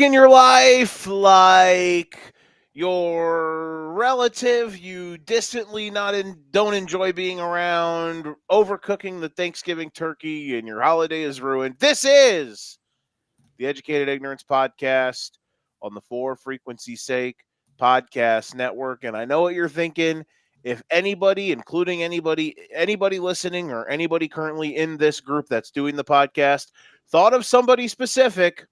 in your life, like your relative you distantly don't enjoy being around, overcooking the Thanksgiving turkey, and your holiday is ruined. This is the Educated Ignorance Podcast on the For Frequency's Sake Podcast Network. And I know what you're thinking. If anybody, including anybody listening or anybody currently in this group that's doing the podcast, thought of somebody specific,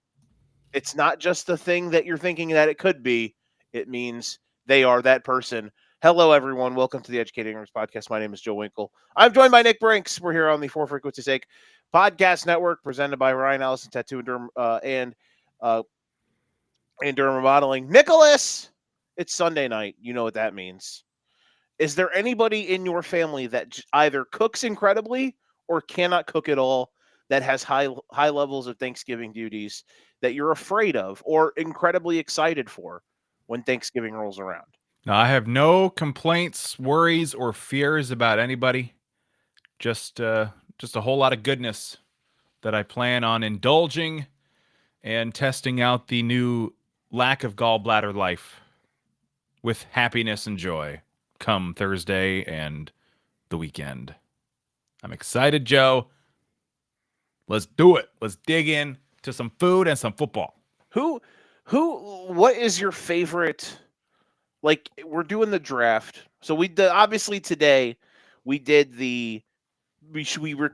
it's not just the thing that you're thinking that it could be. It means they are that person. Hello, everyone. Welcome to the Educated Ignorance Podcast. My name is Joe Winkle. I'm joined by Nick Brinks. We're here on the For Frequency's Sake Podcast Network, presented by Ryan Allison Tattoo and Durham Remodeling. Nicholas, it's Sunday night. You know what that means. Is there anybody in your family that either cooks incredibly or cannot cook at all, that has high levels of Thanksgiving duties that you're afraid of or incredibly excited for when Thanksgiving rolls around? Now, I have no complaints, worries, or fears about anybody. Just a whole lot of goodness that I plan on indulging and testing out the new lack of gallbladder life with happiness and joy come Thursday and the weekend. I'm excited, Joe. Let's do it. Let's dig in to some food and some football. What is your favorite? Like, we're doing the draft, so we did, obviously today we did we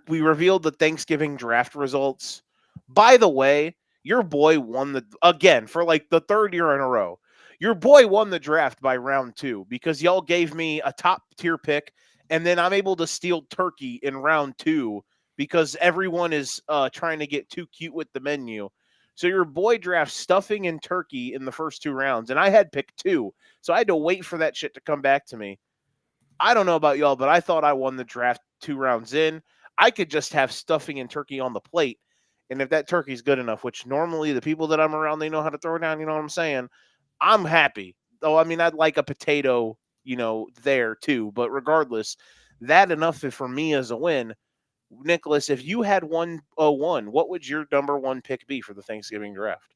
revealed the Thanksgiving draft results. By the way, your boy won again for like the third year in a row. Your boy won the draft by round 2 because y'all gave me a top tier pick, and then I'm able to steal turkey in round 2 because everyone is trying to get too cute with the menu. So your boy drafts stuffing and turkey in the first 2 rounds, and I had pick 2, so I had to wait for that shit to come back to me. I don't know about y'all, but I thought I won the draft 2 rounds in. I could just have stuffing and turkey on the plate, and if that turkey's good enough, which normally the people that I'm around, they know how to throw it down, you know what I'm saying? I'm happy. Though, I mean, I'd like a potato, there too. But regardless, that enough for me as a win. Nicholas, if you had 101, what would your number 1 pick be for the Thanksgiving draft?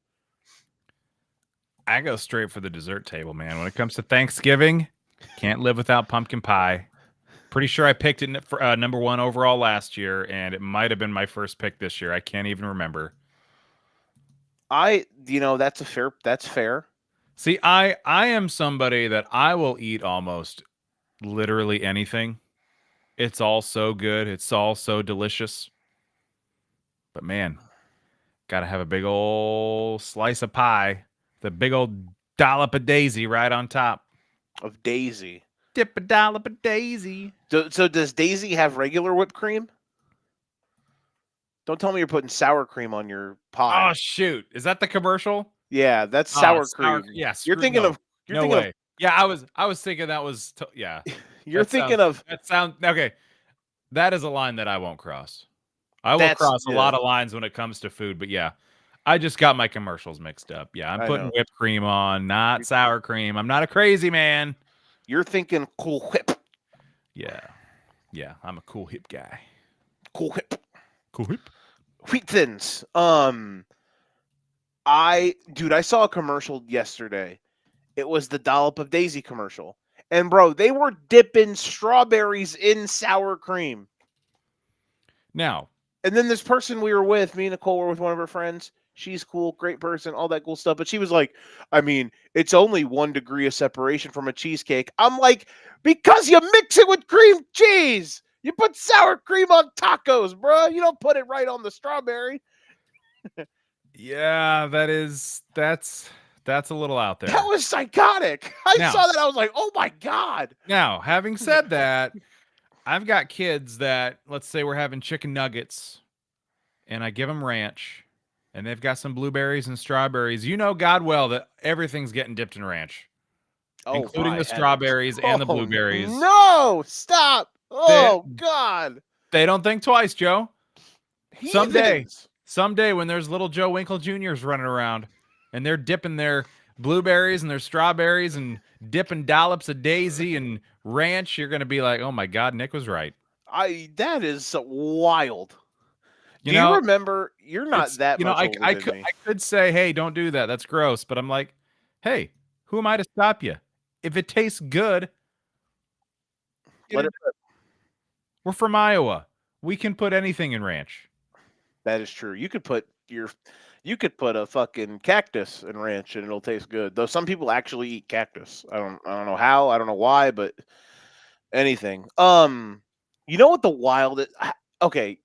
I go straight for the dessert table, man. When it comes to Thanksgiving, can't live without pumpkin pie. Pretty sure I picked it for number 1 overall last year, and it might have been my first pick this year. I can't even remember. That's fair. See, I am somebody that I will eat almost literally anything. It's all so good. It's all so delicious. But man, gotta have a big old slice of pie. The big old dollop of daisy right on top. Of Daisy. Dip a dollop of daisy. So does Daisy have regular whipped cream? Don't tell me you're putting sour cream on your pie. Oh shoot! Is that the commercial? Yeah, that's sour cream. Yes. You're thinking of. You're no thinking way. of. Yeah, I was thinking that was yeah. You're thinking of. That sound okay. That is a line that I won't cross. I will cross a lot of lines when it comes to food, but yeah, I just got my commercials mixed up. Yeah, I'm putting whipped cream on, not sour cream. I'm not a crazy man. You're thinking Cool Whip. Yeah, I'm a cool hip guy. Cool Whip. Cool Whip. Wheat Thins. I saw a commercial yesterday. It was the Dollop of Daisy commercial. And bro, they were dipping strawberries in sour cream. Now, and then this person we were with, me and Nicole were with one of her friends. She's cool, great person, all that cool stuff. But she was like, I mean, it's only 1 degree of separation from a cheesecake. I'm like, because you mix it with cream cheese. You put sour cream on tacos, bro. You don't put it right on the strawberry. Yeah, that's a little out there. That was psychotic. I saw that. I was like, oh my God. Now, having said that, I've got kids that, let's say we're having chicken nuggets and I give them ranch and they've got some blueberries and strawberries. You know God well that everything's getting dipped in ranch, including the strawberries and the blueberries. No, stop. Oh, God. They don't think twice, Joe. Someday when there's little Joe Winkle Jr.'s running around and they're dipping their blueberries and their strawberries and dipping dollops of daisy and ranch, you're going to be like, oh my God, Nick was right. That is wild. You Do you know, remember? You're not it's that you know, much older than me. I could say, hey, don't do that. That's gross. But I'm like, hey, who am I to stop you? If it tastes good, get Let it. it. We're from Iowa. We can put anything in ranch. That is true. You could put a fucking cactus in ranch and it'll taste good. Though some people actually eat cactus. I don't know how. I don't know why, but anything. You know what the wildest? Okay,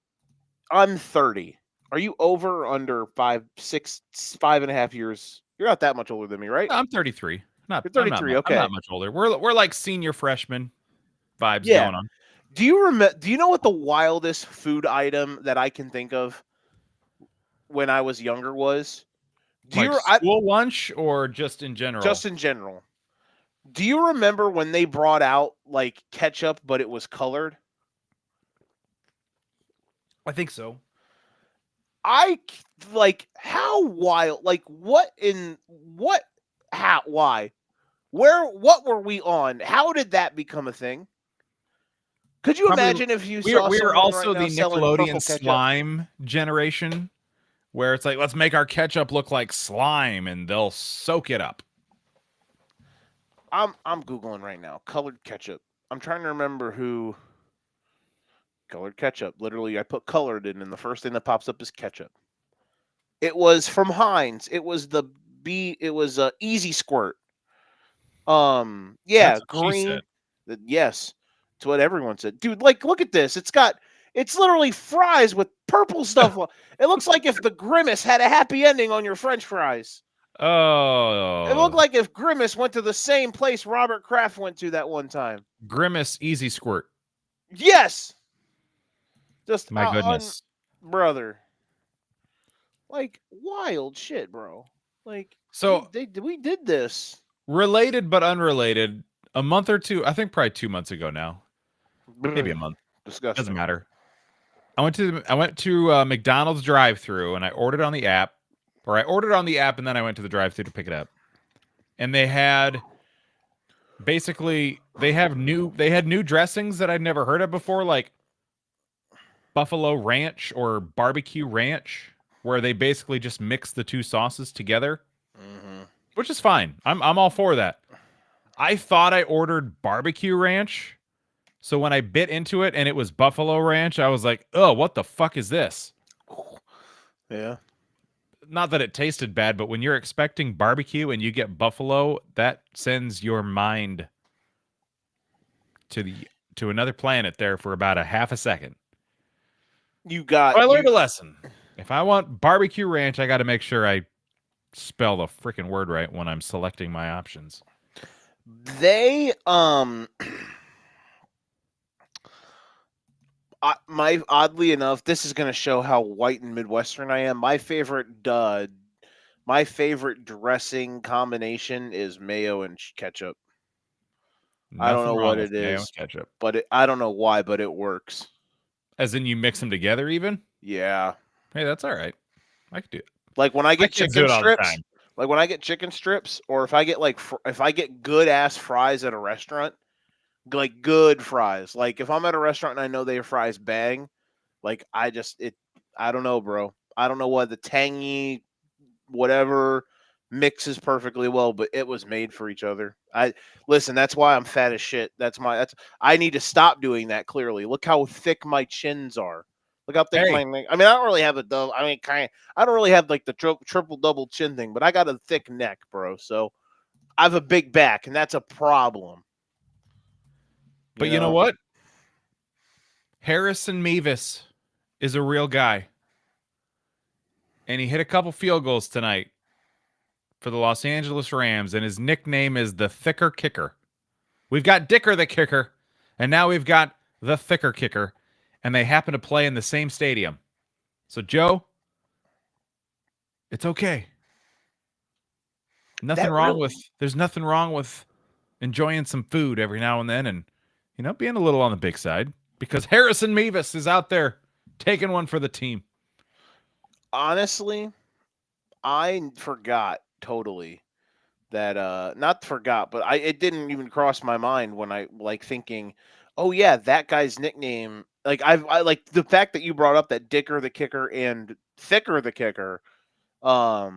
I'm 30. Are you over or under 5.5 years? You're not that much older than me, right? I'm 33. You're I'm not 33. I'm not Okay. much older. We're like senior freshman vibes Yeah. going on. Do you remember? Do you know what the wildest food item that I can think of when I was younger was? Do Like you? I school lunch or just in general? just in general. Do you remember when they brought out like ketchup, but it was colored? I think so. Like how wild? Like what in what? How? Why? Where? What were we on? How did that become a thing? Could you Probably imagine if you saw we're someone right also now the selling Nickelodeon purple ketchup? slime generation where it's like, let's make our ketchup look like slime and they'll soak it up. I'm googling right now. Colored ketchup. I'm trying to remember who colored ketchup. Literally, I put colored in, and the first thing that pops up is ketchup. It was from Heinz. It was the B. It was Easy Squirt. Yeah, That's what she said. green. Yes, it's what everyone said, dude. Like, look at this. It's literally fries with purple stuff. It looks like if the Grimace had a happy ending on your French fries. It looked Oh, like if Grimace went to the same place Robert Kraft went to that one time. Grimace Easy Squirt. Yes, just My on goodness. brother. Like wild shit, bro. Like So we did this. related but unrelated, a month or two, I think probably 2 months ago now, maybe a Ugh, month. Doesn't disgusting. matter. I went to McDonald's drive-through and I ordered on the app, or I ordered on the app and then I went to the drive-through to pick it up. And they had basically they had new dressings that I'd never heard of before, like buffalo ranch or barbecue ranch, where they basically just mix the two sauces together, Hmm. which is fine. I'm all for that. I thought I ordered barbecue ranch, so when I bit into it and it was buffalo ranch, I was like, "Oh, what the fuck is this?" Yeah. Not that it tasted bad, but when you're expecting barbecue and you get buffalo, that sends your mind to the to another planet there for about a half a second. You got So I learned you a lesson. If I want barbecue ranch, I got to make sure I spell the freaking word right when I'm selecting my options. they my oddly enough, this is going to show how white and midwestern I am. My favorite dressing combination is mayo and ketchup. I don't Nothing know wrong what with it mayo and is, ketchup. but I don't know why, but it works. As in you mix them together even? Yeah. Hey, that's all right. I could do it. Like when I My get kids do chicken it all the strips, time. like when I get chicken strips, or if I get if I get good ass fries at a restaurant, like good fries. Like if I'm at a restaurant and I know their fries bang, like I don't know, bro. I don't know what the tangy whatever mixes perfectly well, but it was made for each other. I listen, that's why I'm fat as shit. That's I need to stop doing that clearly. Look how thick my chins are. Look how thick Hey, my neck. I mean, I don't really have a double. I mean, I don't really have like the triple double chin thing, but I got a thick neck, bro. So I have a big back, and that's a problem. but You you know know, what? Harrison Mevis is a real guy. And he hit a couple field goals tonight for the Los Angeles Rams, and his nickname is the Thicker Kicker. We've got Dicker the Kicker, and now we've got the Thicker Kicker, and they happen to play in the same stadium. So, Joe, it's okay. that really. There's nothing wrong with enjoying some food every now and then and, being a little on the big side because Harrison Mevis is out there taking one for the team. Honestly, I forgot totally that not forgot, but I it didn't even cross my mind when I like thinking, "Oh yeah, that guy's nickname Like I like the fact that you brought up that Dicker the Kicker and Thicker the Kicker are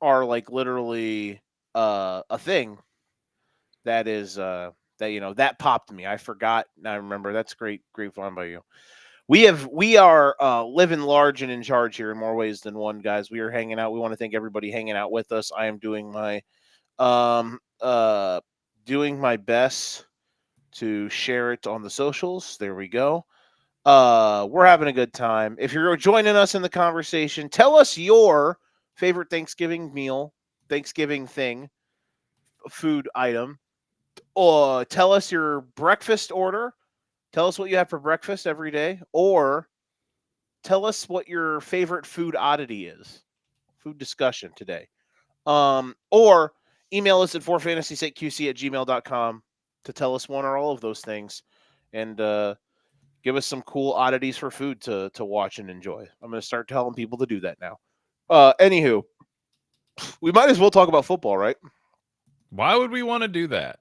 like literally a thing that is that that popped me. I forgot. I remember. That's great fun by you. We are living large and in charge here in more ways than one, guys. We are hanging out. We want to thank everybody hanging out with us. I am um uh doing my best to share it on the socials. There we go. We're having a good time. If you're joining us in the conversation, tell us your favorite Thanksgiving meal, Thanksgiving thing, food item, or tell us your breakfast order. Tell us what you have for breakfast every day, or tell us what your favorite food oddity is. Food discussion today. Or email us at 4fantasysakeqc@gmail.com to tell us one or all of those things. And give us some cool oddities for food to watch and enjoy. I'm going to start telling people to do that now. Anywho, we might as well talk about football, right? Why would we want to do that?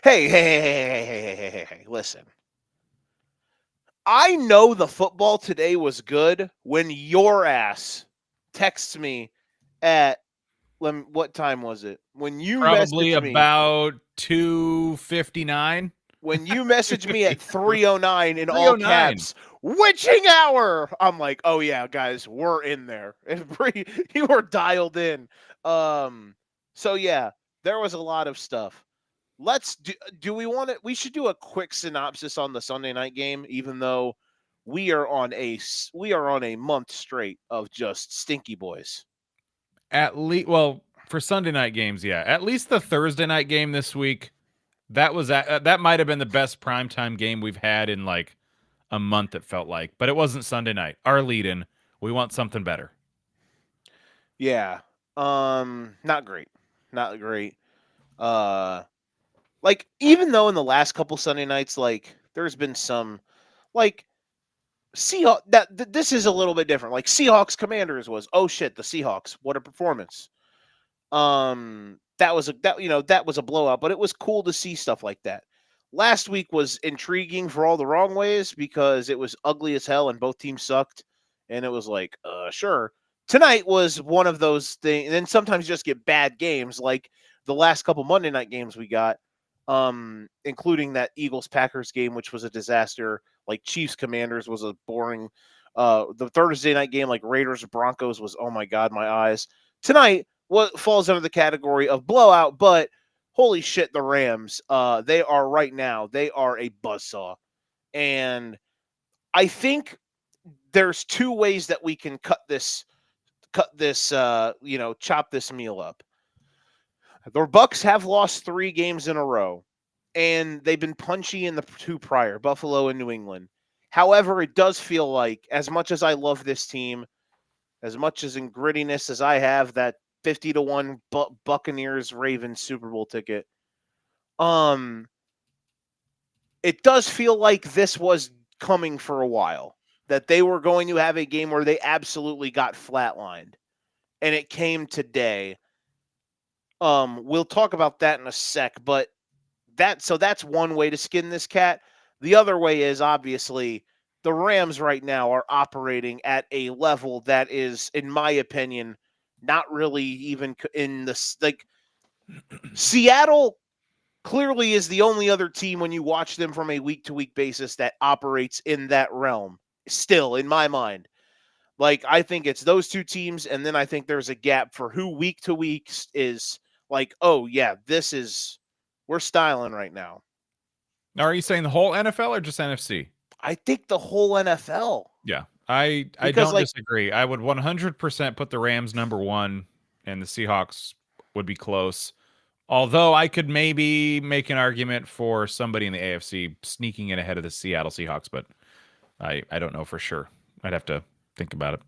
Hey, listen. I know the football today was good when your ass texts me at what time was it? When you Probably messaged me about 2:59. when you messaged me at 3:09 in all 3:09. caps, witching hour. I'm like, oh yeah, guys, we're in there. You were dialed in. So yeah, there was a lot of stuff. Let's do we want to we should do a quick synopsis on the Sunday night game, even though we are on a month straight of just stinky boys. At least, well, for Sunday night games, yeah. At least the Thursday night game this week, that might have been the best primetime game we've had in like a month, it felt like. But it wasn't Sunday night. Our lead-in, we want something better. Yeah. Not great. Not great. Like even though in the last couple Sunday nights, like there's been some like Seahawks this is a little bit different. Like Seahawks Commanders was, oh shit, the Seahawks, what a performance. That was a blowout, but it was cool to see stuff like that. Last week was intriguing for all the wrong ways because it was ugly as hell and both teams sucked, and it was like, sure. Tonight was one of those things, and then sometimes you just get bad games like the last couple Monday night games we got, including that Eagles Packers game, which was a disaster. Like Chiefs Commanders was a boring. The Thursday night game, like Raiders Broncos, was, oh my god, my eyes. Tonight, what falls under the category of blowout, but holy shit, the Rams, they are right now, they are a buzzsaw. And I think there's two ways that we can chop this meal up. The Bucks have lost 3 games in a row, and they've been punchy in the 2 prior, Buffalo and New England. However, it does feel like, as much as I love this team, as much as in grittiness as I have that 50-1 Buccaneers Ravens Super Bowl ticket, it does feel like this was coming for a while, that they were going to have a game where they absolutely got flatlined, and it came today. We'll talk about that in a sec, but that's one way to skin this cat. The other way is obviously the Rams right now are operating at a level that is, in my opinion, not really even in the like. Seattle clearly is the only other team when you watch them from a week-to-week basis that operates in that realm. Still, in my mind, like I think it's those 2 teams, and then I think there's a gap for who week to week is like, oh yeah, we're styling right now. Now, are you saying the whole NFL or just NFC? I think the whole NFL. Yeah, I Because, don't disagree. I would 100% put the Rams number 1, and the Seahawks would be close. Although I could maybe make an argument for somebody in the AFC sneaking in ahead of the Seattle Seahawks, but I don't know for sure. I'd have to think about it.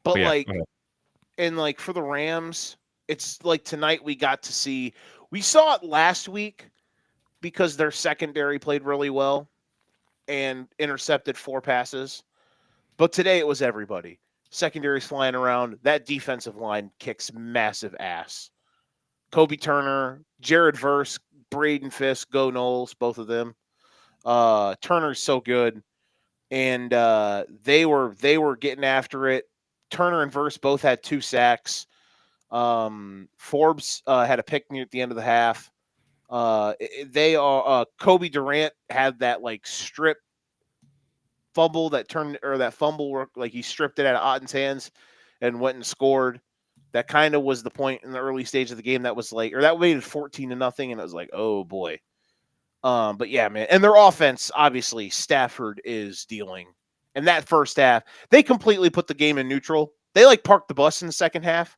But yeah, and like for the Rams, it's like tonight we saw it last week because their secondary played really well and intercepted 4 passes. But today it was everybody. Secondary's flying around. That defensive line kicks massive ass. Kobe Turner, Jared Verse, Braden Fisk, go Knowles, both of them. Turner's so good, and they were getting after it. Turner and Verse both had 2 sacks. Forbes had a pick near at the end of the half. They are Kobe Durant had that like strip fumble that turned or that fumble where like he stripped it out of Otten's hands and went and scored. That kind of was the point in the early stage of the game that was like, or that made it 14-0, and it was like, oh boy. But yeah, man, and their offense, obviously, Stafford is dealing. And that first half, they completely put the game in neutral. They like parked the bus in the second half.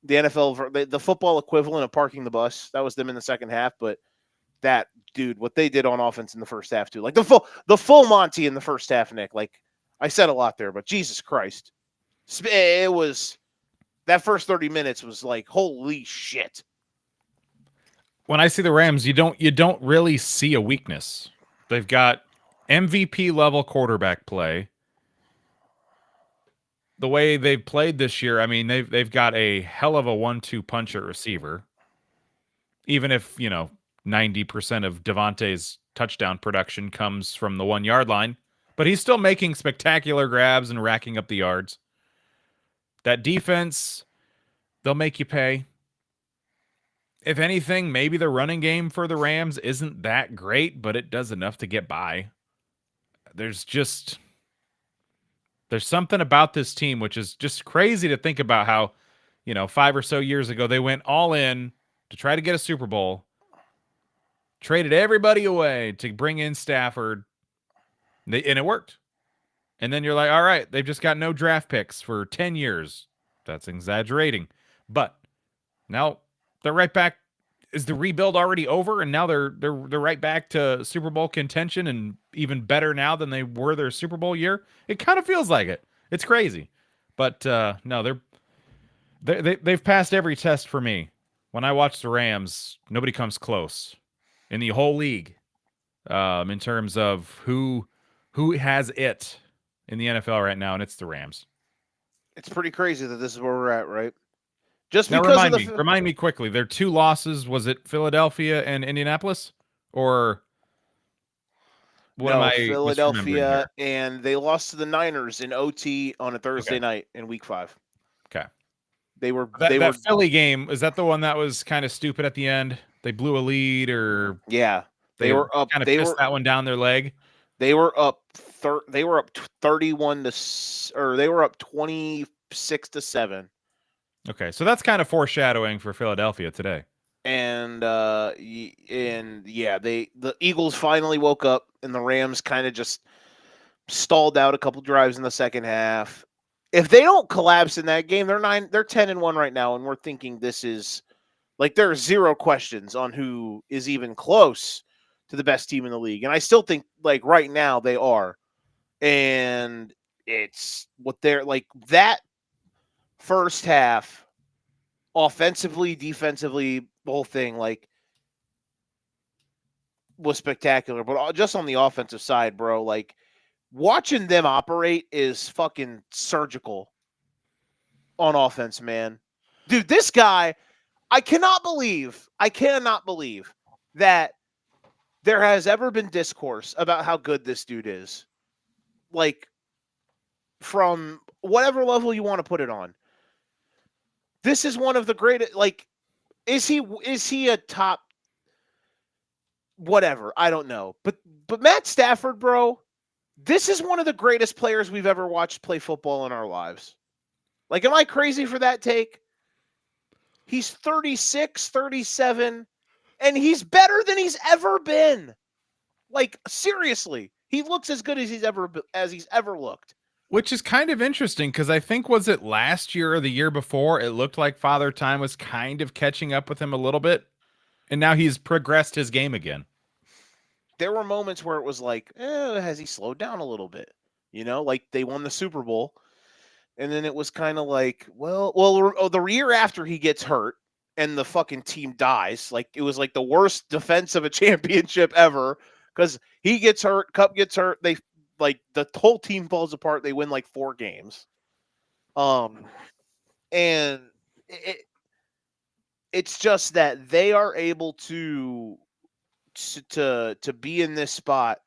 The NFL, the football equivalent of parking the bus. That was them in the second half. But that dude, what they did on offense in the first half too, like the full Monty in the first half, Nick. Like I said a lot there, but Jesus Christ, it was that first 30 minutes was like holy shit. When I see the Rams, you don't really see a weakness. They've got MVP level quarterback play. The way they've played this year, I mean, they've got a hell of a 1-2 punch at receiver. Even if, 90% of Devontae's touchdown production comes from the 1-yard line, but he's still making spectacular grabs and racking up the yards. That defense, they'll make you pay. If anything, maybe the running game for the Rams isn't that great, but it does enough to get by. There's something about this team which is just crazy to think about how, 5 or so years ago they went all in to try to get a Super Bowl, traded everybody away to bring in Stafford, and it worked. And then you're like, all right, they've just got no draft picks for 10 years. That's exaggerating. But now they're right back. Is the rebuild already over? And now they're right back to Super Bowl contention and even better now than they were their Super Bowl year? It kind of feels like it. It's crazy. But no, they've passed every test for me. When I watch the Rams, nobody comes close in the whole league in terms of who has it in the NFL right now, and it's the Rams. It's pretty crazy that this is where we're at, right? Just Now because remind me quickly. Their 2 losses, was it Philadelphia and Indianapolis, or what am I misremembering here? Philadelphia, and they lost to the Niners in OT on a Thursday night in Week 5. Okay, They were that Philly game, is that the one that was kind of stupid at the end? They blew a lead, or yeah, they were up. Kind of they pissed were that one down their leg. They were up. They were up 31 or they were up 26-7. Okay, so that's kind of foreshadowing for Philadelphia today. And the Eagles finally woke up, and the Rams kind of just stalled out a couple drives in the second half. If they don't collapse in that game, they're 10-1 right now, and we're thinking this is like there are 0 questions on who is even close to the best team in the league. And I still think like right now they are. And it's what they're like that first half, offensively, defensively, the whole thing like was spectacular. But just on the offensive side, bro, like watching them operate is fucking surgical on offense, man. Dude, this guy, I cannot believe that there has ever been discourse about how good this dude is. Like, from whatever level you want to put it on. This is one of the greatest, like, is he a top whatever? I don't know. But Matt Stafford, bro, this is one of the greatest players we've ever watched play football in our lives. Like, am I crazy for that take? He's 36, 37, and he's better than he's ever been. Like, seriously, he looks as good as he's ever looked. Which is kind of interesting because I think, was it last year or the year before, it looked like Father Time was kind of catching up with him a little bit, and now he's progressed his game again. There were moments where it was like, has he slowed down a little bit? Like they won the Super Bowl, and then it was kind of like, well, the year after he gets hurt and the fucking team dies, like it was like the worst defense of a championship ever because he gets hurt, Kupp gets hurt, they like the whole team falls apart. They win like 4 games, and it's just that they are able to be in this spot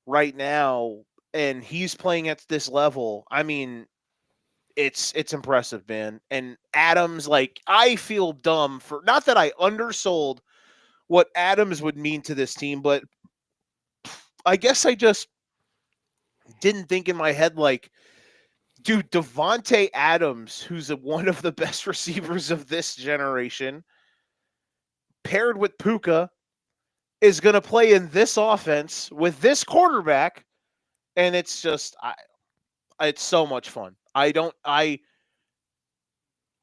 right now, and he's playing at this level. I mean, it's impressive, man. And Adams, like, I feel dumb for not that I undersold what Adams would mean to this team, but I guess I just didn't think in my head like, dude, Devontae Adams, who's one of the best receivers of this generation, paired with Puka, is going to play in this offense with this quarterback, and it's just, it's so much fun. I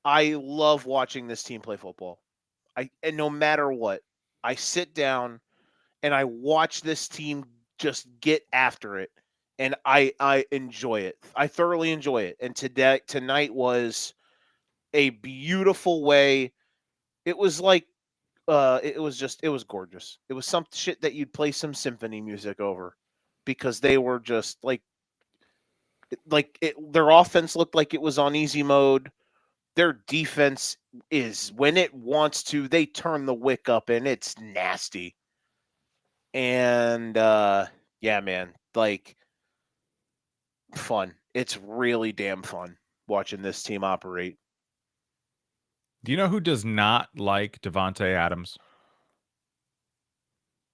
love watching this team play football. And no matter what, I sit down and I watch this team just get after it, and I enjoy it. I thoroughly enjoy it. And tonight was a beautiful way. It was like it was gorgeous. It was some shit that you'd play some symphony music over because they were just their offense looked like it was on easy mode. Their defense is, when it wants to, they turn the wick up and it's nasty. And yeah, man, like, fun. It's really damn fun watching this team operate. Do you know who does not like Devontae Adams?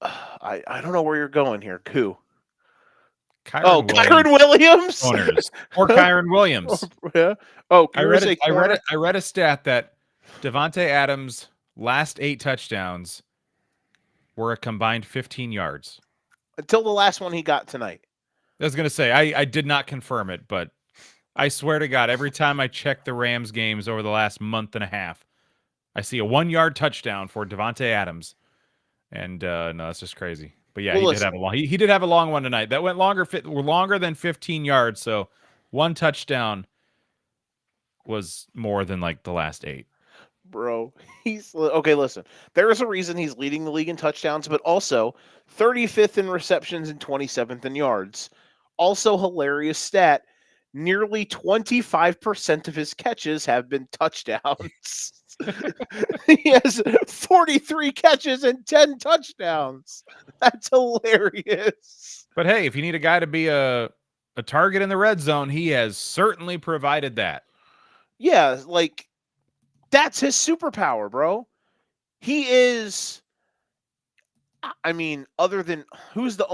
I don't know where you're going here. Who? Kyron Kyron Williams. Owners or Kyron Williams. Yeah. Oh, I read a stat that Devontae Adams' last 8 touchdowns were a combined 15 yards. Until the last one he got tonight. I was going to say, I did not confirm it, but I swear to God, every time I check the Rams games over the last month and a half, I see a 1-yard touchdown for Devontae Adams. And no, that's just crazy. But yeah, Well, he did have a long one tonight. That went longer than 15 yards. So 1 touchdown was more than like the last 8. Bro, he's okay. Listen, there is a reason he's leading the league in touchdowns, but also 35th in receptions and 27th in yards. Also, hilarious stat: nearly 25% of his catches have been touchdowns. He has 43 catches and 10 touchdowns. That's hilarious. But hey, if you need a guy to be a target in the red zone, he has certainly provided that. Yeah, like, that's his superpower, bro. He is, I mean, other than who's the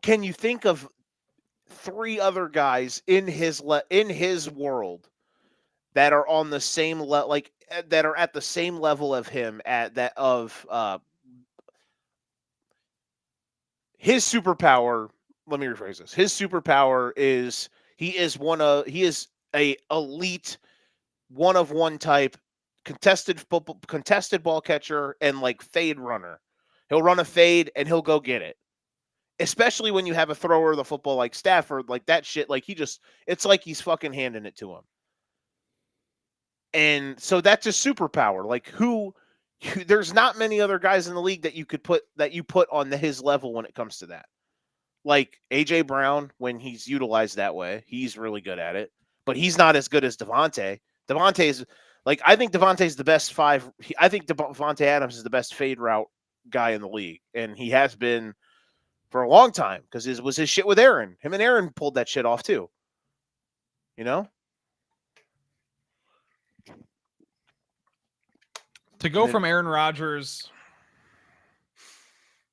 can you think of 3 other guys in his world that are on the same that are at the same level of him his superpower? Let me rephrase this. His superpower is he is a elite one of one type contested ball catcher and like fade runner. He'll run a fade and he'll go get it. Especially when you have a thrower of the football like Stafford, like that shit, like it's like he's fucking handing it to him. And so that's a superpower. Like there's not many other guys in the league that you put on his level when it comes to that. Like AJ Brown, when he's utilized that way, he's really good at it, but he's not as good as Devontae. Devontae's like, I think Devontae's the best 5. I think Devontae Adams is the best fade route guy in the league, and he has been for a long time because it was his shit with Aaron. Him and Aaron pulled that shit off too. You know? To go from Aaron Rodgers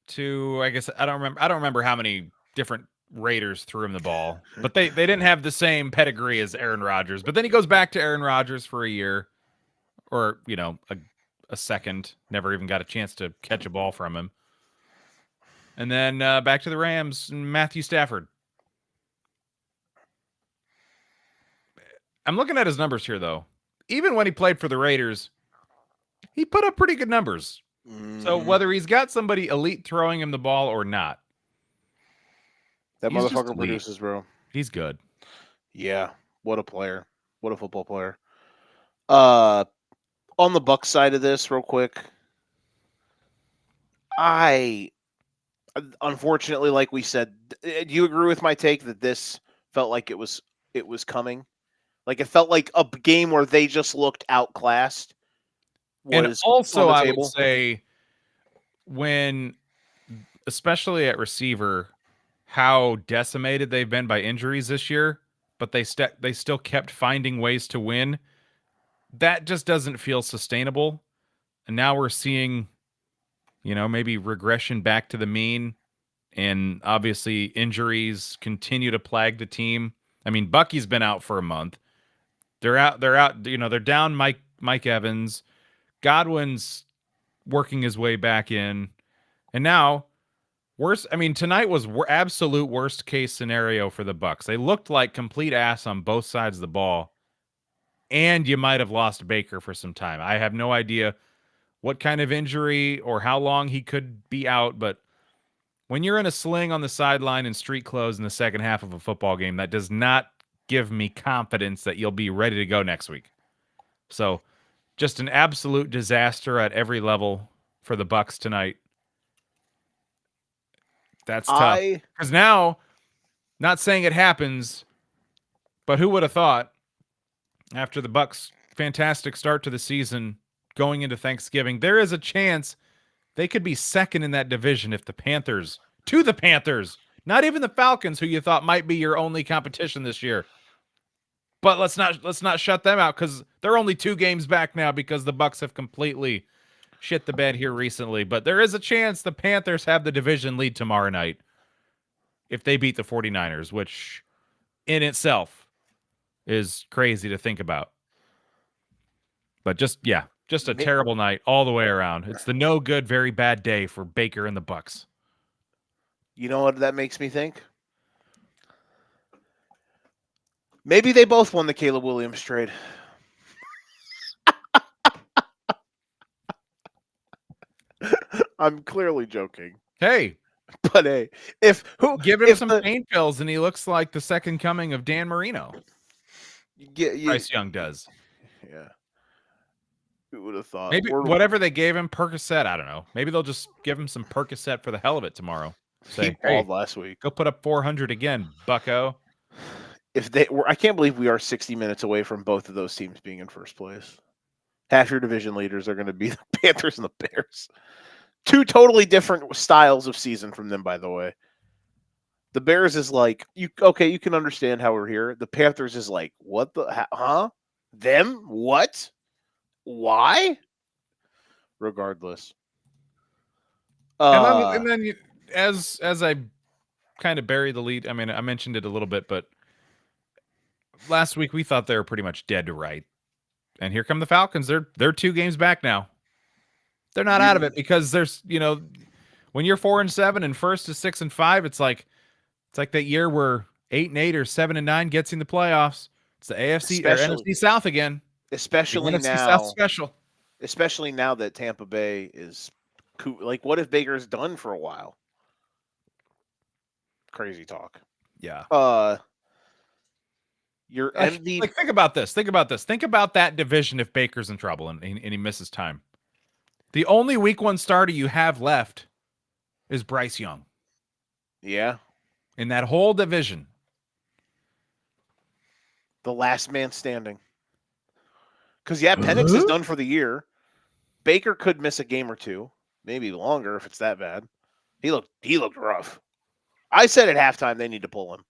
to, I guess, I don't remember how many different Raiders threw him the ball, but they didn't have the same pedigree as Aaron Rodgers. But then he goes back to Aaron Rodgers for a year, or a second. Never even got a chance to catch a ball from him. And then back to the Rams, Matthew Stafford. I'm looking at his numbers here, though. Even when he played for the Raiders, he put up pretty good numbers. So whether he's got somebody elite throwing him the ball or not, that motherfucker produces, bro. He's good. Yeah. What a player. What a football player. On the Bucs side of this, real quick, unfortunately, like we said, do you agree with my take that this felt like it was coming? Like, it felt like a game where they just looked outclassed. And also, I would say, when especially at receiver, how decimated they've been by injuries this year, but they still kept finding ways to win. That just doesn't feel sustainable. And now we're seeing, maybe regression back to the mean, and obviously injuries continue to plague the team. I mean, Bucky's been out for a month. They're out, they're down Mike Evans. Godwin's working his way back in. And now tonight was absolute worst case scenario for the Bucs. They looked like complete ass on both sides of the ball, and you might have lost Baker for some time. I have no idea what kind of injury or how long he could be out, but when you're in a sling on the sideline in street clothes in the second half of a football game, that does not give me confidence that you'll be ready to go next week. So, just an absolute disaster at every level for the Bucs tonight. That's tough. Because now, not saying it happens, but who would have thought after the Bucs' fantastic start to the season going into Thanksgiving, there is a chance they could be second in that division if the Panthers, not even the Falcons, who you thought might be your only competition this year. But let's not shut them out, because they're only 2 games back now because the Bucs have completely shit the bed here recently. But there is a chance the Panthers have the division lead tomorrow night if they beat the 49ers, which in itself is crazy to think about. But just a terrible night all the way around. It's the no good, very bad day for Baker and the Bucs. You know what that makes me think? Maybe they both won the Caleb Williams trade. I'm clearly joking. Hey, but hey, give him some pain pills and he looks like the second coming of Dan Marino. Bryce Young does. Yeah. Who would have thought? Maybe whatever they gave him, Percocet, I don't know. Maybe they'll just give him some Percocet for the hell of it tomorrow. Say, he balled last week. Go put up 400 again, bucko. I can't believe we are 60 minutes away from both of those teams being in first place. Half your division leaders are going to be the Panthers and the Bears. 2 totally different styles of season from them, by the way. The Bears is like, you can understand how we're here. The Panthers is like, what the, huh? Them? What? Why? Regardless. And then as I kind of bury the lead, I mean, I mentioned it a little bit, but last week we thought they were pretty much dead to right. And here come the Falcons. They're 2 games back now. They're not out of it because there's, when you're 4-7 and first is 6-5, it's like that year where 8-8 or 7-9 gets in the playoffs. It's the AFC or NFC South again. Especially now, South special. Especially now that Tampa Bay is like, what if Baker's done for a while? Crazy talk. Yeah. Your MVP. Like, think about this. Think about that division if Baker's in trouble and he misses time. The only week 1 starter you have left is Bryce Young. Yeah. In that whole division. The last man standing. Because, Penix is done for the year. Baker could miss a game or 2, maybe longer if it's that bad. He looked rough. I said at halftime they need to pull him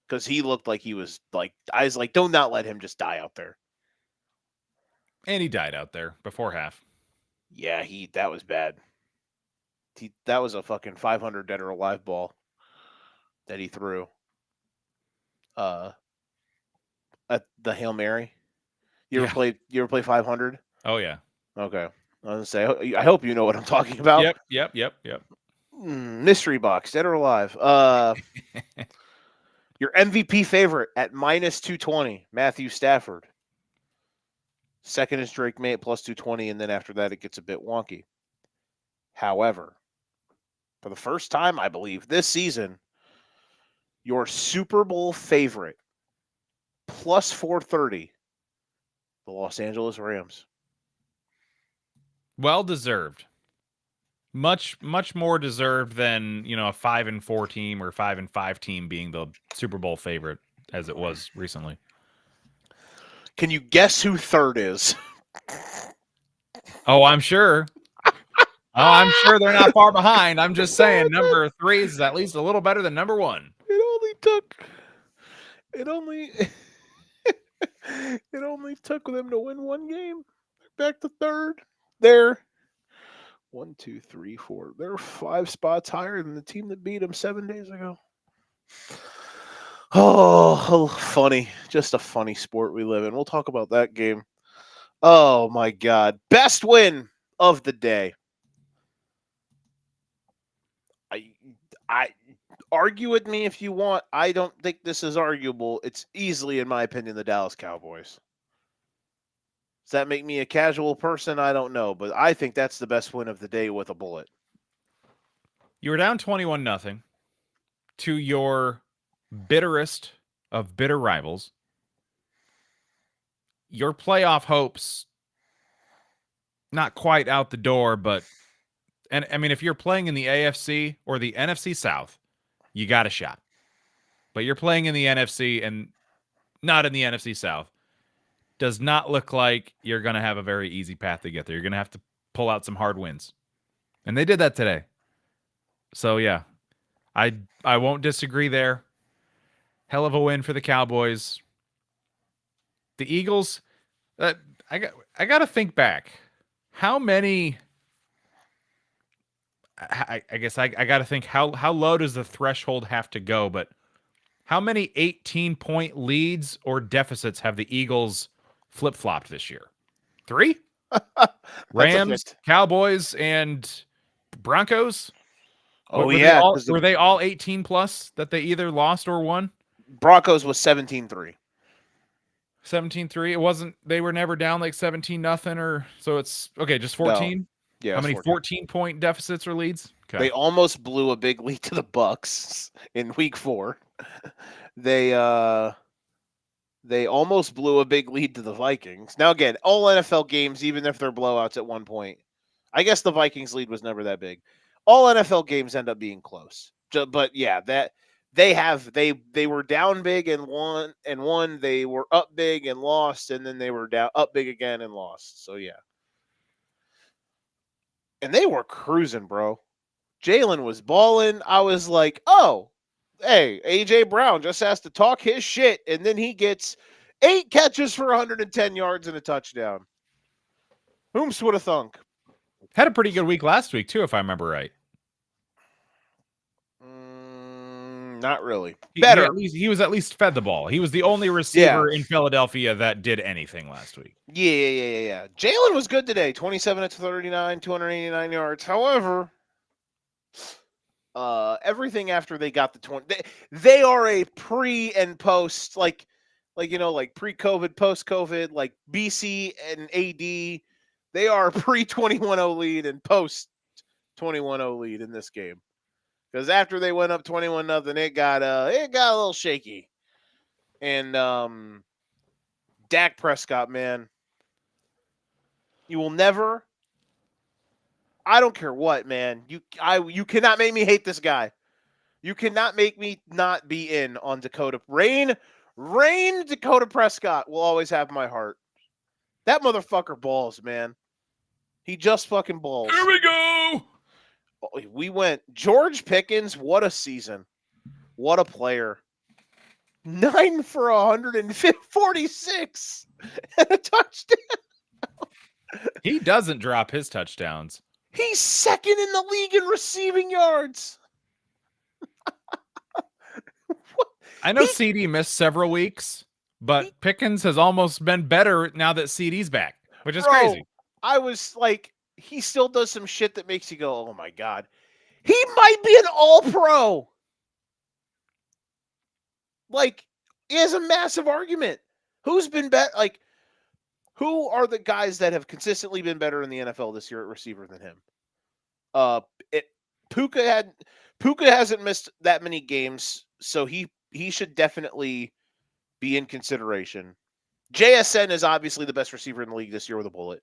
because he looked like he was like, I was like, don't not let him just die out there. And he died out there before half. Yeah, that was bad. That was a fucking 500 dead or alive ball that he threw. At the Hail Mary. You ever play 500? Oh yeah. Okay. I was gonna say, I hope you know what I'm talking about. Yep. Mystery box, dead or alive. Your MVP favorite at -220, Matthew Stafford. Second is Drake May at +220, and then after that it gets a bit wonky. However, for the first time, I believe, this season, your Super Bowl favorite +430, the Los Angeles Rams. Well deserved. Much more deserved than, a 5-4 team or 5-5 team being the Super Bowl favorite as it was recently. Can you guess who third is? Oh, I'm sure. Oh, I'm sure they're not far behind. I'm just saying number 3 is at least a little better than number 1. It only it only took them to win one game. Back to third. They're 1, 2, 3, 4. They're 5 spots higher than the team that beat them 7 days ago. Oh, funny. Just a funny sport we live in. We'll talk about that game. Oh my God. Best win of the day. I argue with me if you want. I don't think this is arguable. It's easily, in my opinion, the Dallas Cowboys. Does that make me a casual person? I don't know, but I think that's the best win of the day with a bullet. You were down 21-0 to your bitterest of bitter rivals. Your playoff hopes not quite out the door, but and I mean, if you're playing in the AFC or the NFC South, you got a shot. But you're playing in the NFC and not in the NFC South. Does not look like you're going to have a very easy path to get there. You're going to have to pull out some hard wins. And they did that today. So, yeah, I won't disagree there. Hell of a win for the Cowboys. The Eagles, I got to think back. How many... I guess I got to think how low does the threshold have to go, but how many 18-point leads or deficits have the Eagles flip-flopped this year? 3? Rams, Cowboys, and Broncos? Oh, Were they all 18 plus that they either lost or won? Broncos was 17-3. 17-3. It wasn't, they were never down like 17-0 or so it's okay, just 14? No. Yeah. How many 14-point deficits or leads? Okay. They almost blew a big lead to the Bucks in week 4. They almost blew a big lead to the Vikings. Now again, all NFL games, even if they're blowouts at one point, I guess the Vikings lead was never that big. All NFL games end up being close. But yeah, that they were down big and won. They were up big and lost, and then they were down up big again and lost. So yeah. And they were cruising, bro. Jalen was balling. I was like, oh, hey, A.J. Brown just has to talk his shit, and then he gets 8 catches for 110 yards and a touchdown. Whomst would have thunk? Had a pretty good week last week, too, if I remember right. Not really. Better. He was at least fed the ball. He was the only receiver in Philadelphia that did anything last week. Yeah. Jalen was good today. 27-39, 289 yards. However, everything after they got the 20, they are a pre and post, like pre-COVID, post-COVID, like BC and AD. They are pre 21-0 lead and post 21-0 lead in this game. Because after they went up 21-0, it got a little shaky. And Dak Prescott, man, you will never. I don't care what, man. You cannot make me hate this guy. You cannot make me not be in on Dakota. Rain Dakota Prescott will always have my heart. That motherfucker balls, man. He just fucking balls. Here we go. We went George Pickens. What a season. What a player. 9 for 146 and a touchdown. He doesn't drop his touchdowns. He's second in the league in receiving yards. I know CD missed several weeks, but Pickens has almost been better now that CD's back, which is crazy. I was like, he still does some shit that makes you go, oh my God. He might be an all-pro. Like, he has a massive argument. Who's been better? Like, who are the guys that have consistently been better in the NFL this year at receiver than him? Puka hasn't missed that many games, so he should definitely be in consideration. JSN is obviously the best receiver in the league this year with a bullet.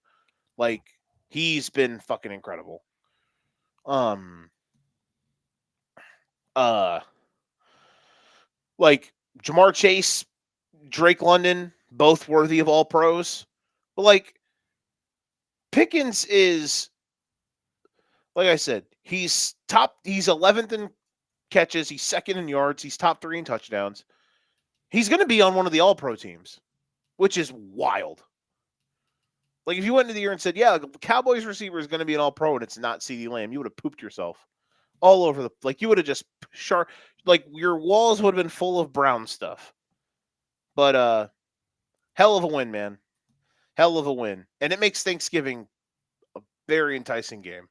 Like, he's been fucking incredible. Like Jamar Chase, Drake London, both worthy of all pros. But like Pickens is like I said, he's 11th in catches, he's second in yards, he's top 3 in touchdowns. He's going to be on one of the all-pro teams, which is wild. Like if you went into the year and said, "Yeah, the Cowboys receiver is going to be an all-pro," and it's not CeeDee Lamb, you would have pooped yourself all over the like. You would have just like your walls would have been full of brown stuff. But hell of a win, man. Hell of a win, and it makes Thanksgiving a very enticing game.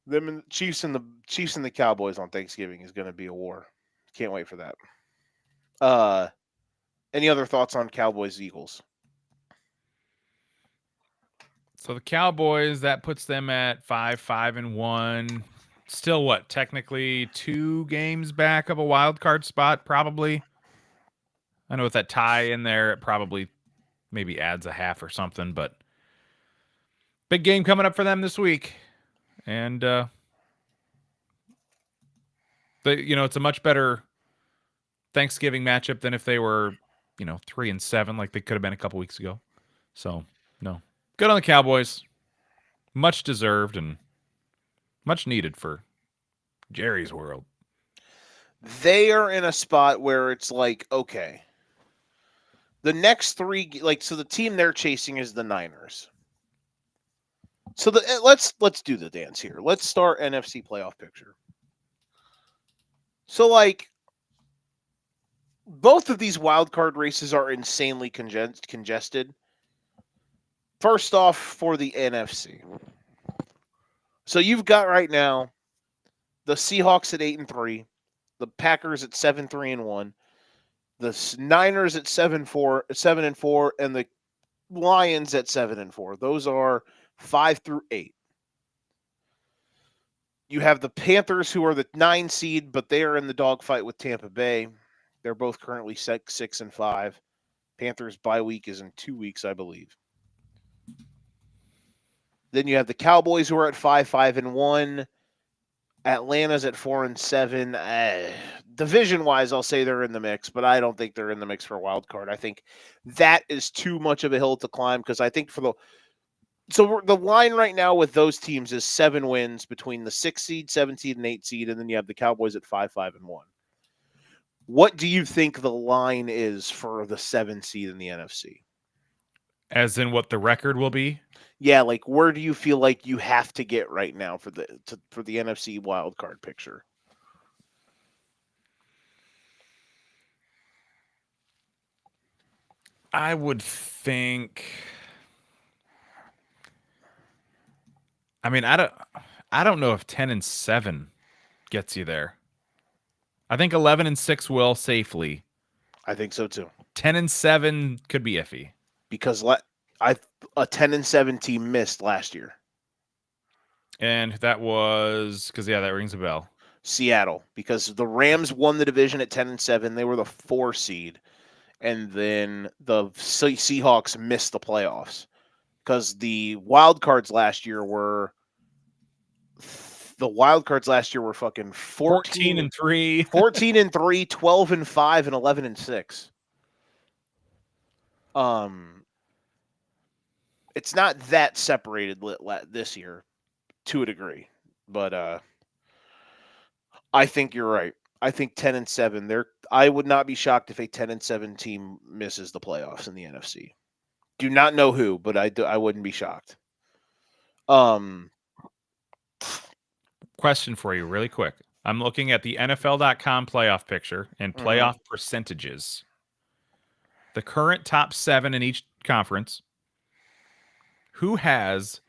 Them and Chiefs and the Cowboys on Thanksgiving is going to be a war. Can't wait for that. Any other thoughts on Cowboys Eagles? So the Cowboys, that puts them at 5-5-1. Still what? Technically 2 games back of a wild card spot, probably. I know with that tie in there, it probably maybe adds a half or something, but big game coming up for them this week. And it's a much better Thanksgiving matchup than if they were, 3-7 like they could have been a couple weeks ago. So, no. Good on the Cowboys. Much deserved and much needed for Jerry's world. They are in a spot where it's like, okay, the next 3, so the team they're chasing is the Niners. So let's do the dance here. Let's start NFC playoff picture. So both of these wild card races are insanely congested. First off, for the NFC. So you've got right now the Seahawks at 8-3, the Packers at 7-3-1, the Niners at 7-4, and the Lions at 7-4. Those are 5 through 8. You have the Panthers, who are the 9 seed, but they are in the dogfight with Tampa Bay. They're both currently 6-5. Panthers bye week is in 2 weeks, I believe. Then you have the Cowboys, who are at 5-5-1. Atlanta's at 4-7. Division-wise, I'll say they're in the mix, but I don't think they're in the mix for a wild card. I think that is too much of a hill to climb because I think so the line right now with those teams is 7 wins between the 6 seed, 7 seed, and 8 seed, and then you have the Cowboys at 5-5-1. What do you think the line is for the 7 seed in the NFC? As in what the record will be? Yeah, where do you feel like you have to get right now for the NFC wild card picture? I would think. I mean, I don't know if 10-7 gets you there. I think 11-6 will safely. I think so too. 10-7 could be iffy because a 10-7 team missed last year, and that was because that rings a bell. Seattle, because the Rams won the division at 10-7. They were the 4 seed, and then the Seahawks missed the playoffs because the wild cards last year were. The wild cards last year were fucking 14-3, 14-3, 12-5, and 11-6. It's not that separated this year, to a degree, but I think you're right. I think 10-7. I would not be shocked if a 10-7 team misses the playoffs in the NFC. Do not know who, but I wouldn't be shocked. Question for you really quick. I'm looking at the NFL.com playoff picture and playoff percentages. The current top 7 in each conference. Who has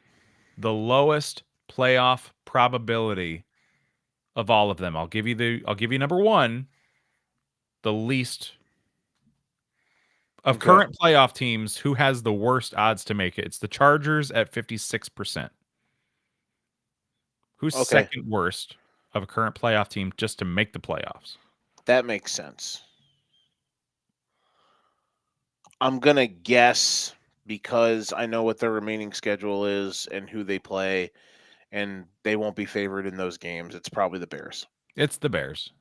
the lowest playoff probability of all of them? I'll give you number 1, the least of current playoff teams. Who has the worst odds to make it? It's the Chargers at 56%. Who's second worst of a current playoff team just to make the playoffs? That makes sense. I'm going to guess, because I know what their remaining schedule is and who they play, and they won't be favored in those games. It's probably the Bears. It's the Bears.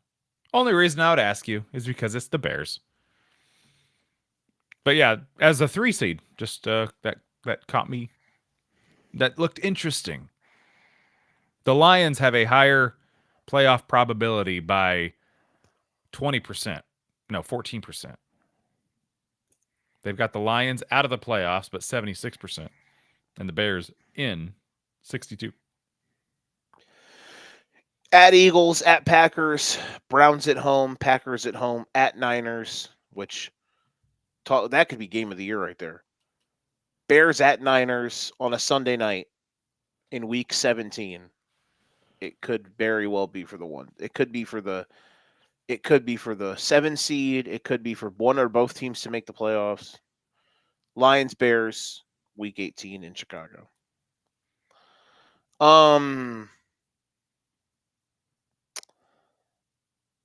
Only reason I would ask you is because it's the Bears. But yeah, as a 3 seed, just that caught me. That looked interesting. The Lions have a higher playoff probability by 20%. No, 14%. They've got the Lions out of the playoffs, but 76%. And the Bears in 62. At Eagles, at Packers, Browns at home, Packers at home, at Niners, which that could be game of the year right there. Bears at Niners on a Sunday night in week 17. It could very well be for the one. It could be for the 7 seed. It could be for one or both teams to make the playoffs. Lions, Bears, week 18 in Chicago.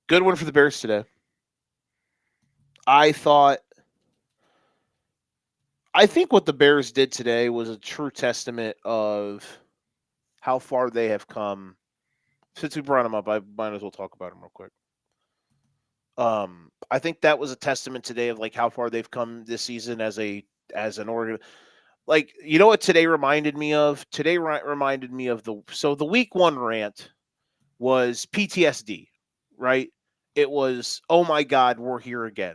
Good one for the Bears today. I think what the Bears did today was a true testament of how far they have come. Since we brought them up, I might as well talk about them real quick. I think that was a testament today of like how far they've come this season as an organ. Like, you know what today reminded me of? Today reminded me of the week 1 rant was PTSD, right? It was, oh my God, we're here again.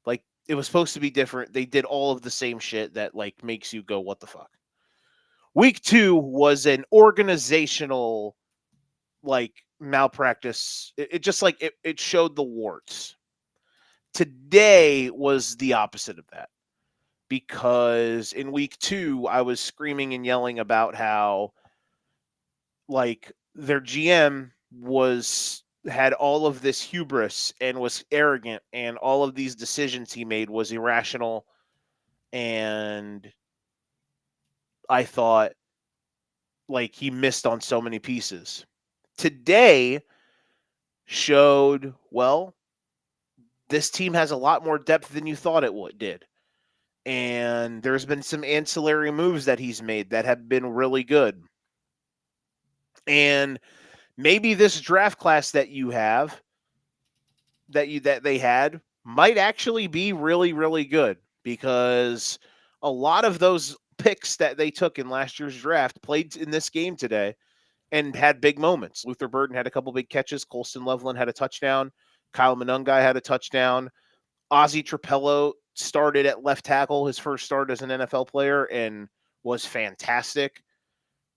Like, it was supposed to be different. They did all of the same shit that like makes you go, what the fuck? Week 2 was an organizational like malpractice. It just like it showed the warts. Today was the opposite of that. Because in week 2, I was screaming and yelling about how like their GM had all of this hubris and was arrogant, and all of these decisions he made was irrational. And I thought like he missed on so many pieces. Today showed, well, this team has a lot more depth than you thought it did. And there's been some ancillary moves that he's made that have been really good. And maybe this draft class that you have, that they had, might actually be really, really good, because a lot of those picks that they took in last year's draft played in this game today and had big moments. Luther Burden had a couple big catches. Colston Loveland had a touchdown. Kyle Monungai had a touchdown. Ozzie Trapello started at left tackle, his first start as an NFL player, and was fantastic.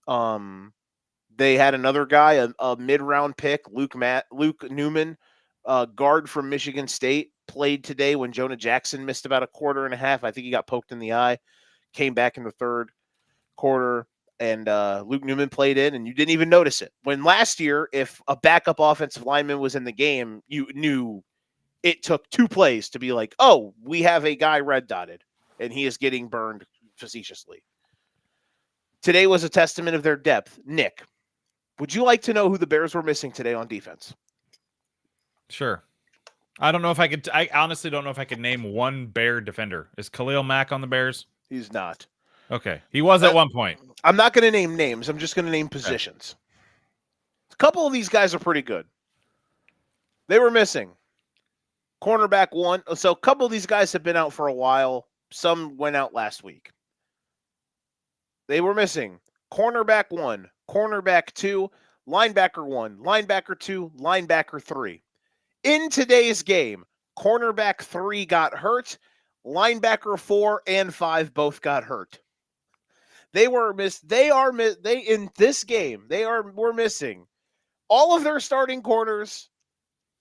They had another guy, a mid-round pick, Luke Newman, guard from Michigan State, played today when Jonah Jackson missed about a quarter and a half. I think he got poked in the eye, came back in the third quarter, and Luke Newman played in, and you didn't even notice it. When last year, if a backup offensive lineman was in the game, you knew it took 2 plays to be like, oh, we have a guy red dotted, and he is getting burned facetiously. Today was a testament of their depth. Nick, would you like to know who the Bears were missing today on defense? Sure. I don't know if I could. I honestly don't know if I could name one Bear defender. Is Khalil Mack on the Bears? He's not. Okay. He was at one point. I'm not going to name names. I'm just going to name positions. Okay. A couple of these guys are pretty good. They were missing cornerback 1. So a couple of these guys have been out for a while. Some went out last week. They were missing cornerback 1, cornerback 2, linebacker 1, linebacker 2, linebacker 3. In today's game, cornerback 3 got hurt, linebacker 4 and 5 both got hurt. We're missing all of their starting corners,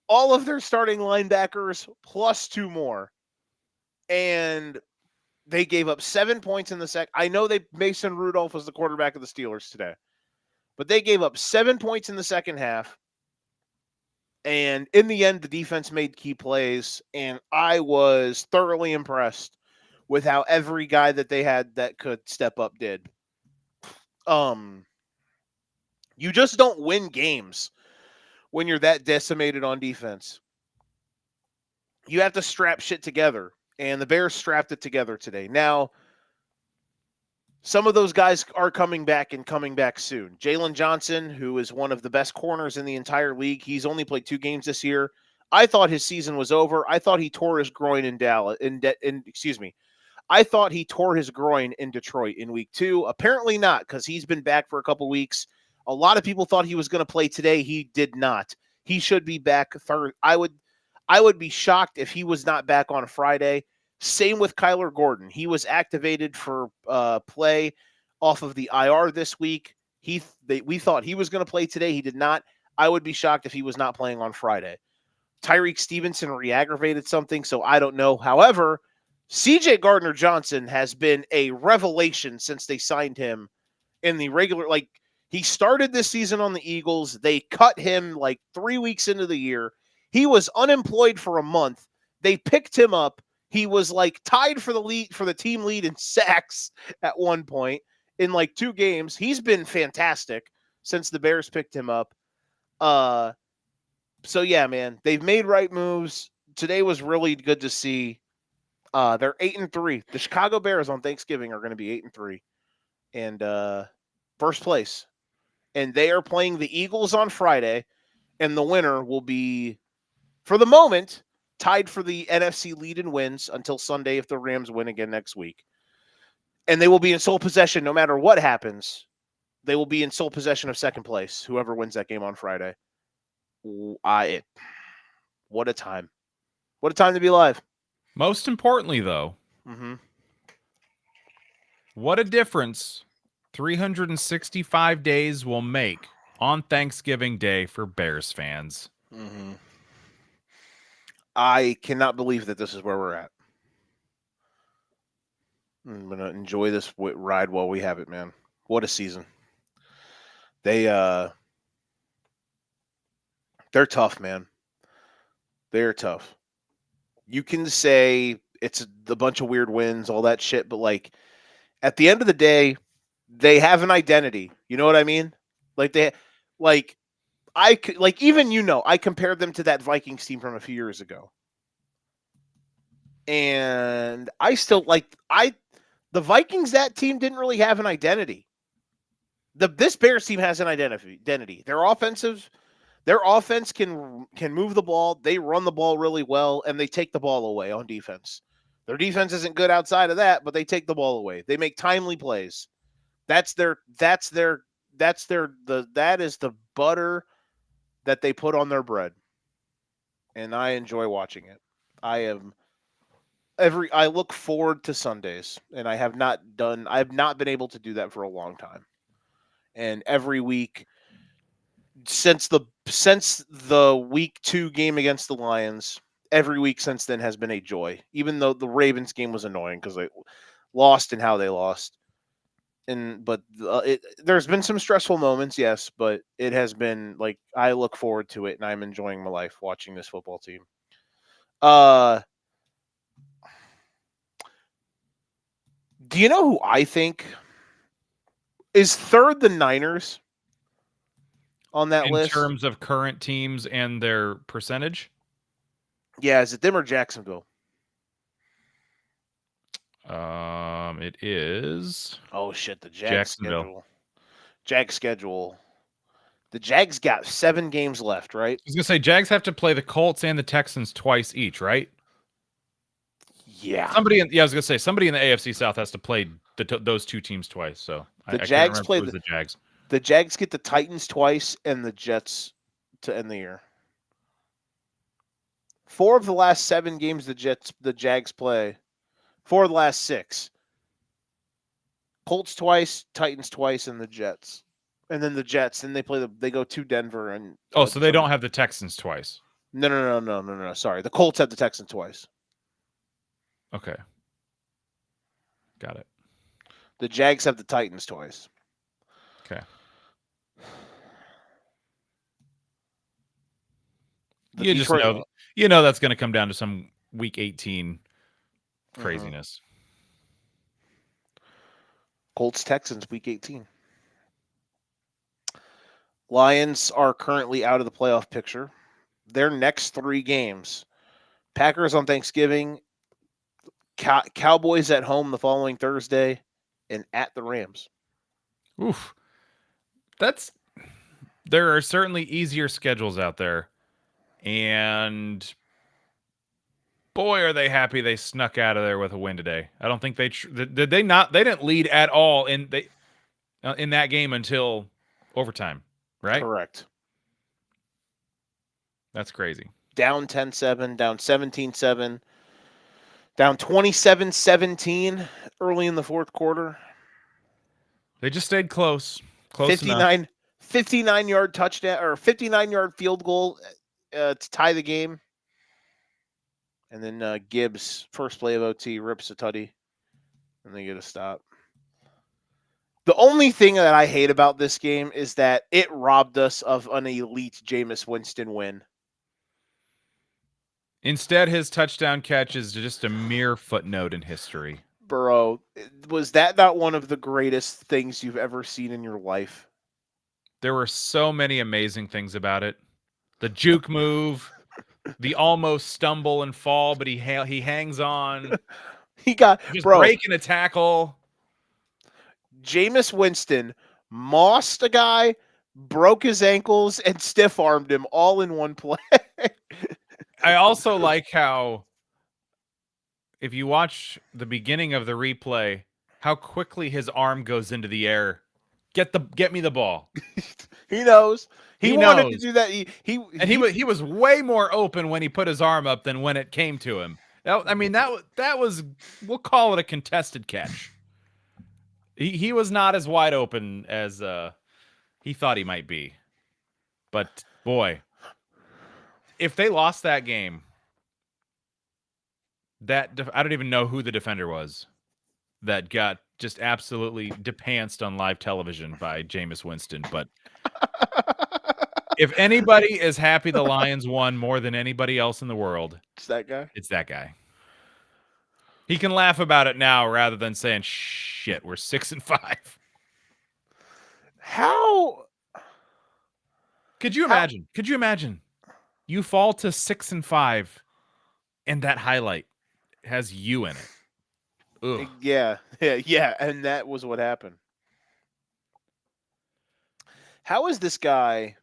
all of their starting linebackers, plus 2 more. And they gave up 7 points in the second. I know Mason Rudolph was the quarterback of the Steelers today, but they gave up 7 points in the second half. And in the end, the defense made key plays, and I was thoroughly impressed with how every guy that they had that could step up did. You just don't win games when you're that decimated on defense. You have to strap shit together, and the Bears strapped it together today. Now, some of those guys are coming back and coming back soon. Jalen Johnson, who is one of the best corners in the entire league, he's only played 2 games this year. I thought his season was over. I thought he tore his groin I thought he tore his groin in Detroit in week 2. Apparently not, because he's been back for a couple weeks. A lot of people thought he was going to play today. He did not. He should be back third. I would be shocked if he was not back on Friday. Same with Kyler Gordon. He was activated for play off of the IR this week. We thought he was going to play today. He did not. I would be shocked if he was not playing on Friday. Tyreek Stevenson re-aggravated something, so I don't know. However, CJ Gardner-Johnson has been a revelation since they signed him in the regular, like, he started this season on the Eagles. They cut him like 3 weeks into the year. He was unemployed for a month. They picked him up. He was like tied for the team lead in sacks at one point in like 2 games. He's been fantastic since the Bears picked him up. So yeah, man, they've made right moves. Today was really good to see. They're 8-3. The Chicago Bears on Thanksgiving are going to be 8-3 and first place. And they are playing the Eagles on Friday, and the winner will be, for the moment, tied for the NFC lead in wins until Sunday if the Rams win again next week. And they will be in sole possession no matter what happens. They will be in sole possession of second place, whoever wins that game on Friday. What a time. What a time to be alive. Most importantly, though, what a difference 365 days will make on Thanksgiving Day for Bears fans. I cannot believe that this is where we're at. I'm going to enjoy this ride while we have it, man. What a season. They're tough, man. They're tough. You can say it's a bunch of weird wins, all that shit, but like at the end of the day, they have an identity. You know what I mean? Like even I compared them to that Vikings team from a few years ago. And I still the Vikings, that team didn't really have an identity. This Bears team has an identity. Their offense can move the ball. They run the ball really well, and they take the ball away on defense. Their defense isn't good outside of that, but they take the ball away. They make timely plays. That is the butter that they put on their bread. And I enjoy watching it. I look forward to Sundays, and I have not been able to do that for a long time. And every week since the week 2 game against the Lions, every week since then has been a joy. Even though the Ravens game was annoying because they lost and how they lost. But there's been some stressful moments, yes, but it has been like I look forward to it, and I'm enjoying my life watching this football team. Do you know who I think is third? The Niners on that list in terms of current teams and their percentage. Yeah, is it them or Jacksonville? It is. Oh shit, the Jacksonville. schedule. The Jags got 7 games left, right? I was gonna say Jags have to play the Colts and the Texans twice each, right? Yeah. I was gonna say somebody in the AFC South has to play those 2 teams twice. So the Jags play the Jags. The Jags get the Titans twice and the Jets to end the year. 4 of the last 7 games the Jags play. 4 of the last 6. Colts twice, Titans twice, and the Jets. And then the Jets, then they go to Denver and so they don't have the Texans twice. No. Sorry. The Colts have the Texans twice. Okay. Got it. The Jags have the Titans twice. Okay. You know that's going to come down to some week 18 craziness. Colts Texans week 18. Lions are currently out of the playoff picture. Their next 3 games: Packers on Thanksgiving, Cowboys at home the following Thursday, and at the Rams. Oof. There are certainly easier schedules out there. And boy, are they happy they snuck out of there with a win today. I don't think they didn't lead at all in that game until overtime, right? Correct. That's crazy. Down 10-7, down 17-7, down 27-17 early in the fourth quarter. They just stayed close enough. 59-yard touchdown or 59-yard field goal to tie the game. And then Gibbs, first play of OT, rips a tutty, and they get a stop. The only thing that I hate about this game is that it robbed us of an elite Jameis Winston win. Instead, his touchdown catch is just a mere footnote in history. Bro, was that not one of the greatest things you've ever seen in your life? There were so many amazing things about it. The juke move, the almost stumble and fall, but he hangs on. He got Just bro. breaking a tackle. Jameis Winston mossed a guy, broke his ankles, and stiff armed him all in one play. I also like how, if you watch the beginning of the replay, how quickly his arm goes into the air. Get me the ball. He knows. He wanted to knows. do that. He was way more open when he put his arm up than when it came to him. That was, we'll call it a contested catch. He was not as wide open as he thought he might be. But boy, if they lost that game, I don't even know who the defender was that got just absolutely depanced on live television by Jameis Winston. But if anybody is happy the Lions won more than anybody else in the world, it's that guy. It's that guy. He can laugh about it now rather than saying, shit, we're 6-5. How Could you imagine? Could you imagine? You fall to 6-5 and that highlight has you in it. Ugh. Yeah, and that was what happened. How is this guy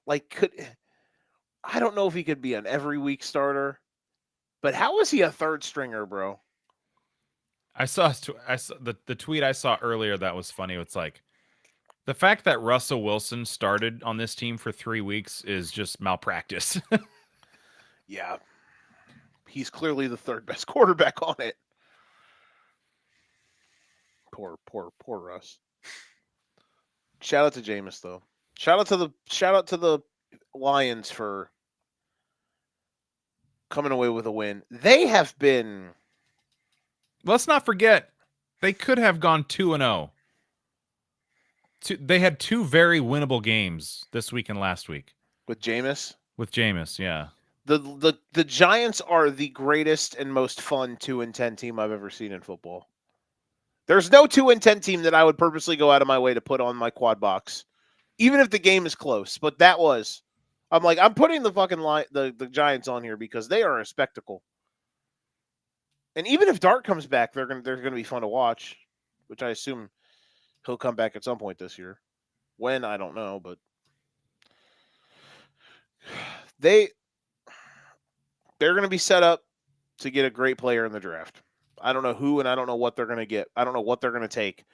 I don't know if he could be an every week starter, but how is he a third stringer, bro? I saw the tweet I saw earlier that was funny. It's like, the fact that Russell Wilson started on this team for 3 weeks is just malpractice. Yeah. He's clearly the third best quarterback on it. Poor Russ. Shout out to Jameis though. Shout out to the Lions for coming away with a win. They have been. Let's not forget, they could have gone 2-0. They had 2 very winnable games this week and last week With Jameis? With Jameis, yeah. The Giants are the greatest and most fun 2-10 team I've ever seen in football. There's no 2-10 team that I would purposely go out of my way to put on my quad box, even if the game is close. But that was, I'm like, I'm putting the fucking the Giants on here because they are a spectacle. And even if Dart comes back, they're gonna be fun to watch, which I assume he'll come back at some point this year. When, I don't know, but they're going to be set up to get a great player in the draft. I don't know who, and I don't know what they're going to get. I don't know what they're going to take.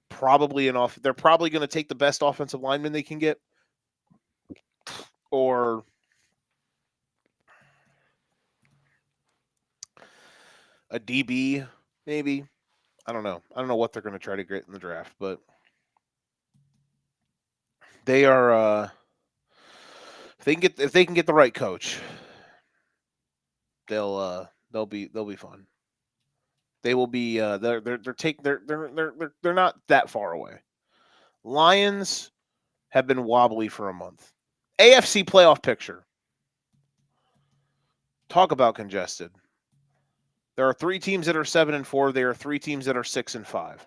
They're probably going to take the best offensive lineman they can get, or a DB, maybe. I don't know. I don't know what they're going to try to get in the draft, but they are. If they can get the right coach, they'll be fun. They will be. They're not that far away. Lions have been wobbly for a month. AFC playoff picture. Talk about congested. There are 3 teams that are 7-4. There are 3 teams that are 6-5.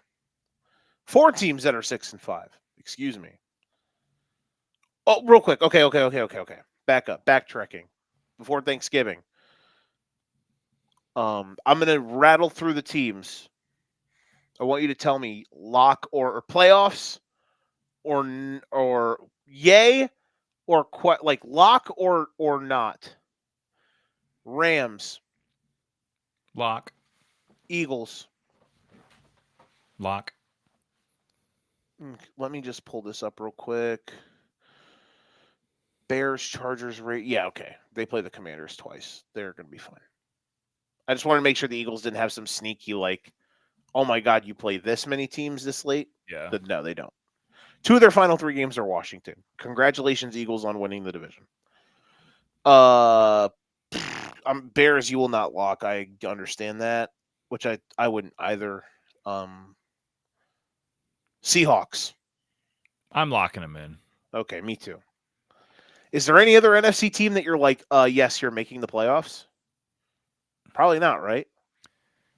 4 teams that are 6-5. Excuse me. Oh, real quick. Okay. Back up. Backtracking. Before Thanksgiving. I'm going to rattle through the teams. I want you to tell me lock or playoffs or yay or like lock or not. Rams. Lock. Eagles. Lock. Let me just pull this up real quick. Bears, Chargers, yeah, okay. They play the Commanders twice. They're going to be fine. I just want to make sure the Eagles didn't have some sneaky, like, oh my God, you play this many teams this late? Yeah. No, they don't. 2 of their final 3 games are Washington. Congratulations, Eagles, on winning the division. Bears, you will not lock. I understand that, which I wouldn't either. Seahawks. I'm locking them in. Okay, me too. Is there any other NFC team that you're like, yes, you're making the playoffs? Probably not, right?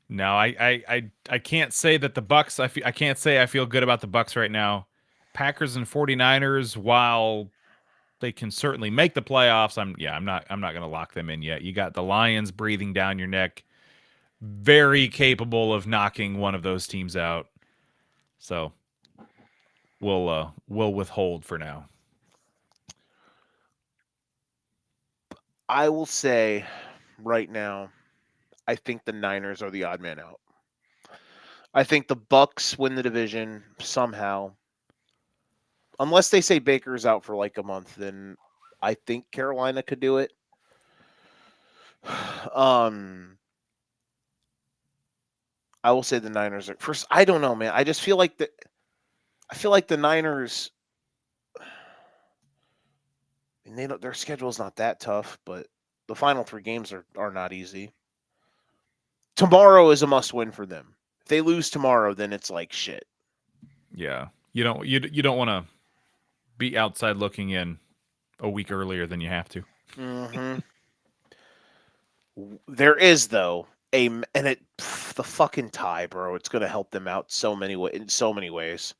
No, I can't say that the Bucks. I can't say I feel good about the Bucks right now. Packers and 49ers, while they can certainly make the playoffs, I'm not going to lock them in yet. You got the Lions breathing down your neck, very capable of knocking one of those teams out. So we'll withhold for now. I will say right now, I think the Niners are the odd man out. I think the Bucks win the division somehow. Unless they say Baker's out for like a month, then I think Carolina could do it. I will say the Niners are first. I don't know, man. I just feel like the Niners. And their schedule is not that tough, but the final 3 games are not easy. Tomorrow is a must win for them. If they lose tomorrow, then it's like shit. Yeah, you don't want to be outside looking in a week earlier than you have to. Mm-hmm. There is though the fucking tie, bro. It's going to help them out in so many ways.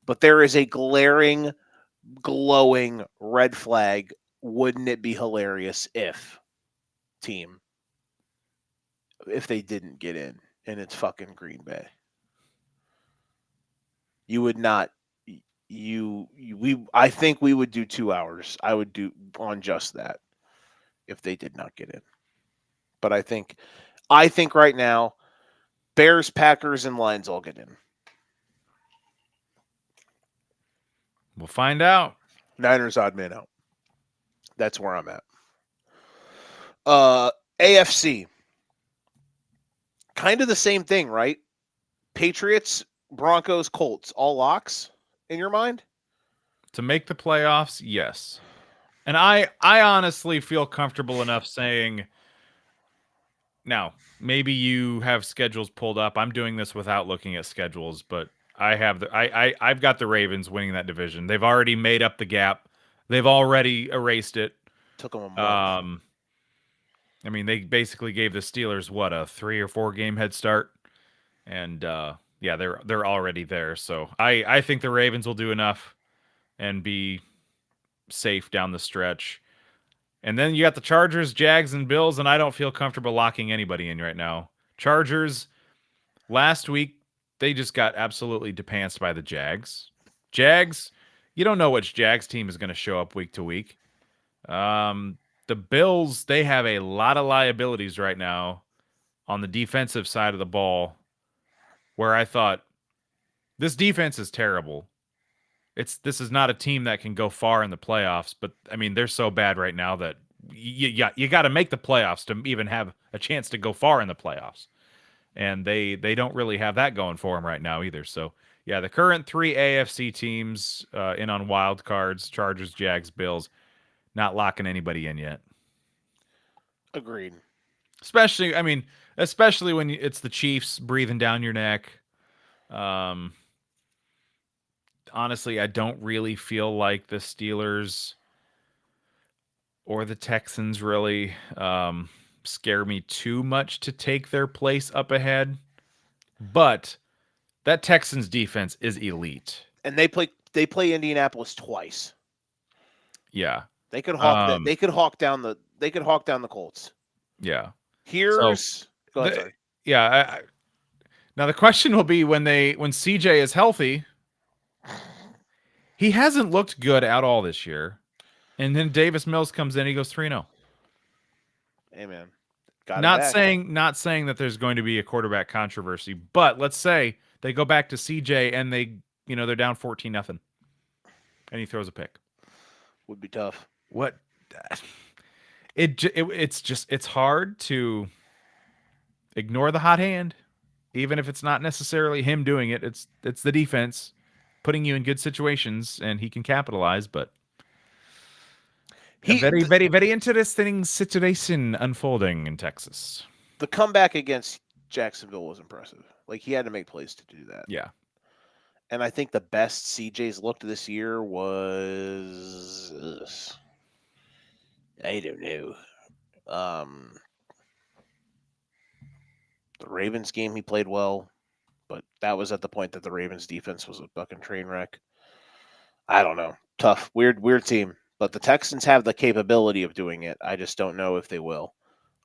But there is a glaring, glowing red flag. Wouldn't it be hilarious if they didn't get in and it's fucking Green Bay? You would not. I think we would do 2 hours. I would do on just that if they did not get in. But I think right now, Bears, Packers, and Lions all get in. We'll find out. Niners odd man out. That's where I'm at. AFC. Kind of the same thing, right? Patriots, Broncos, Colts, all locks in your mind? To make the playoffs, yes. And I honestly feel comfortable enough saying, now, maybe you have schedules pulled up. I'm doing this without looking at schedules, but I've got the Ravens winning that division. They've already made up the gap. They've already erased it. Took them a month. I mean, they basically gave the Steelers a 3 or 4 game head start, and yeah, they're already there. So I think the Ravens will do enough and be safe down the stretch. And then you got the Chargers, Jags, and Bills, and I don't feel comfortable locking anybody in right now. Chargers, last week, they just got absolutely depanced by the Jags. Jags, you don't know which Jags team is going to show up week to week. The Bills, they have a lot of liabilities right now on the defensive side of the ball, where I thought, this defense is terrible. This is not a team that can go far in the playoffs, but I mean, they're so bad right now that you got to make the playoffs to even have a chance to go far in the playoffs. And they don't really have that going for them right now either. So yeah, the current 3 AFC teams in on wild cards: Chargers, Jags, Bills. Not locking anybody in yet. Agreed. Especially when it's the Chiefs breathing down your neck. Honestly, I don't really feel like the Steelers or the Texans really scare me too much to take their place up ahead. But that Texans defense is elite. And they play Indianapolis twice. Yeah. They could hawk down the Colts. Yeah. Go ahead, sorry. Yeah, now the question will be when CJ is healthy. He hasn't looked good at all this year. And then Davis Mills comes in, he goes 3-0. Hey man. Not saying that there's going to be a quarterback controversy, but let's say they go back to CJ and they they're down 14-0, and he throws a pick. Would be tough. What? It's hard to ignore the hot hand, even if it's not necessarily him doing it. It's the defense putting you in good situations, and he can capitalize. But a very, very, very interesting situation unfolding in Texas. The comeback against Jacksonville was impressive. Like, he had to make plays to do that. Yeah. And I think the best CJ's looked this year was, I don't know. The Ravens game, he played well, but that was at the point that the Ravens defense was a fucking train wreck. I don't know. Tough, weird team. But the Texans have the capability of doing it. I just don't know if they will.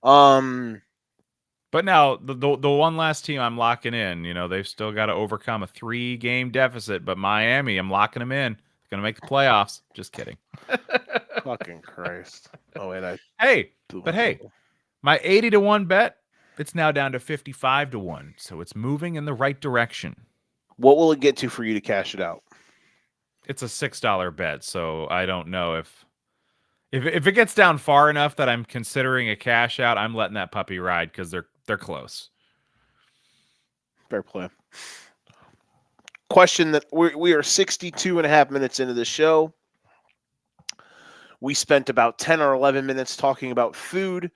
But now the one last team I'm locking in, they've still got to overcome a 3-game deficit. But Miami, I'm locking them in. They're gonna make the playoffs. Just kidding. Fucking Christ. Oh wait, hey, my 80-1 bet, it's now down to 55-1. So it's moving in the right direction. What will it get to for you to cash it out? It's a $6 bet, so I don't know if it gets down far enough that I'm considering a cash out. I'm letting that puppy ride because they're close. Fair play. Question that we are 62 and a half minutes into the show. We spent about 10 or 11 minutes talking about food.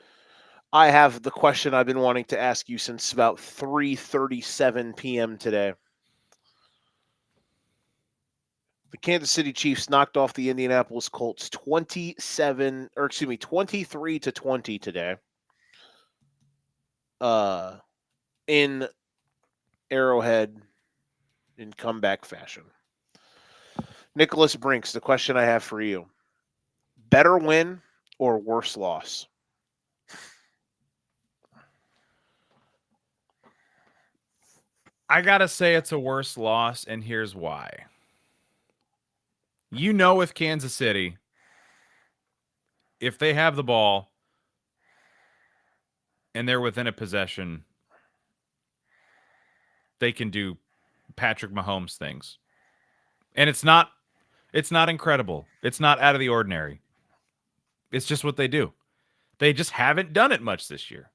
I have the question I've been wanting to ask you since about 3:37 p.m. today. The Kansas City Chiefs knocked off the Indianapolis Colts 23-20 today. In Arrowhead in comeback fashion. Nicholas Brinks, the question I have for you. Better win or worse loss? I got to say it's a worse loss, and here's why. With Kansas City, if they have the ball and they're within a possession, they can do Patrick Mahomes things. And it's not incredible. It's not out of the ordinary. It's just what they do. They just haven't done it much this year.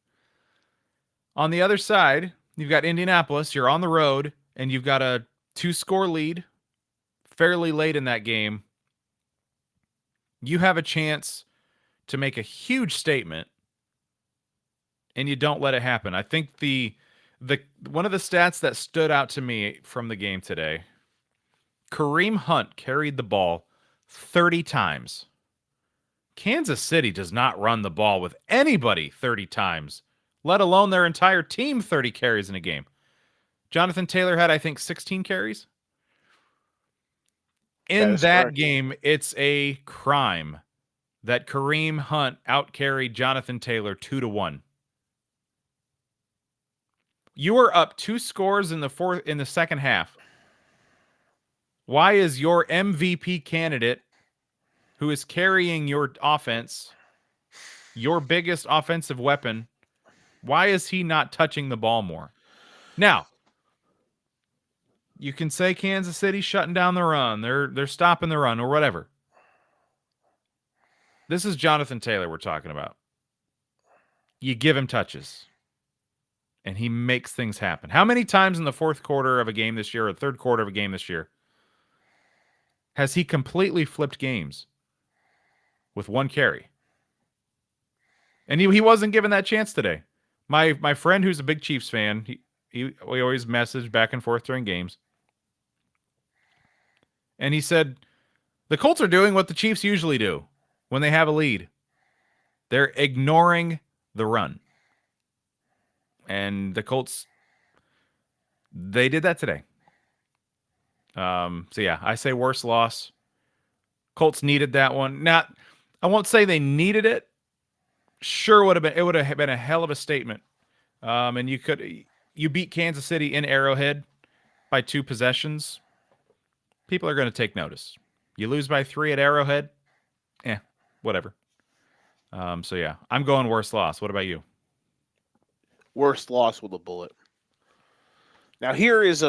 On the other side, you've got Indianapolis. You're on the road, and you've got a 2-score lead fairly late in that game. You have a chance to make a huge statement, and you don't let it happen. I think the one of the stats that stood out to me from the game today, Kareem Hunt carried the ball 30 times. Kansas City does not run the ball with anybody 30 times, let alone their entire team 30 carries in a game. Jonathan Taylor had, I think, 16 carries. In that game, it's a crime that Kareem Hunt outcarried Jonathan Taylor 2-1. You were up 2 scores in the second half. Why is your MVP candidate, who is carrying your offense, your biggest offensive weapon, why is he not touching the ball more? Now, you can say Kansas City shutting down the run. They're stopping the run or whatever. This is Jonathan Taylor we're talking about. You give him touches, and he makes things happen. How many times in the fourth quarter of a game this year or third quarter of a game this year has he completely flipped games with one carry? And he wasn't given that chance today. My friend who's a big Chiefs fan, we always message back and forth during games. And he said, the Colts are doing what the Chiefs usually do when they have a lead. They're ignoring the run. And the Colts, they did that today. So yeah, I say worse loss. Colts needed that one. I won't say they needed it. Sure it would have been a hell of a statement. And you beat Kansas City in Arrowhead by 2 possessions. People are going to take notice. You lose by 3 at Arrowhead, whatever. So yeah, I'm going worse loss. What about you? Worst loss with a bullet. Now here is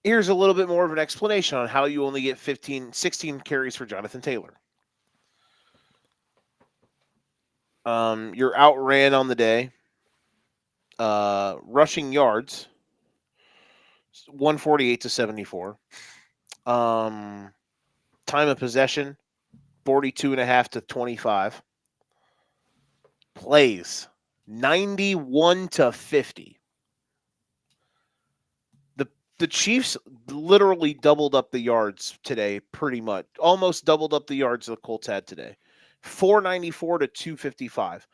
Here's a little bit more of an explanation on how you only get 16 carries for Jonathan Taylor. You're outran on the day. Rushing yards, 148 to 74. Time of possession, 42.5 to 25. Plays, 91 to 50. The Chiefs literally doubled up the yards today, pretty much. Almost doubled up the yards the Colts had today. 494 to 255.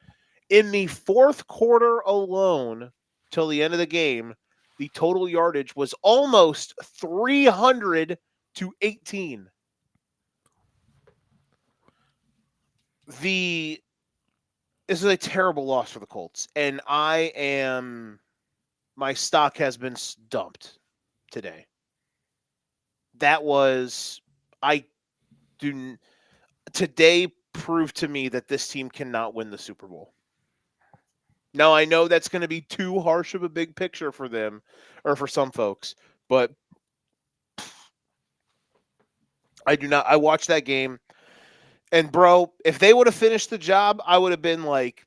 In the fourth quarter alone, till the end of the game, the total yardage was almost 300 to 18. This is a terrible loss for the Colts, and my stock has been dumped today. Today proved to me that this team cannot win the Super Bowl. Now, I know that's going to be too harsh of a big picture for them, or for some folks, but I watched that game, and bro, if they would have finished the job, I would have been like,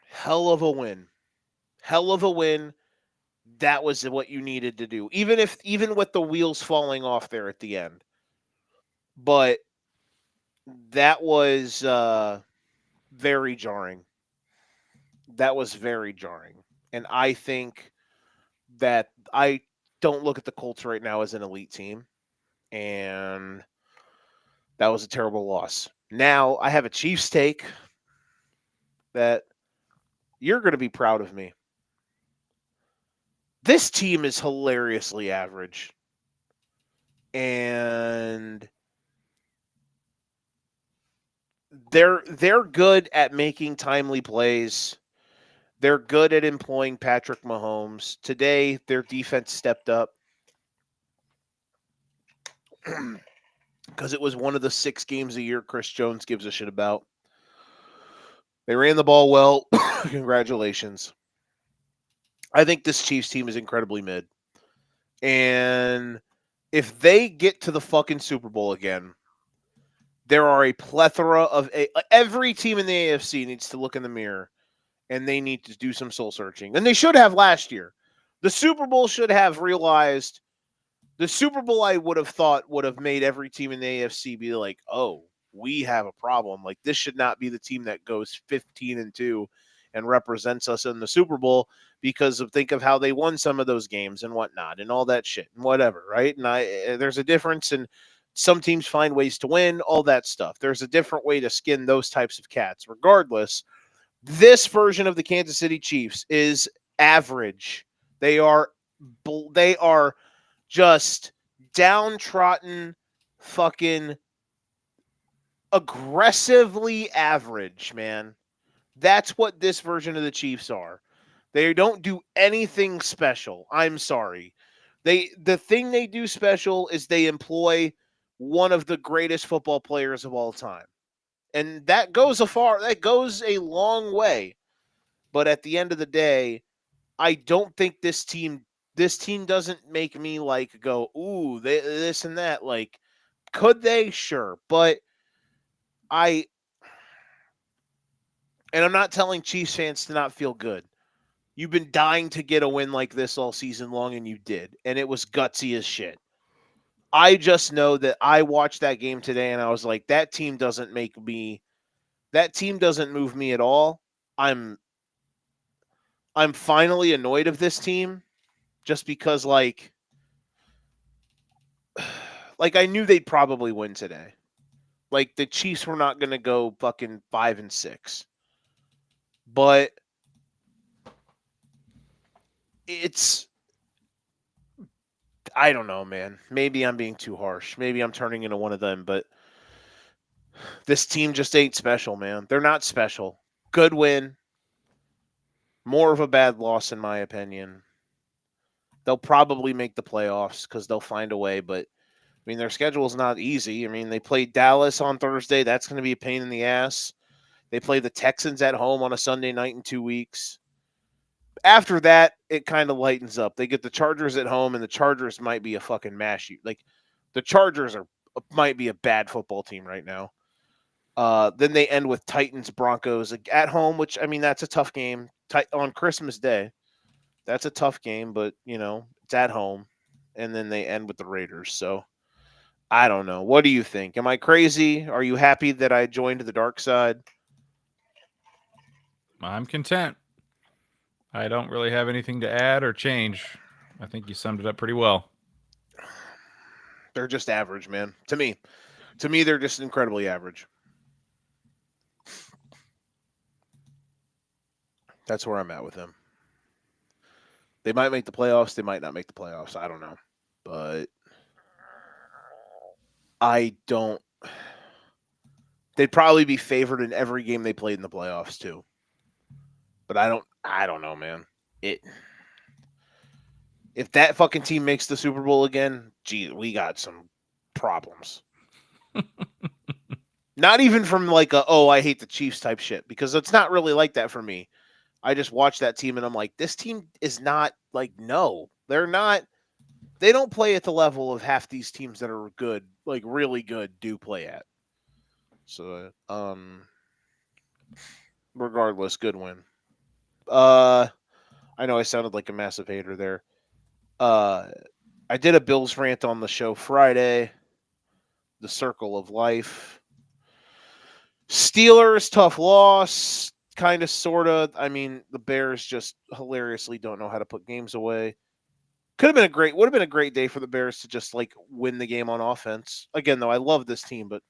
hell of a win. Hell of a win. That was what you needed to do. Even with the wheels falling off there at the end. But that was very jarring. That was very jarring. And I think that I don't look at the Colts right now as an elite team. And that was a terrible loss. Now I have a Chiefs take that you're going to be proud of me. This team is hilariously average. And they're good at making timely plays. They're good at employing Patrick Mahomes. Today, their defense stepped up because it was one of the 6 games a year Chris Jones gives a shit about. They ran the ball well. Congratulations. I think this Chiefs team is incredibly mid. And if they get to the fucking Super Bowl again, there are a plethora of every team in the AFC needs to look in the mirror and they need to do some soul searching. And they should have last year. The Super Bowl should have realized the Super Bowl, I would have thought, would have made every team in the AFC be like, oh, we have a problem. Like, this should not be the team that goes 15-2 and represents us in the Super Bowl because think of how they won some of those games and whatnot and all that shit and whatever, right? And there's a difference, and some teams find ways to win, all that stuff. There's a different way to skin those types of cats. Regardless, this version of the Kansas City Chiefs is average. They are just downtrodden, fucking aggressively average, man. That's what this version of the Chiefs are. They don't do anything special. I'm sorry. The thing they do special is they employ one of the greatest football players of all time. And that goes a long way. But at the end of the day, I don't think this team doesn't make me like go, ooh, this and that. Like, could they? Sure. But I'm not telling Chiefs fans to not feel good. You've been dying to get a win like this all season long, and you did. And it was gutsy as shit. I just know that I watched that game today, and I was like, that team doesn't move me at all. I'm finally annoyed of this team just because, like I knew they'd probably win today. Like, the Chiefs were not going to go fucking 5-6. But I don't know, man. Maybe I'm being too harsh. Maybe I'm turning into one of them, but this team just ain't special, man. They're not special. Good win. More of a bad loss, in my opinion. They'll probably make the playoffs because they'll find a way, but I mean, their schedule is not easy. I mean, they played Dallas on Thursday. That's going to be a pain in the ass. They play the Texans at home on a Sunday night in 2 weeks. after that, it kind of lightens up. They get the Chargers at home, and the Chargers might be a fucking mash. Like the Chargers might be a bad football team right now. Then they end with Titans Broncos at home, which I mean that's a tough game on Christmas Day. That's a tough game, but it's at home, and then they end with the Raiders. So I don't know. What do you think? Am I crazy? Are you happy that I joined the dark side? I'm content. I don't really have anything to add or change. I think you summed it up pretty well. They're just average, man. To me, they're just incredibly average. That's where I'm at with them. They might make the playoffs. They might not make the playoffs. I don't know. But I don't. They'd probably be favored in every game they played in the playoffs too. But I don't know, man. If that fucking team makes the Super Bowl again, gee, we got some problems. Not even from like I hate the Chiefs type shit, because it's not really like that for me. I just watch that team and I'm like, this team is not like, no, they're not. They don't play at the level of half these teams that are good, like really good, do play at. So, regardless, good win. I know I sounded like a massive hater there. I did a Bills rant on the show Friday. The circle of life. Steelers, tough loss. Kind of, sort of. I mean, the Bears just hilariously don't know how to put games away. Would have been a great day for the Bears to just like win the game on offense. Again, though, I love this team, but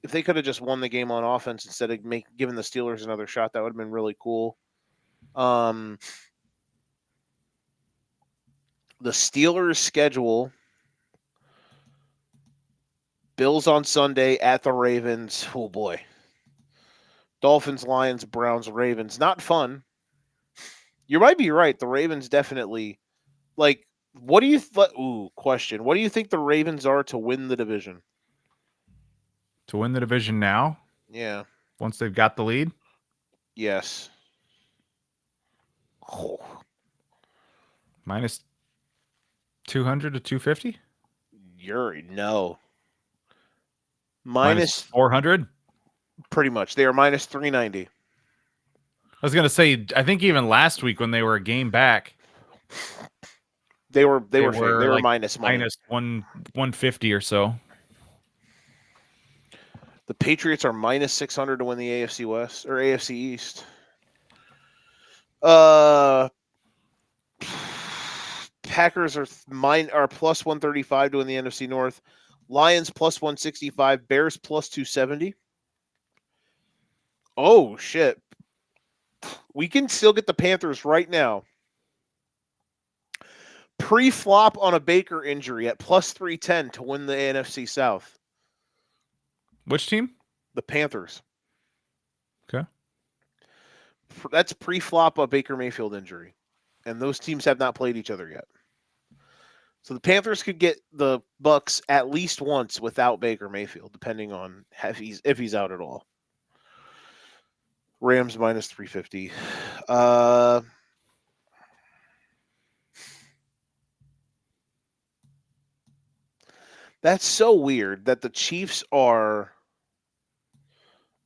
if they could have just won the game on offense instead of giving the Steelers another shot, that would have been really cool. The Steelers' schedule: Bills on Sunday at the Ravens. Oh boy. Dolphins, Lions, Browns, Ravens. Not fun. You might be right. The Ravens definitely, like, what do you question. What do you think the Ravens are to win the division? To win the division now? Yeah. Once they've got the lead? Yes. Oh. Minus 200 to 250? No. Minus 400? Pretty much. They are minus 390. I was going to say, I think even last week when they were a game back, they were like minus money. Minus 150 or so. The Patriots are minus 600 to win the AFC West or AFC East. Packers are plus 135 to win the NFC North. Lions plus 165. Bears plus 270. Oh shit! We can still get the Panthers right now. Pre-flop on a Baker injury at plus 310 to win the NFC South. Which team? The Panthers. Okay. That's pre-flop a Baker Mayfield injury. And those teams have not played each other yet. So the Panthers could get the Bucks at least once without Baker Mayfield, depending on if he's out at all. Rams minus 350. That's so weird that the Chiefs are.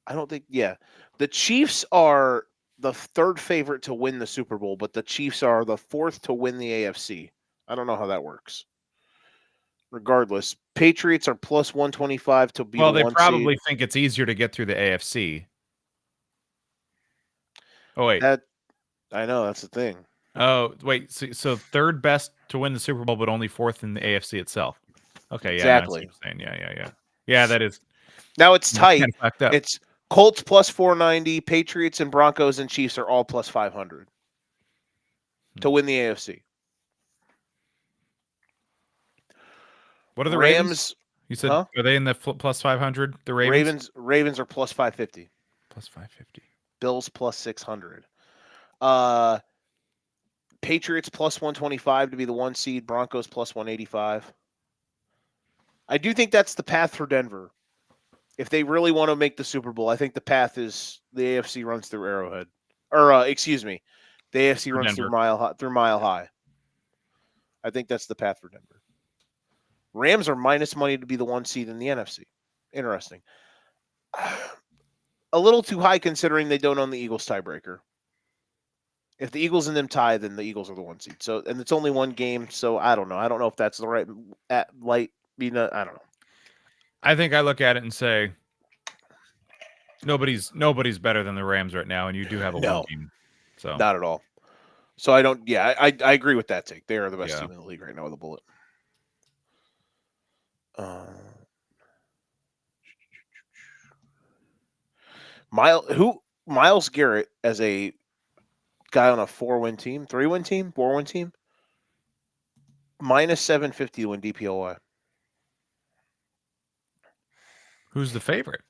The Chiefs are the third favorite to win the Super Bowl, but the Chiefs are the fourth to win the AFC. I don't know how that works. Regardless, Patriots are plus 125 to be. Well, they probably think it's easier to get through the AFC. Oh wait, I know that's the thing. Oh wait, so third best to win the Super Bowl, but only fourth in the AFC itself. Okay, yeah, exactly. Yeah, that is. Now it's tight. Kind of fucked up. It's Colts plus 490. Patriots and Broncos and Chiefs are all plus 500 to win the AFC. What are the Ravens? You said, Are they in the plus 500? The Ravens are plus 550. Plus 550. Bills plus 600. Patriots plus 125 to be the 1 seed. Broncos plus 185. I do think that's the path for Denver. If they really want to make the Super Bowl, I think the path is the AFC runs through Arrowhead. Or, The AFC For runs Denver. through Mile High. I think that's the path for Denver. Rams are minus money to be the 1 seed in the NFC. Interesting. A little too high considering they don't own the Eagles tiebreaker. If the Eagles and them tie, then the Eagles are the 1 seed. So, and it's only one game, so I don't know. I don't know if that's the right light. I don't know. I think I look at it and say nobody's better than the Rams right now, and you do have a No. one game. So Not at all. So I don't. Yeah, I agree with that take. They are the best Yeah. team in the league right now with a bullet. Myles Garrett as a guy on a 4-win team, 3-win team, 4-win team, minus 750 to win DPOY. who's the favorite?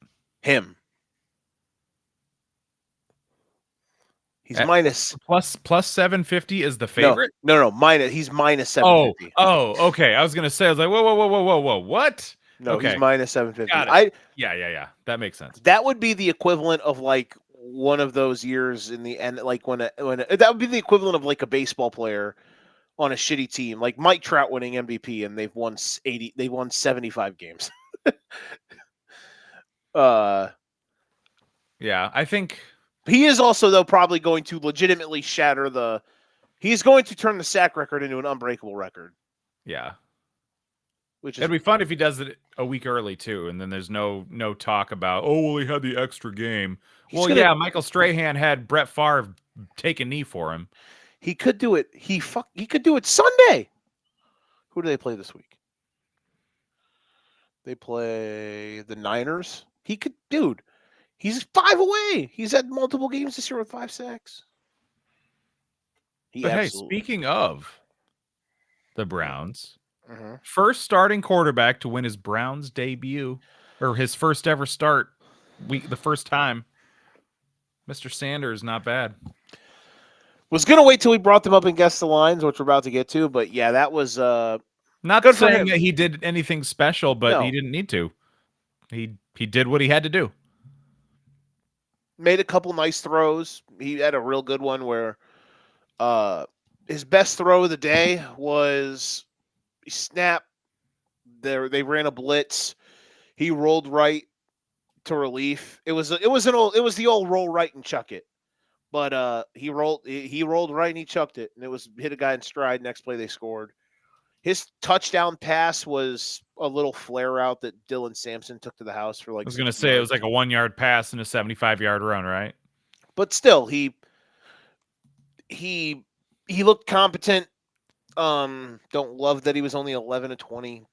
Him. He's At- minus Plus 750 is the favorite? No, minus. He's minus 750. Oh, okay. I was gonna say, I was like, whoa, what? No, Okay. he's minus 750. Got it. Yeah. That makes sense. That would be the equivalent of like one of those years in the end, like when that would be the equivalent of like a baseball player on a shitty team, like Mike Trout winning MVP, and they've won 75 games. Yeah, I think He is also though probably going to legitimately shatter he's going to turn the sack record into an unbreakable record. Yeah. Which is It'd be fun if he does it a week early too, and then there's no talk about, oh well, he had the extra game. Yeah, Michael Strahan had Brett Favre take a knee for him. He could do it. He could do it Sunday. Who do they play this week? They play the Niners. He could, dude. He's 5 away. He's had multiple games this year with 5 sacks. But hey, speaking of the Browns, mm-hmm. first starting quarterback to win his Browns debut, or his first ever start, the first time. Mr. Sanders, not bad. Was gonna wait till we brought them up and guessed the lines, which we're about to get to, but yeah, that was not good saying that he did anything special, but he didn't need to. He did what he had to do. Made a couple nice throws. He had a real good one where his best throw of the day was he snapped. They ran a blitz. He rolled right to relief. It was the old roll right and chuck it. But he rolled right and he chucked it, and it was hit a guy in stride. Next play they scored. His touchdown pass was a little flare route that Dylan Sampson took to the house for like. I was going to say it was like a 1-yard pass and a 75-yard run, right? But still, he looked competent. Don't love that he was only 11 to 20.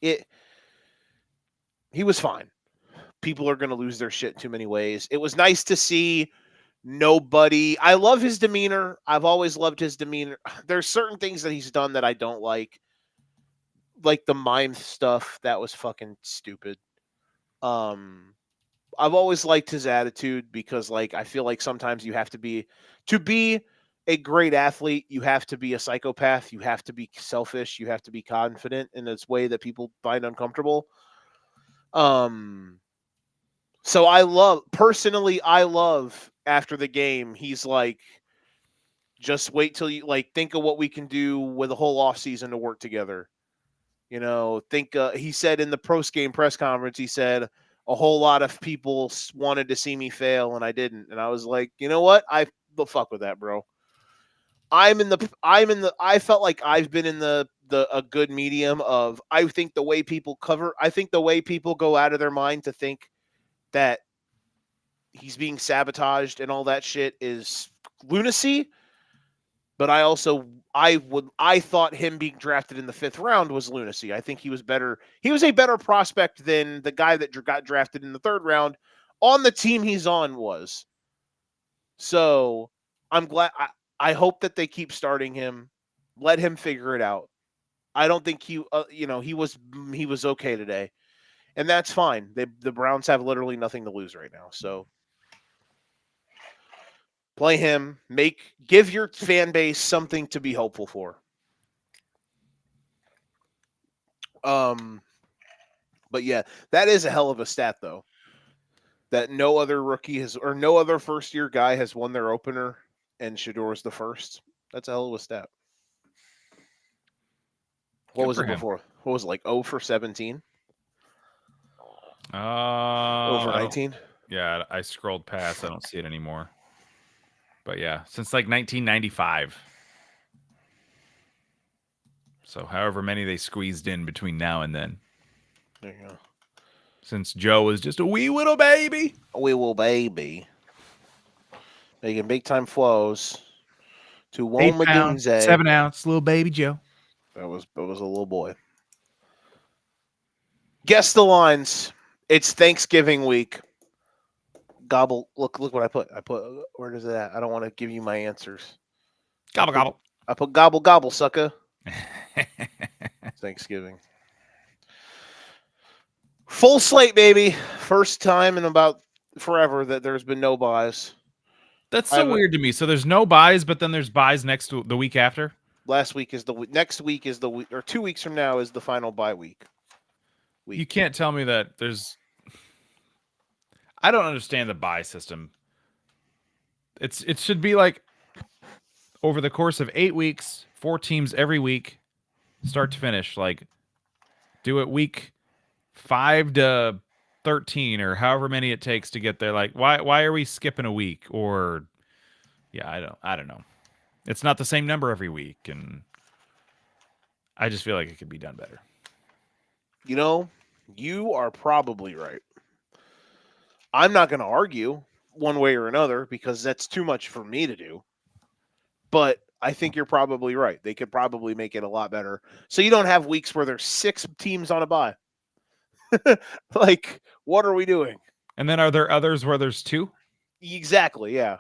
He was fine. People are going to lose their shit in too many ways. It was nice to see nobody. I love his demeanor. I've always loved his demeanor. There's certain things that he's done that I don't like the mime stuff. That was fucking stupid. I've always liked his attitude because like I feel like sometimes you have to be a great athlete, you have to be a psychopath, you have to be selfish, you have to be confident in this way that people find uncomfortable. So I love after the game, he's like, just wait till you think of what we can do with a whole off season to work together. You know, he said in the post-game press conference, he said a whole lot of people wanted to see me fail and I didn't. And I was like, you know what? The fuck with that, bro. I felt like I've been in a good medium of, I think the way people go out of their mind to think that he's being sabotaged and all that shit is lunacy. But I thought him being drafted in the 5th round was lunacy. I think he was better. He was a better prospect than the guy that got drafted in the 3rd round on the team he's on was. So I'm glad. I hope that they keep starting him. Let him figure it out. I don't think he was okay today, and that's fine. The Browns have literally nothing to lose right now, so play him. Give your fan base something to be hopeful for. But yeah, that is a hell of a stat though. That no other rookie no other first-year guy has won their opener and Shador's the first. That's a hell of a stat. What Good was for it him. before? What was it, like 0 for 17? Over I don't. 19? Yeah, I scrolled past. I don't see it anymore. But yeah, since like 1995. So however many they squeezed in between now and then. There you go. Since Joe was just a wee little baby. A wee little baby. Making big time flows to 8 Woma pound, Dunze. 7 ounce, little baby Joe. That was a little boy. Guess the lines. It's Thanksgiving week. Gobble. Look what I put. Where is it at? I don't want to give you my answers. Gobble, gobble. I put gobble gobble, sucker. Thanksgiving. Full slate, baby. First time in about forever that there's been no buys. That's so weird to me. So there's no buys, but then there's buys next to the week after. Last week is the week. Next week is the week, or 2 weeks from now is the final bye week. You can't tell me that there's. I don't understand the buy system. It should be like over the course of 8 weeks, 4 teams every week, start to finish. Like do it week 5 to 13 or however many it takes to get there. Like why are we skipping a week? Or yeah, I don't know. It's not the same number every week, and I just feel like it could be done better. You know, you are probably right. I'm not going to argue one way or another because that's too much for me to do. But I think you're probably right. They could probably make it a lot better. So you don't have weeks where there's 6 teams on a bye. Like, what are we doing? And then are there others where there's 2? Exactly, yeah.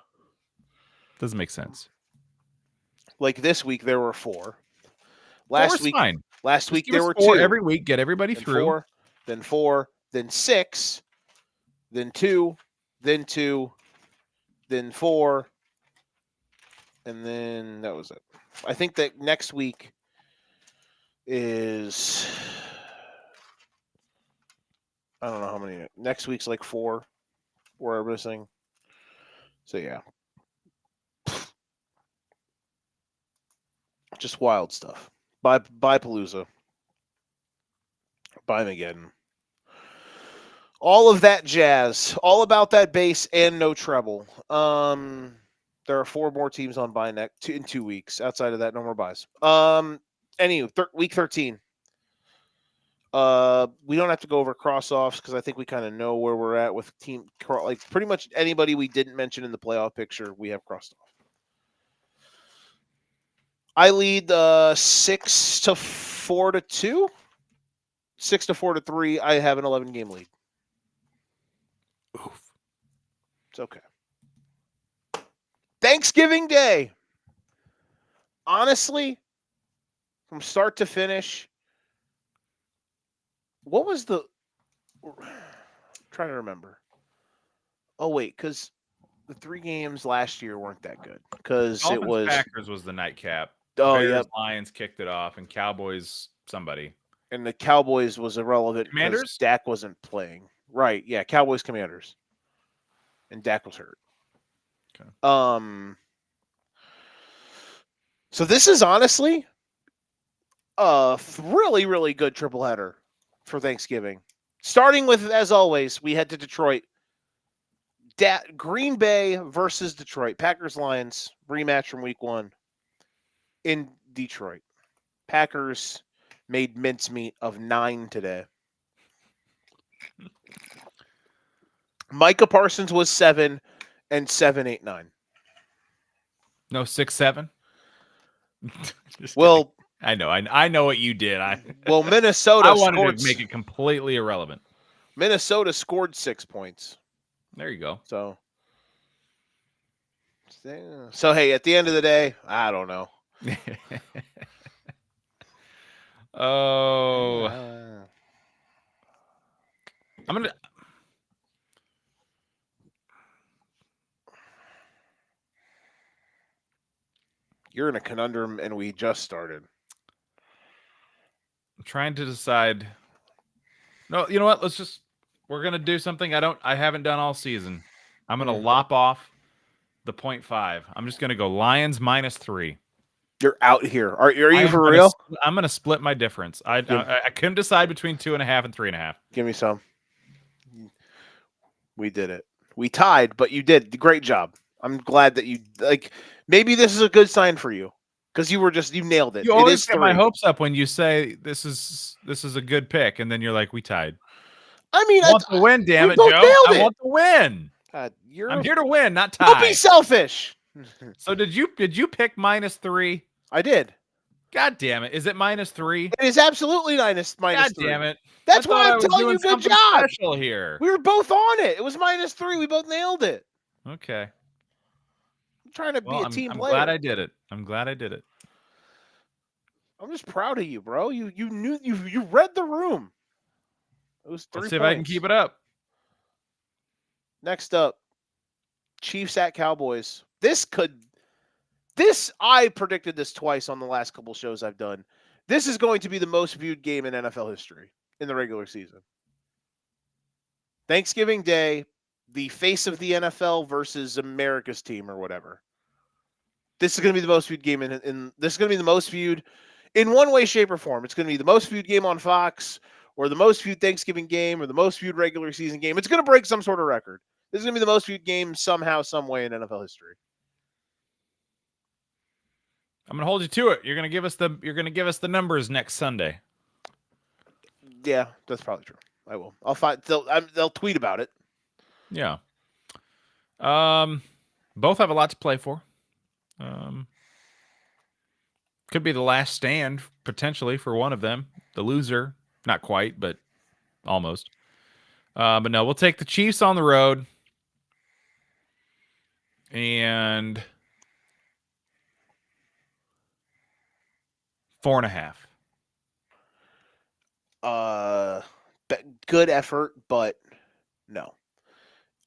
Doesn't make sense. Like this week there were 4. Last week, fine. Last Just week give there us were 4 2 every week. Get everybody then through. 4, then 6, then 2, then 2, then 4, and then that was it. I think that next week is, I don't know how many. Next week's like 4 we're missing. So yeah. Just wild stuff. Bye Palooza. Bye Mageddon. All of that jazz. All about that bass and no treble. There are 4 more teams on bye next in 2 weeks. Outside of that, no more buys. Week 13. We don't have to go over cross-offs because I think we kind of know where we're at with team. Like pretty much anybody we didn't mention in the playoff picture, we have crossed off. I lead 6 to 4 to 2. 6 to 4 to 3. I have an 11-game lead. Oof. It's okay. Thanksgiving Day. Honestly, from start to finish, what was the... I'm trying to remember. Oh, wait, because the 3 games last year weren't that good. Because it was... Packers was the nightcap. Oh, Bears, yep. Lions kicked it off, and Cowboys somebody. And the Cowboys was irrelevant because Dak wasn't playing. Right, yeah, Cowboys Commanders. And Dak was hurt. Okay. So this is honestly a really, really good triple header for Thanksgiving. Starting with, as always, we head to Detroit. Green Bay versus Detroit. Packers-Lions rematch from week 1 in Detroit. Packers made mincemeat of 9 today. Micah Parsons was 7 and 7-8-9. No 6-7. Well, I know. I know what you did. Well, Minnesota. I wanted to make it completely irrelevant. Minnesota scored 6 points. There you go. So hey, at the end of the day, I don't know. Oh, I'm gonna. You're in a conundrum, and we just started. I'm trying to decide. No, you know what? We're gonna do something I haven't done all season. I'm gonna lop off the 0.5. I'm just gonna go Lions -3. You're out here. Are you for gonna real? I'm gonna split my difference. I couldn't decide between 2.5 and 3.5. Give me some. We did it. We tied, but you did. Great job. I'm glad that you maybe this is a good sign for you. Because you nailed it. You It always is get my 3. hopes up when you say this is a good pick, and then you're like, we tied. I mean, I want the win, damn we it, both Joe. nailed I it. want the win. God, I'm here to win, not Don't be tie. selfish. So did you pick -3? I did. God damn it! Is it -3? It is absolutely minus God 3. damn it! That's I why thought I I'm was telling doing you, good something job. special here. We were both on it. It was -3. We both nailed it. Okay. I'm trying to be a team I'm player. glad I did it. I'm glad I did it. I'm just proud of you, bro. You knew you read the room. It was 3 Let's points. see if I can keep it up. Next up, Chiefs at Cowboys. I predicted this twice on the last couple shows I've done. This is going to be the most viewed game in NFL history in the regular season. Thanksgiving Day, the face of the NFL versus America's team or whatever. This is going to be the most viewed game this is going to be the most viewed in one way, shape, or form. It's going to be the most viewed game on Fox, or the most viewed Thanksgiving game, or the most viewed regular season game. It's going to break some sort of record. This is going to be the most viewed game somehow, some way in NFL history. I'm gonna hold you to it. You're gonna give us the numbers next Sunday. Yeah, that's probably true. I will. I'll find. They'll tweet about it. Yeah. Both have a lot to play for. Could be the last stand potentially for one of them. The loser, not quite, but almost. But no, we'll take the Chiefs on the road. And 4.5. Good effort, but no.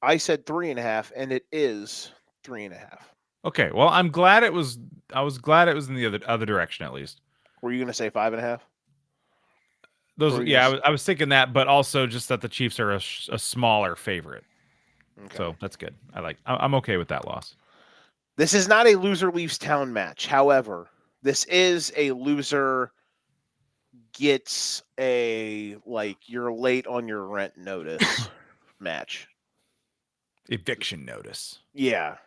I said 3.5, and it is 3.5. Okay, well, I was glad it was in the other direction at least. Were you going to say 5.5? I was thinking that, but also just that the Chiefs are a smaller favorite. Okay. So that's good. I'm okay with that loss. This is not a loser leaves town match. However, this is a loser gets a you're late on your rent notice match. Eviction notice. Yeah.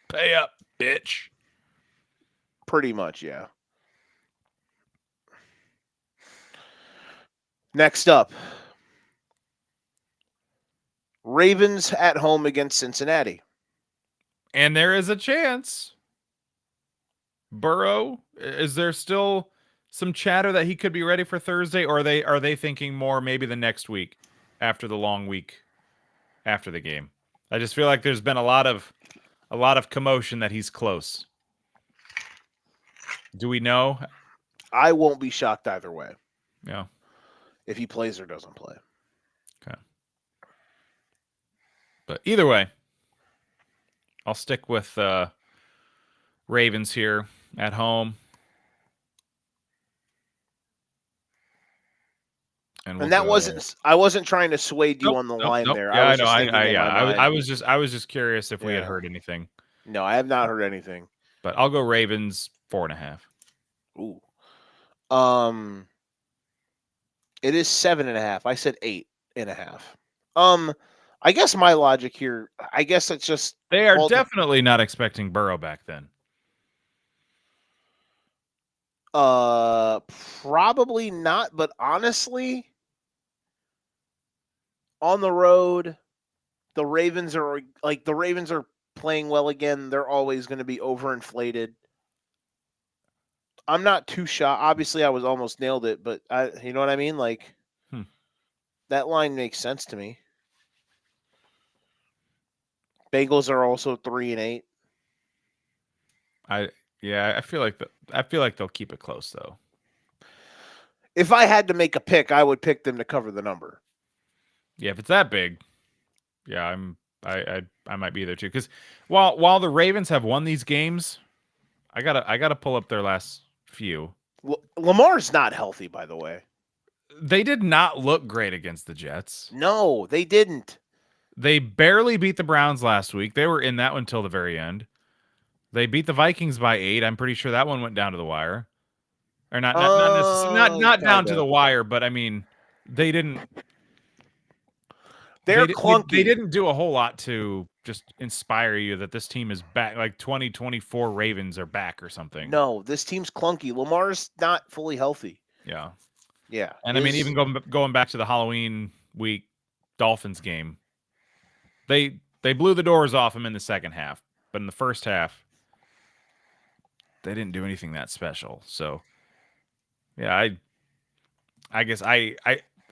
Pay up, bitch. Pretty much, yeah. Next up, Ravens at home against Cincinnati. And there is a chance. Burrow, is there still some chatter that he could be ready for Thursday, or are they thinking more maybe the next week after the long week after the game? I just feel like there's been a lot of commotion that he's close. Do we know? I won't be shocked either way. Yeah. If he plays or doesn't play. Okay. But either way, I'll stick with Ravens here at home. And that wasn't. I wasn't trying to sway you on the line there. Yeah, I was just curious if we had heard anything. No, I have not heard anything. But I'll go Ravens 4.5. Ooh. It is 7.5. I said 8.5. I guess my logic here. I guess it's just they are definitely not expecting Burrow back then. Probably not. But honestly, on the road, the Ravens are playing well again. They're always going to be overinflated. I'm not too shocked. Obviously, I was almost nailed it, but you know what I mean? That line makes sense to me. Bengals are also 3-8. I feel like they'll keep it close though. If I had to make a pick, I would pick them to cover the number. Yeah, if it's that big, yeah, I might be there too. Because while the Ravens have won these games, I gotta pull up their last few. Lamar's not healthy, by the way. They did not look great against the Jets. No, they didn't. They barely beat the Browns last week. They were in that one till the very end. They beat the Vikings by 8. I'm pretty sure that one went down to the wire. Or not necessarily not down to Kinda. the wire, but I mean, they didn't They're they clunky. didn't do a whole lot to just inspire you that this team is back. Like 2024 Ravens are back or something. No, this team's clunky. Lamar's not fully healthy. Yeah. Yeah. And I mean, even going back to the Halloween week Dolphins game, they blew the doors off him in the second half, but in the first half, they didn't do anything that special. So, yeah, I guess I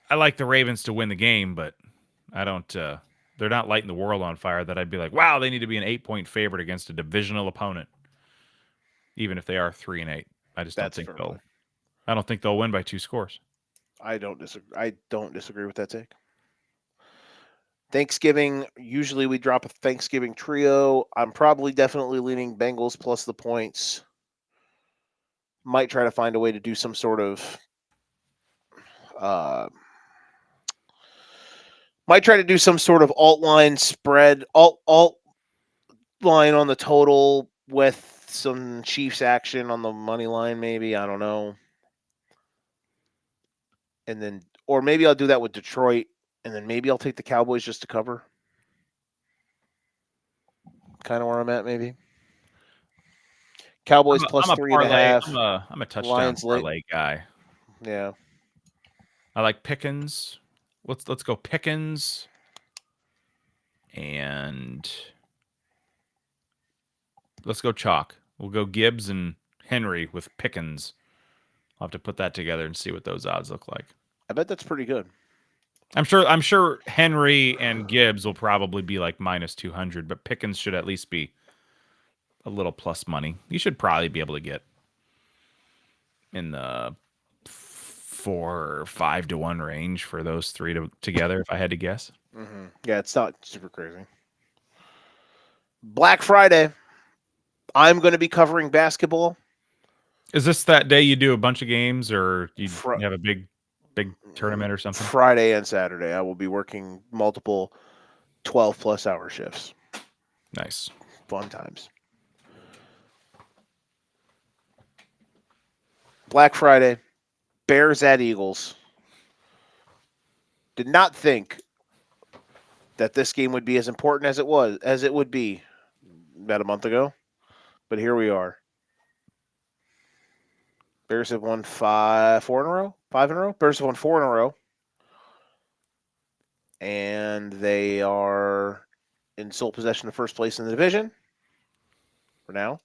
like the Ravens to win the game, but I don't. They're not lighting the world on fire. That I'd be like, wow, they need to be an 8-point favorite against a divisional opponent, even if they are 3-8. I just don't think they'll. I don't think they'll win by 2 scores. I don't disagree with that take. Thanksgiving, usually we drop a Thanksgiving trio. I'm probably definitely leaning Bengals plus the points. Might try to find a way to do some sort of alt line spread, alt line on the total with some Chiefs action on the money line, maybe. I don't know. And then, or maybe I'll do that with Detroit, and then maybe I'll take the Cowboys just to cover. Kind of where I'm at, maybe. Cowboys plus I'm a 3.5. I'm a touchdown Lions late. parlay guy. Yeah. I like Pickens. Let's go Pickens. And let's go chalk. We'll go Gibbs and Henry with Pickens. I'll have to put that together and see what those odds look like. I bet that's pretty good. I'm sure Henry and Gibbs will probably be like minus 200, but Pickens should at least be a little plus money. You should probably be able to get in the 4 or 5 to 1 range for those three together, if I had to guess. Mm-hmm. Yeah, it's not super crazy. Black Friday. I'm going to be covering basketball. Is this that day you do a bunch of games, or you have a big tournament or something? Friday and Saturday. I will be working multiple 12-plus hour shifts. Nice. Fun times. Black Friday. Bears at Eagles. Did not think that this game would be as important as it would be about a month ago. But here we are. Bears have won 5 in a row. Bears have won 4 in a row. And they are in sole possession of first place in the division for now.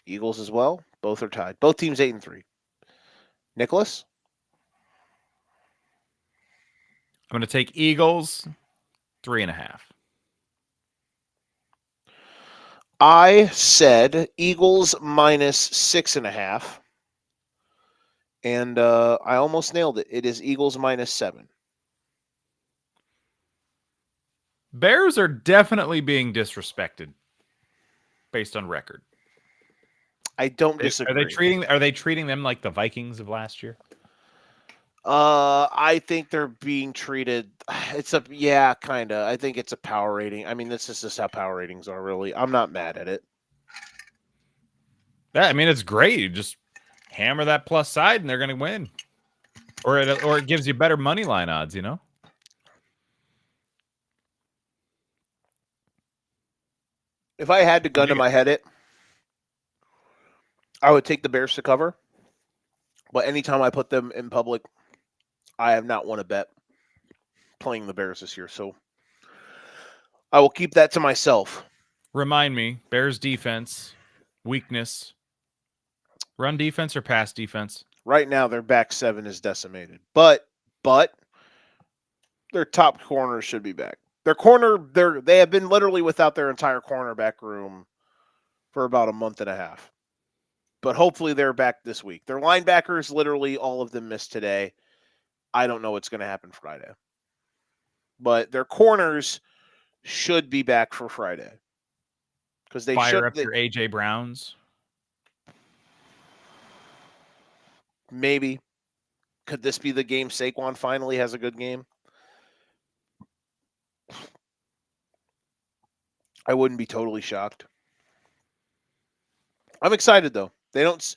Eagles as well. Both are tied. Both teams 8-3. Nicholas? I'm going to take Eagles 3.5. I said Eagles minus 6.5. And I almost nailed it. It is Eagles minus 7. Bears are definitely being disrespected based on record. I don't disagree. Are they treating them like the Vikings of last year? I think they're being treated. Kind of. I think it's a power rating. I mean, this is just how power ratings are, really. I'm not mad at it. Yeah, I mean, it's great. You just hammer that plus side, and they're going to win, or it gives you better money line odds. You know. If I had to gun to my head I would take the Bears to cover. But anytime I put them in public, I have not won a bet playing the Bears this year. So I will keep that to myself. Remind me, Bears defense, weakness, run defense or pass defense? Right now, their back 7 is decimated. But their top corners should be back. They have been literally without their entire cornerback room for about a month and a half. But hopefully they're back this week. Their linebackers, literally all of them missed today. I don't know what's going to happen Friday. But their corners should be back for Friday. Because they fire up your A.J. Browns. Maybe. Could this be the game Saquon finally has a good game? I wouldn't be totally shocked. I'm excited though. They don't.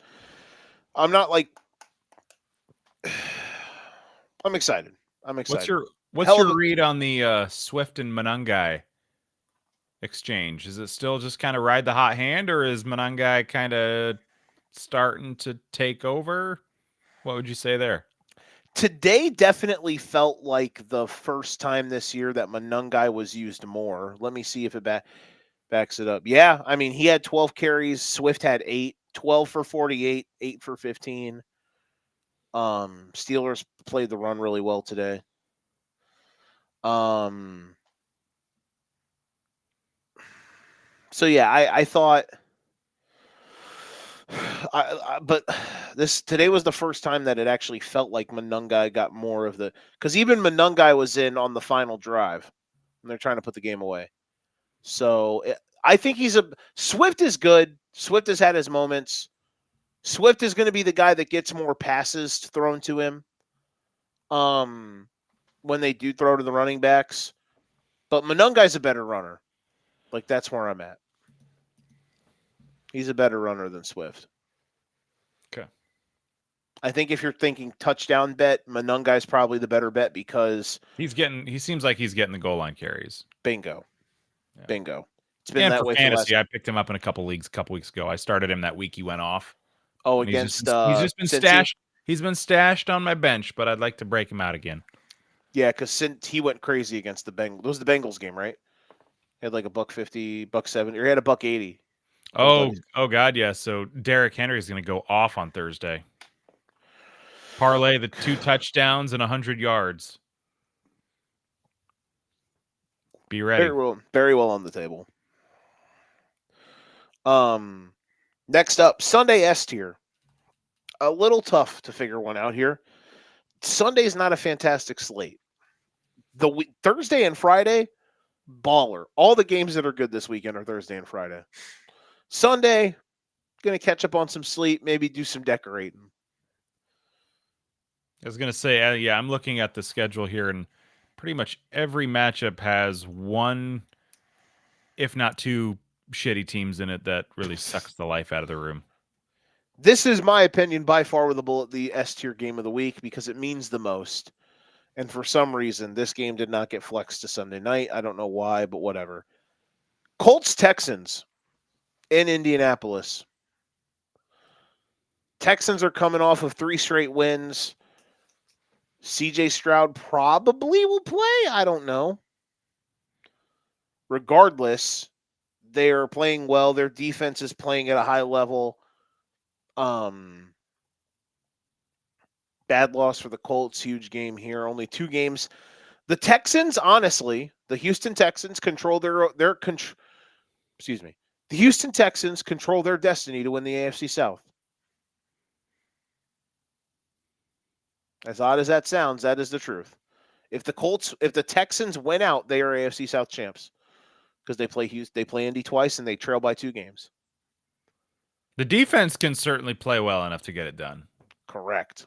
I'm not like. I'm excited. I'm What's excited. your what's Hell of your a. read on the Swift and Monangai exchange? Is it still just kind of ride the hot hand, or is Monangai kind of starting to take over? What would you say there? Today definitely felt like the first time this year that Monangai was used more. Let me see if it backs it up. Yeah, I mean, he had 12 carries. Swift had 8, 12 for 48, 8 for 15. Steelers played the run really well today. Um, so yeah, I thought, but this today was the first time that it actually felt like Monangai got more of the, because even Monangai was in on the final drive, and they're trying to put the game away. So I think Swift is good. Swift has had his moments. Swift is going to be the guy that gets more passes thrown to him. When they do throw to the running backs, but Monungai's a better runner. Like that's where I'm at. He's a better runner than Swift. Okay. I think if you're thinking touchdown bet, Monungai's probably the better bet because He seems like he's getting the goal line carries. bingo. Yeah. Bingo. It's been And that for way for the last. fantasy, I picked him up in a couple leagues a couple weeks ago. I started him that week he went off. Oh, And against he's just been Cincy? stashed. He's been stashed on my bench, but I'd like to break him out again. Yeah, because he went crazy against the Bengals. It was the Bengals game, right? He had like a $150, $170, or he had a $180. Oh God, yeah. So Derrick Henry is going to go off on Thursday. Parlay the 2 touchdowns and 100 yards. Be ready. Very well on the table. Next up, Sunday S tier. A little tough to figure one out here. Sunday's not a fantastic slate. Thursday and Friday, baller. All the games that are good this weekend are Thursday and Friday. Sunday, gonna catch up on some sleep, maybe do some decorating. I was going to say, yeah, I'm looking at the schedule here, and pretty much every matchup has one, if not 2, shitty teams in it that really sucks the life out of the room. This is my opinion by far with the S tier game of the week because it means the most. And for some reason, this game did not get flexed to Sunday night. I don't know why, but whatever. Colts Texans in Indianapolis. Texans are coming off of 3 straight wins. CJ Stroud probably will play. I don't know. Regardless, they are playing well. Their defense is playing at a high level. Bad loss for the Colts. Huge game here. Only 2 games. The Texans, honestly, the Houston Texans control excuse me. The Houston Texans control their destiny to win the AFC South. As odd as that sounds, that is the truth. If the Texans win out, they are AFC South champs because they play Indy twice and they trail by 2 games. The defense can certainly play well enough to get it done. Correct.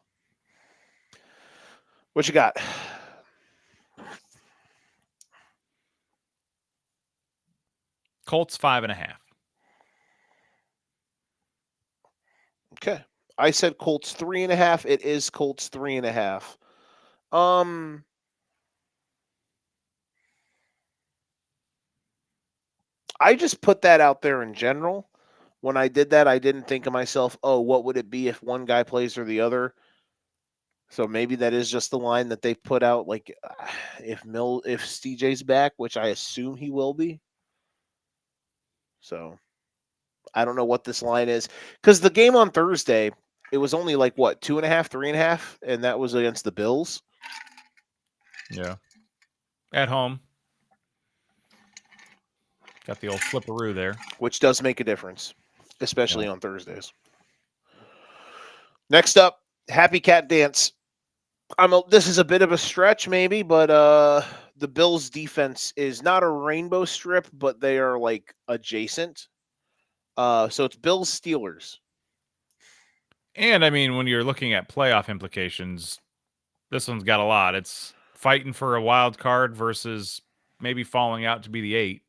What you got? Colts 5.5. Okay. I said Colts 3.5. It is Colts 3.5. I just put that out there in general. When I did that, I didn't think of myself, oh, what would it be if one guy plays or the other? So maybe that is just the line that they put out. Like if CJ's back, which I assume he will be. So I don't know what this line is because the game on Thursday, it was only like what 2.5, 3.5, and that was against the Bills. Yeah, at home. Got the old flipperoo there, which does make a difference, especially on Thursdays. Next up, Happy Cat Dance. This is a bit of a stretch, maybe, but the Bills' defense is not a rainbow strip, but they are like adjacent. So it's Bills Steelers. and I mean, when you're looking at playoff implications, this one's got a lot. It's fighting for a wild card versus maybe falling out to be the 8.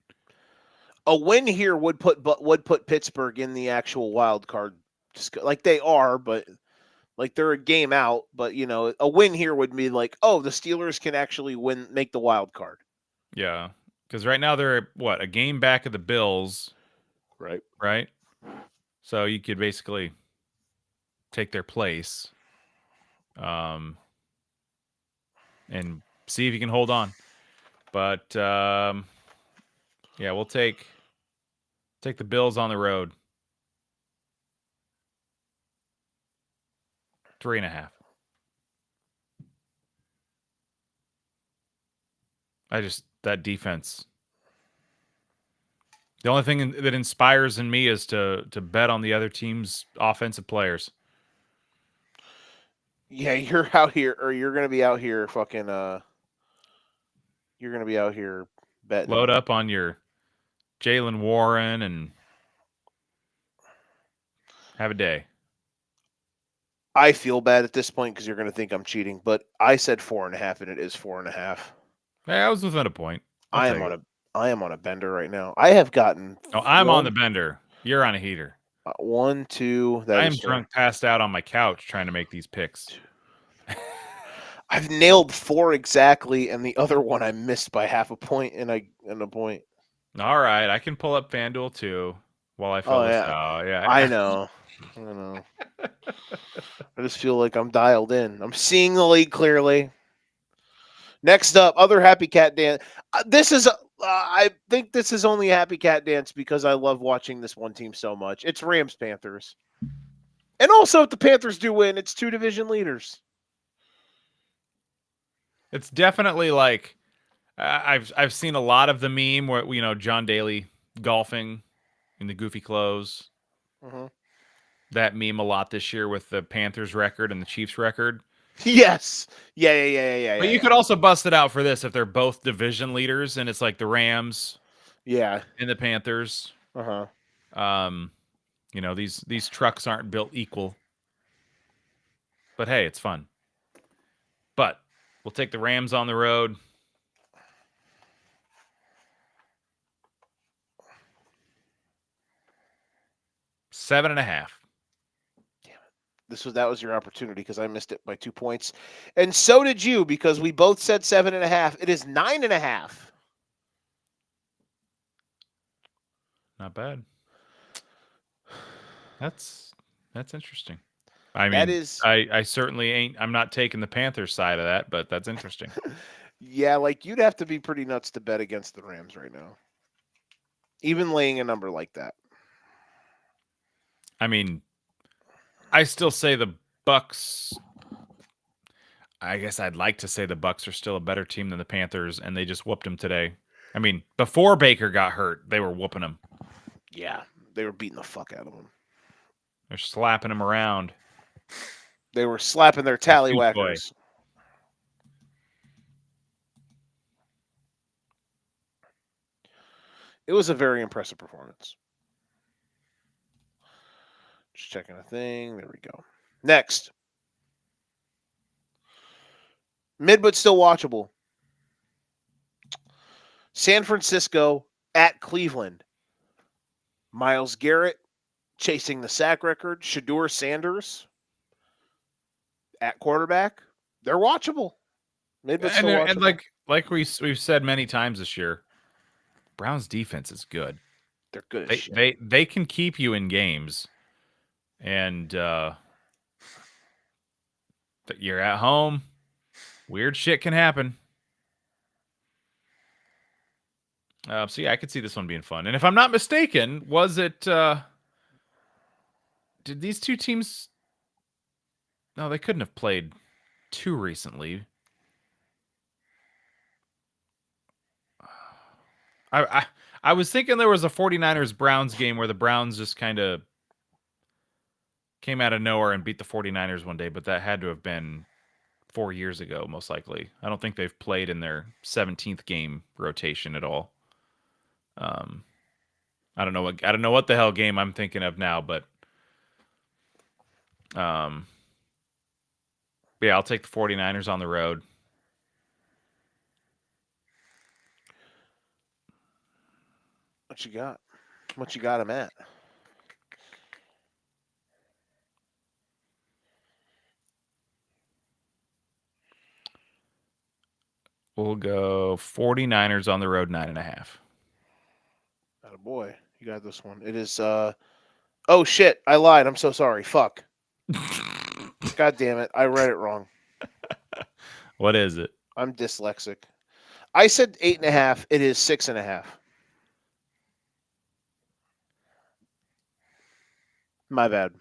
a win here would put Pittsburgh in the actual wild card, just like they are, but like they're a game out. But a win here would be like, oh, the Steelers can actually make the wild card. Yeah, because right now they're a game back of the Bills, Right. right? So you could basically take their place, and see if you can hold on. But yeah, we'll take the Bills on the road. 3.5. That defense. The only thing that inspires in me is to bet on the other team's offensive players. Yeah, you're out here, or you're gonna be out here fucking. You're gonna be out here betting. Load up on your Jaylen Warren and have a day. I feel bad at this point because you're gonna think I'm cheating, but I said 4.5, and it is 4.5. Hey, I was within a point. I am on a bender right now. I have gotten. Oh, I'm on the bender. You're on a heater. 1, 2. I am drunk, passed out on my couch trying to make these picks. I've nailed 4 exactly, and the other one I missed by half a point and a point. All right, I can pull up FanDuel too while I fill this out. Yeah, I know. I just feel like I'm dialed in. I'm seeing the league clearly. Next up, other Happy Cat Dance. I think this is only a Happy Cat Dance because I love watching this one team so much. It's Rams Panthers. And also, if the Panthers do win, it's 2 division leaders. It's definitely like I've seen a lot of the meme where John Daly golfing in the goofy clothes. Mm-hmm. That meme a lot this year with the Panthers record and the Chiefs record. Yes. Yeah. But you could also bust it out for this if they're both division leaders and it's like the Rams, and the Panthers. These trucks aren't built equal. But hey, it's fun. But we'll take the Rams on the road. Seven and a half. That was your opportunity because I missed it by 2 points, and so did you because we both said 7.5. It is 9.5. Not bad. That's interesting. I mean, I certainly ain't. I'm not taking the Panthers side of that, but that's interesting. Yeah, like you'd have to be pretty nuts to bet against the Rams right now, even laying a number like that. I mean, I still say the Bucks. I guess I'd like to say the Bucks are still a better team than the Panthers, and they just whooped them today. I mean, before Baker got hurt, they were whooping them. Yeah, they were beating the fuck out of them. They're slapping them around. They were slapping their tallywhackers. It was a very impressive performance. Just checking a thing. There we go. Next. Mid but still watchable. San Francisco at Cleveland. Myles Garrett chasing the sack record. Shedeur Sanders at quarterback. They're watchable. Mid but still watchable. And like we've said many times this year, Browns defense is good. They're good as shit. They can keep you in games. And you're at home. Weird shit can happen. So yeah, I could see this one being fun. And if I'm not mistaken, was it did these two teams? No, they couldn't have played too recently. I was thinking there was a 49ers Browns game where the Browns just kind of came out of nowhere and beat the 49ers one day, but that had to have been 4 years ago, most likely. I don't think they've played in their 17th game rotation at all. I don't know what the hell game I'm thinking of now, but yeah, I'll take the 49ers on the road. What you got? What you got him at? We'll go 49ers on the road, 9.5. Boy, you got this one. It is. Oh shit! I lied. I'm so sorry. Fuck. God damn it! I read it wrong. What is it? I'm dyslexic. I said 8.5. It is 6.5. My bad.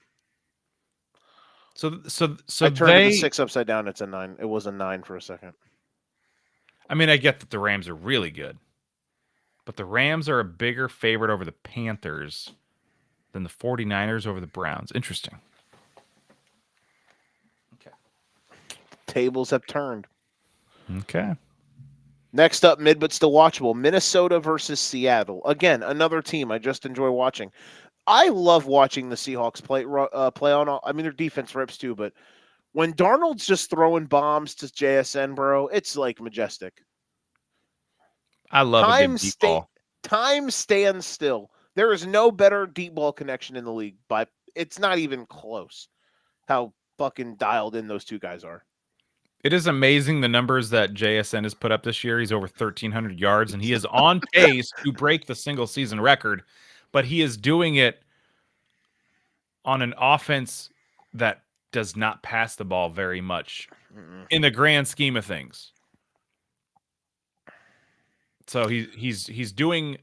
So I turned the 6 upside down. It's a 9. It was a 9 for a second. I mean, I get that the Rams are really good, but the Rams are a bigger favorite over the Panthers than the 49ers over the Browns. Interesting. Okay. Tables have turned. Okay. Next up, mid but still watchable, Minnesota versus Seattle. Again, another team I just enjoy watching. I love watching the Seahawks play on. I mean, their defense rips too, but when Darnold's just throwing bombs to JSN, bro, it's like majestic. I love a good deep ball. Time stands still. There is no better deep ball connection in the league, but it's not even close how fucking dialed in those two guys are. It is amazing the numbers that JSN has put up this year. He's over 1,300 yards, and he is on pace to break the single season record, but he is doing it on an offense that does not pass the ball very much in the grand scheme of things. So he's doing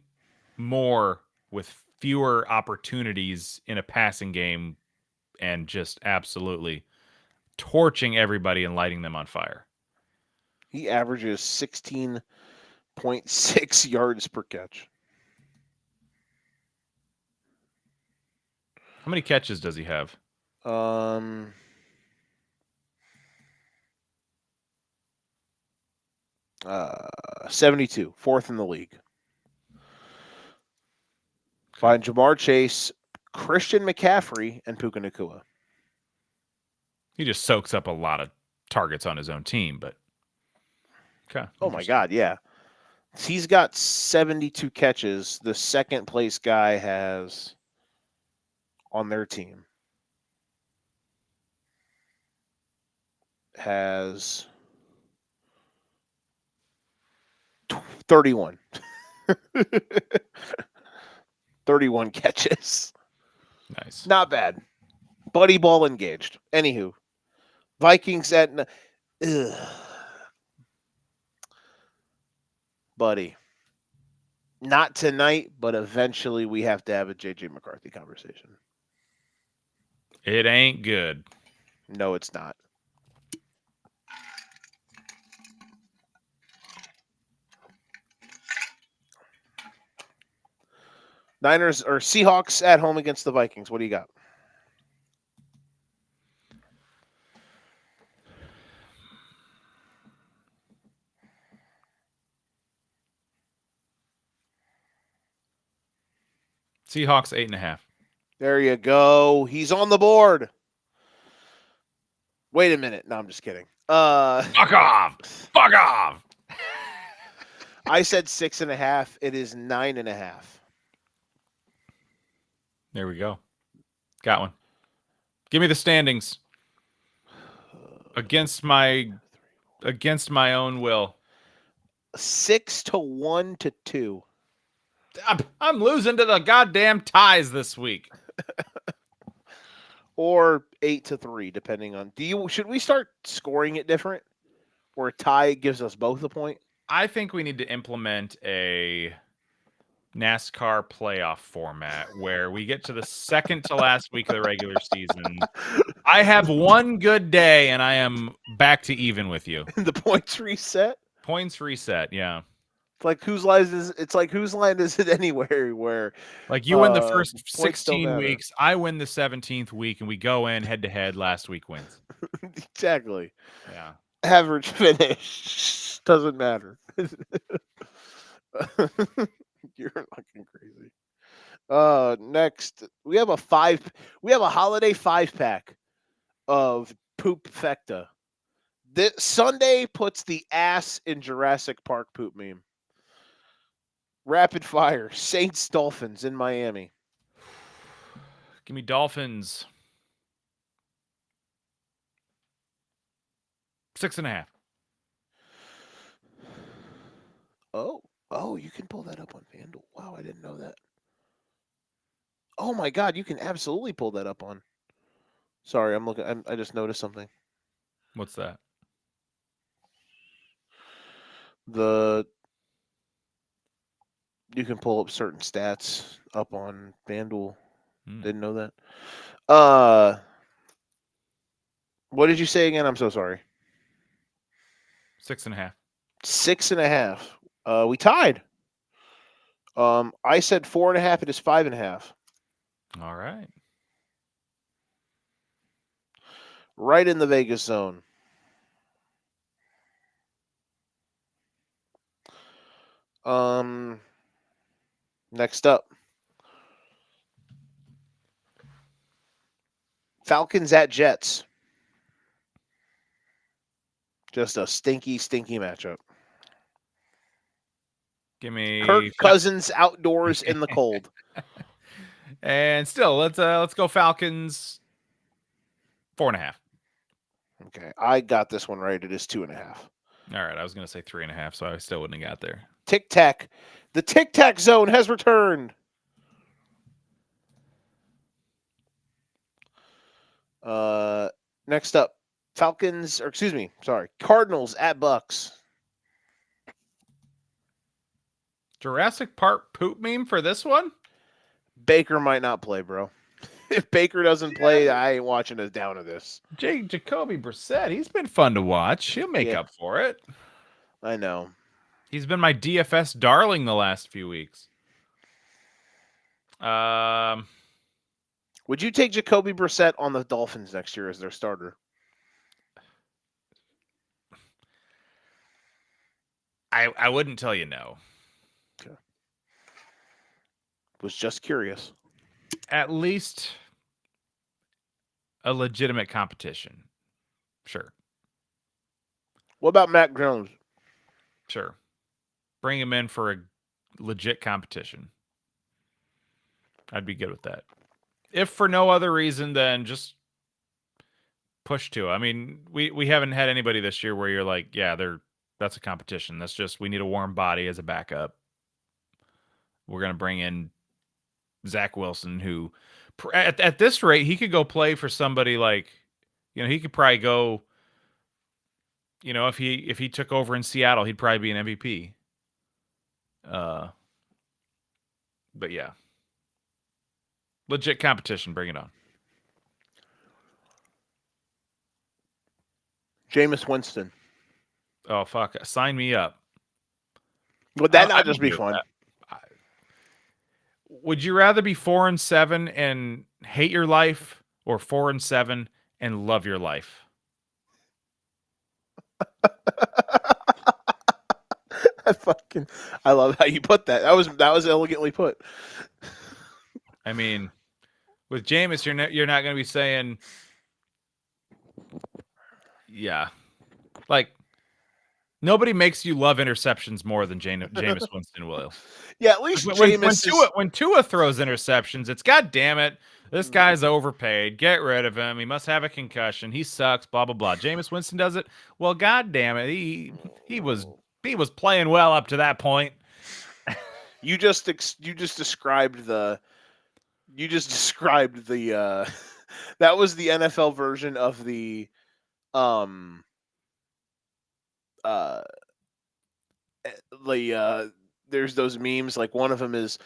more with fewer opportunities in a passing game and just absolutely torching everybody and lighting them on fire. He averages 16.6 yards per catch. How many catches does he have? 72, fourth in the league. Behind Jamar Chase, Christian McCaffrey, and Puka Nacua. He just soaks up a lot of targets on his own team, but okay. Oh my God, yeah. He's got 72 catches. The second place guy has on their team has 31. 31 catches. Nice. Not bad. Buddy ball engaged. Anywho, Vikings at buddy. Not tonight, but eventually we have to have a JJ McCarthy conversation. It ain't good. No, it's not. Niners or Seahawks at home against the Vikings. What do you got? Seahawks 8.5. There you go. He's on the board. Wait a minute. No, I'm just kidding. Fuck off. Fuck off. I said 6.5. It is 9.5. There we go. Got one. Give me the standings. Against my own will. 6-1 to 2. I'm losing to the goddamn ties this week. Or 8-3, depending on. Should we start scoring it different? Where a tie gives us both a point? I think we need to implement a NASCAR playoff format where we get to the second to last week of the regular season. I have one good day and I am back to even with you. The points reset? Points reset, yeah. It's like whose line is it anywhere where like you win the first 16 weeks, I win the 17th week, and we go in head to head. Last week wins. Exactly. Yeah. Average finish doesn't matter. You're fucking crazy. Next we have a holiday 5-pack of Poop Fecta. This Sunday puts the ass in Jurassic Park poop meme. Rapid fire. Saints Dolphins in Miami. Give me Dolphins. 6.5. Oh, you can pull that up on FanDuel. Wow, I didn't know that. Oh my God, you can absolutely pull that up on. Sorry, I'm looking. I just noticed something. What's that? You can pull up certain stats up on FanDuel. Hmm. Didn't know that. What did you say again? I'm so sorry. 6.5. 6.5. We tied. I said 4.5. It is 5.5. All right. Right in the Vegas zone. Next up, Falcons at Jets. Just a stinky, stinky matchup. Give me Kirk Cousins outdoors in the cold. And still, let's go Falcons. 4.5. Okay, I got this one right. It is 2.5. All right, I was gonna say 3.5, so I still wouldn't have got there. Tic Tac. The Tic Tac zone has returned. Next up, Cardinals at Bucks. Jurassic Park poop meme for this one? Baker might not play, bro. If Baker doesn't play, I ain't watching us down to this. Jacoby Brissett, he's been fun to watch. He'll make up for it. I know. He's been my DFS darling the last few weeks. Would you take Jacoby Brissett on the Dolphins next year as their starter? I wouldn't tell you no. Okay. Was just curious. At least a legitimate competition. Sure. What about Mac Jones? Sure. Bring him in for a legit competition. I'd be good with that. If for no other reason than just push to. I mean, we haven't had anybody this year where you're like, yeah, that's a competition. That's just we need a warm body as a backup. We're gonna bring in Zach Wilson, who at this rate he could go play for somebody like, he could probably go. If he took over in Seattle, he'd probably be an MVP. But yeah, legit competition. Bring it on. Jameis Winston. Oh fuck! Sign me up. Would that not just be fun? Would you rather be 4-7 and hate your life, or 4-7 and love your life? I love how you put that. That was elegantly put. I mean, with Jameis, you're not going to be saying, yeah, like nobody makes you love interceptions more than Jameis Winston will. Yeah, at least when Tua throws interceptions, it's God damn it, this guy's overpaid. Get rid of him. He must have a concussion. He sucks. Blah blah blah. Jameis Winston does it. Well, God damn it, he was playing well up to that point. You just described the that was the NFL version of the there's those memes, like one of them is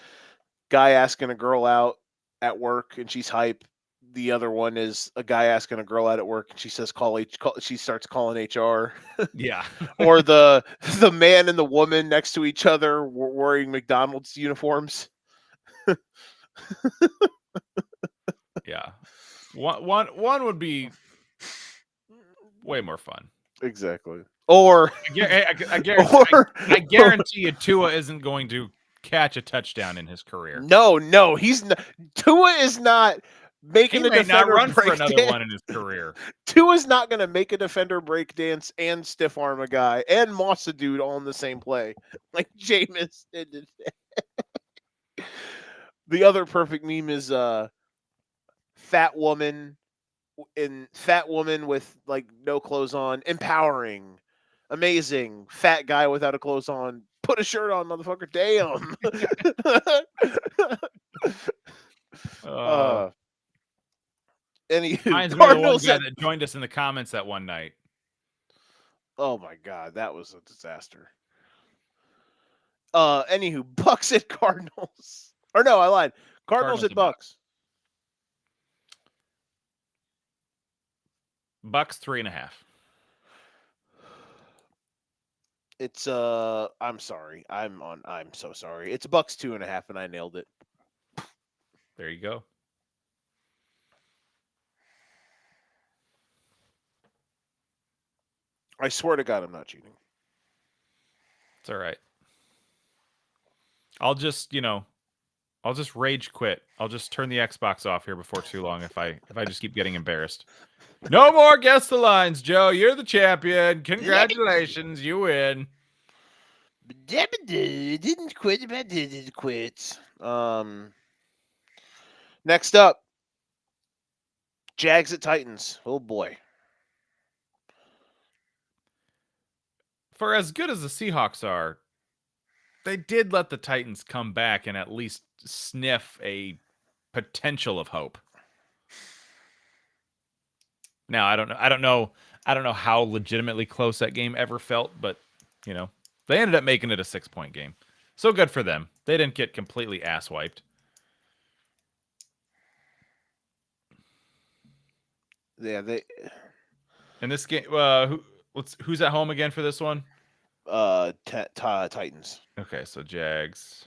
guy asking a girl out at work and she's hype. The other one is a guy asking a girl out at work and she says she starts calling HR. Yeah. Or the man and the woman next to each other wearing McDonald's uniforms. Yeah. One would be way more fun. Exactly. Or I guarantee you Tua isn't going to catch a touchdown in his career. No, he's not. Tua is not making a defender not run break for another dance. one in his career. Tua's not going to make a defender break dance and stiff arm a guy and moss a dude all in the same play like Jameis did today. The other perfect meme is fat woman fat woman with like no clothes on, empowering, amazing, fat guy without a clothes on. Put a shirt on, motherfucker. Damn. Uh, uh anywho, reminds me of the one Cardinals guy at that joined us in the comments that one night. oh my god, that was a disaster. Anywho, Bucks at Cardinals. Or no, I lied. Cardinals at and Bucks. Bucks. Bucks 3.5. It's I'm sorry. I'm so sorry. It's Bucks 2.5 and I nailed it. There you go. I swear to God I'm not cheating. It's all right. I'll just, I'll just rage quit. I'll just turn the Xbox off here before too long if I just keep getting embarrassed. No more guess the lines, Joe. You're the champion. Congratulations, you win. Didn't quit, but did quit. Next up, Jags at Titans. Oh boy. For as good as the Seahawks are, they did let the Titans come back and at least sniff a potential of hope. Now, I don't know how legitimately close that game ever felt, but they ended up making it a 6-point game. So good for them. They didn't get completely ass wiped. Yeah, they In this game, who's at home again for this one? Titans. Okay, so Jags.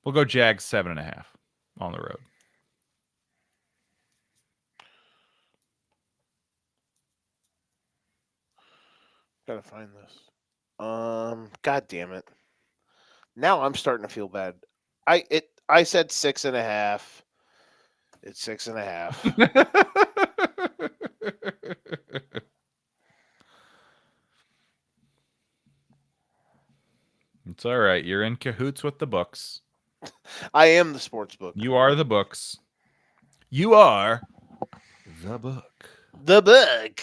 We'll go Jags 7.5 on the road. Gotta find this. God damn it. Now I'm starting to feel bad. I said 6.5. It's 6.5. It's all right. You're in cahoots with the books. I am the sports book. You are the books. You are the book. The book.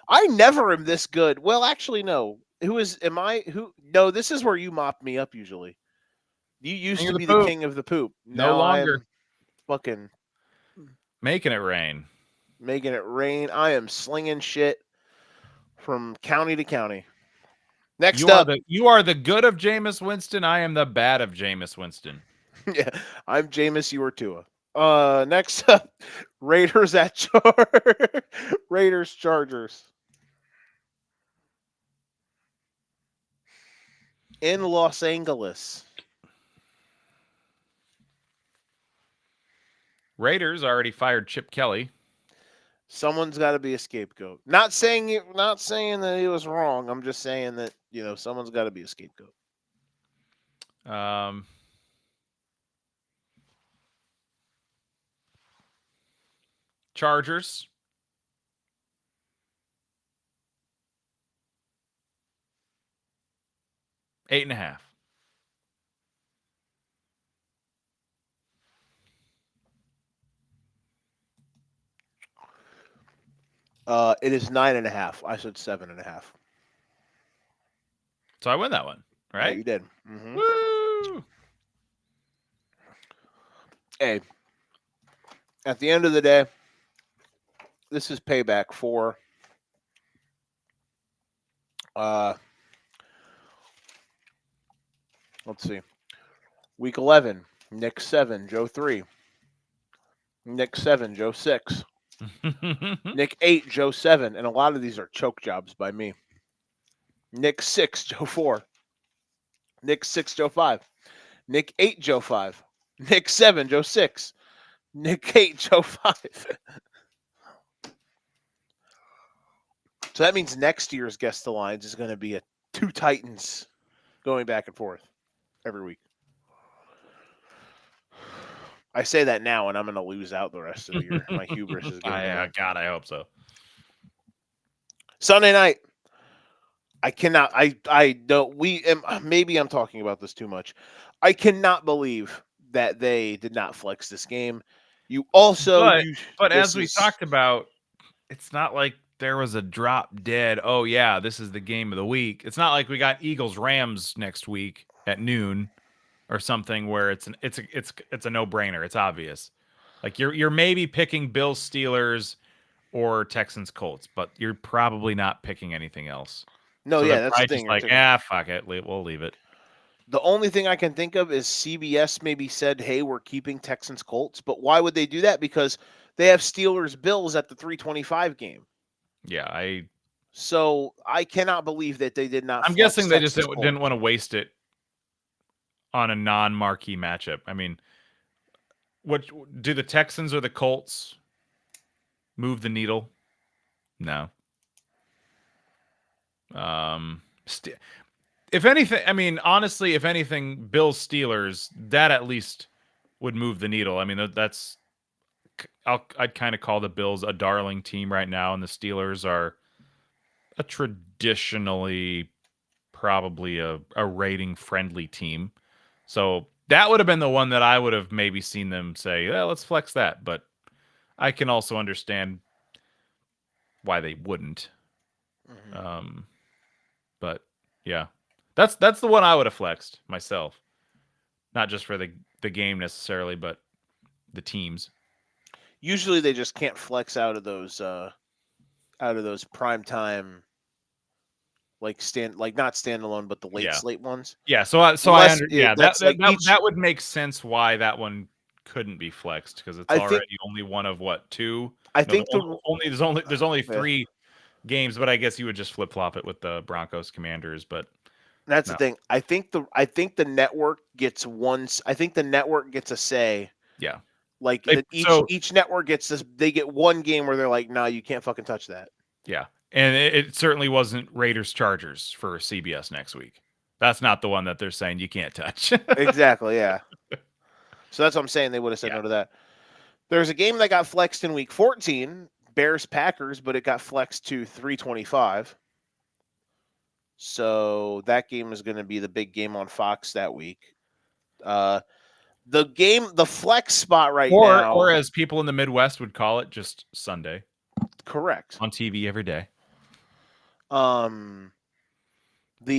I never am this good. Well, actually, no. Am I? No, this is where you mop me up usually. You used King to of be the the poop. king of the poop. No Now longer. I'm fucking Making it rain. making it rain. I am slinging shit from county to county. Next up. You are the good of Jameis Winston. I am the bad of Jameis Winston. Yeah, I'm Jameis, you are Tua. Next up, Raiders at Raiders Chargers. In Los Angeles. Raiders already fired Chip Kelly. Someone's got to be a scapegoat. Not saying that he was wrong. I'm just saying that, someone's got to be a scapegoat. Chargers. Eight and a half. It is 9.5. I said 7.5. So I win that one, right? Yeah, you did. Mm-hmm. Woo! Hey, at the end of the day, this is payback for let's see. Week 11, Nick 7, Joe 3. Nick 7, Joe 6. Nick 8, Joe 7. And a lot of these are choke jobs by me. Nick 6, Joe 4. Nick 6, Joe 5. Nick 8, Joe 5. Nick 7, Joe 6. Nick 8, Joe 5. So that means next year's Guess the Lines is going to be two Titans going back and forth every week. I say that now, and I'm going to lose out the rest of the year. My hubris is getting there. God, I hope so. Sunday night. I cannot. I don't. Maybe I'm talking about this too much. I cannot believe that they did not flex this game. You also But as we talked about, it's not like there was a drop dead. Oh yeah, this is the game of the week. It's not like we got Eagles Rams next week at noon or something where it's a no-brainer. It's obvious. Like you're maybe picking Bills Steelers or Texans Colts, but you're probably not picking anything else. No, So yeah, they're that's the probably thing. just like, fuck it, we'll leave it. The only thing I can think of is CBS maybe said, "Hey, we're keeping Texans Colts," but why would they do that? Because they have Steelers Bills at the 325 game. Yeah, So I cannot believe that they did not. I'm guessing they just didn't want to waste it on a non-marquee matchup. I mean, what do the Texans or the Colts move the needle? No. If anything, I mean, honestly, if anything, Bills Steelers, that at least would move the needle. I mean, that's I'd kind of call the Bills a darling team right now, and the Steelers are a traditionally probably a rating friendly team. So that would have been the one that I would have maybe seen them say, yeah, let's flex that. But I can also understand why they wouldn't. Mm-hmm. But yeah, that's the one I would have flexed myself. Not just for the game necessarily, but the teams. Usually they just can't flex out of those prime time, like not standalone, but the late slate ones. Yeah, that would make sense why that one couldn't be flexed because it's already only one of what, two. I think there's only 3 games, but I guess you would just flip flop it with the Broncos Commanders. But that's the thing. I think the network gets I think the network gets a say. Yeah. Like each network gets this. They get one game where they're like, "No, you can't fucking touch that." Yeah, and it certainly wasn't Raiders Chargers for CBS next week. That's not the one that they're saying you can't touch. Exactly. Yeah. So that's what I'm saying. They would have said no to that. There's a game that got flexed in week 14, Bears Packers, but it got flexed to 325. So that game is going to be the big game on Fox that week. The flex spot now, or as people in the Midwest would call it, just Sunday. Correct. On TV every day. The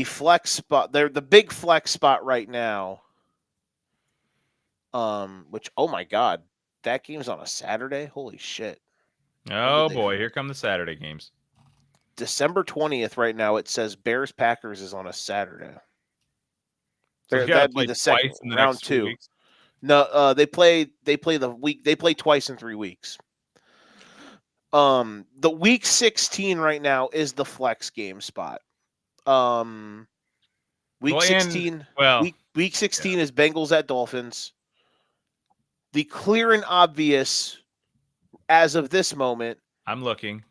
flex spot, they're the big flex spot right now. Which, oh my God, that game's on a Saturday. Holy shit. Oh boy, here come the Saturday games. December 20th right now, it says Bears Packers is on a Saturday. So that'd be the second in the round next 2 weeks. No, they play twice in 3 weeks. The week 16 right now is the flex game spot. Week 16 is Bengals at Dolphins. The clear and obvious as of this moment. I'm looking.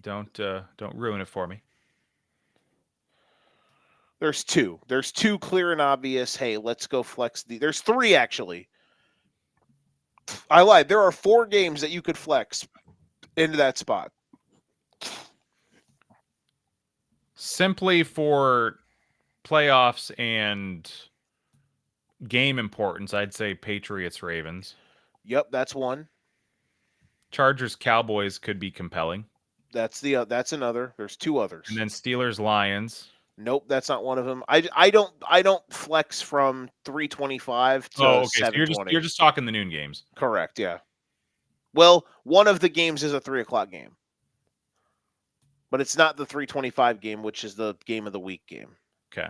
Don't ruin it for me. There's 2. There's 2 clear and obvious. Hey, let's go flex. There's 3 actually. I lied. There are 4 games that you could flex into that spot. Simply for playoffs and game importance, I'd say Patriots Ravens. Yep, that's one. Chargers Cowboys could be compelling. That's another. There's 2 others. And then Steelers Lions. Nope, that's not one of them. I don't flex from 325 to 720. So you're just talking the noon games. Correct, yeah. Well, one of the games is a 3:00 game. But it's not the 325 game, which is the game of the week game. Okay.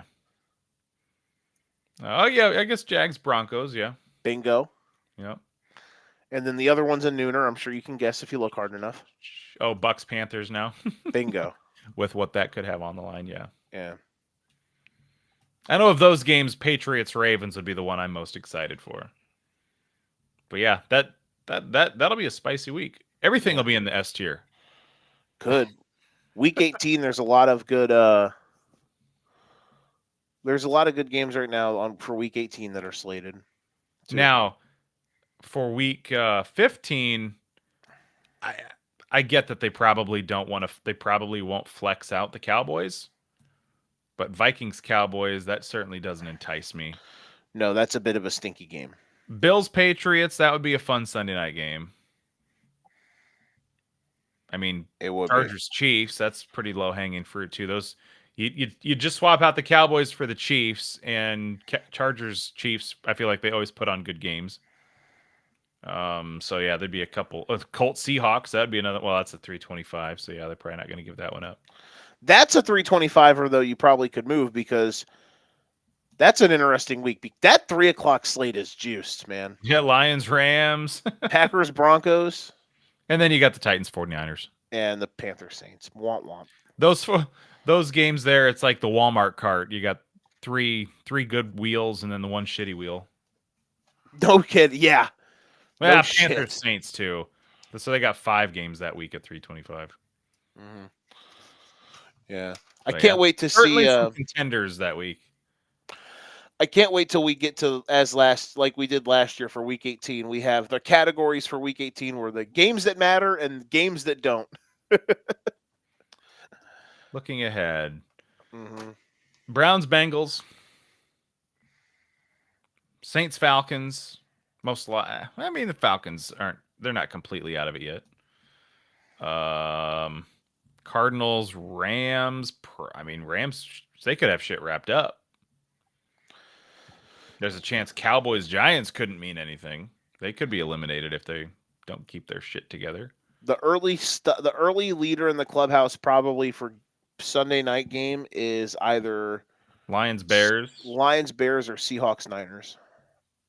Oh yeah, I guess Jags Broncos, yeah. Bingo. Yep. And then the other one's a nooner. I'm sure you can guess if you look hard enough. Oh, Bucks Panthers now. Bingo. With what that could have on the line, yeah. Yeah. I know of those games, Patriots Ravens would be the one I'm most excited for. But yeah, that'll be a spicy week. Everything will be in the S tier. Good. Week 18, there's a lot of good games right now for week 18 that are slated. Now, for week 15, I get that they probably don't want to. They probably won't flex out the Cowboys, but Vikings Cowboys, that certainly doesn't entice me. No, that's a bit of a stinky game. Bills Patriots, that would be a fun Sunday night game. I mean, It would Chargers Chiefs, that's pretty low hanging fruit too. Those you just swap out the Cowboys for the Chiefs, and Chargers Chiefs. I feel like they always put on good games. So yeah, there'd be a couple. Colts Seahawks, that'd be another. Well, that's a 325. So yeah, they're probably not going to give that one up. That's a 325er though. You probably could move because that's an interesting week. That 3:00 slate is juiced, man. Yeah, Lions Rams, Packers Broncos, and then you got the Titans 49ers and the Panthers Saints. Womp womp. Those games there, it's like the Walmart cart. You got three good wheels and then the one shitty wheel. No kid, yeah. Yeah, No Panthers shit. Saints too. So they got 5 games that week at 325. Mm-hmm. Yeah, But I can't wait to certainly see some contenders that week. I can't wait till we get to like we did last year for week 18. We have the categories for week 18 were the games that matter and games that don't. Looking ahead, Mm-hmm. Browns Bengals, Saints Falcons. I mean, the Falcons they're not completely out of it yet. Cardinals Rams. I mean, Rams, they could have shit wrapped up. There's a chance Cowboys Giants couldn't mean anything. They could be eliminated if they don't keep their shit together. The early leader in the clubhouse probably for Sunday night game is either Lions Bears, or Seahawks Niners,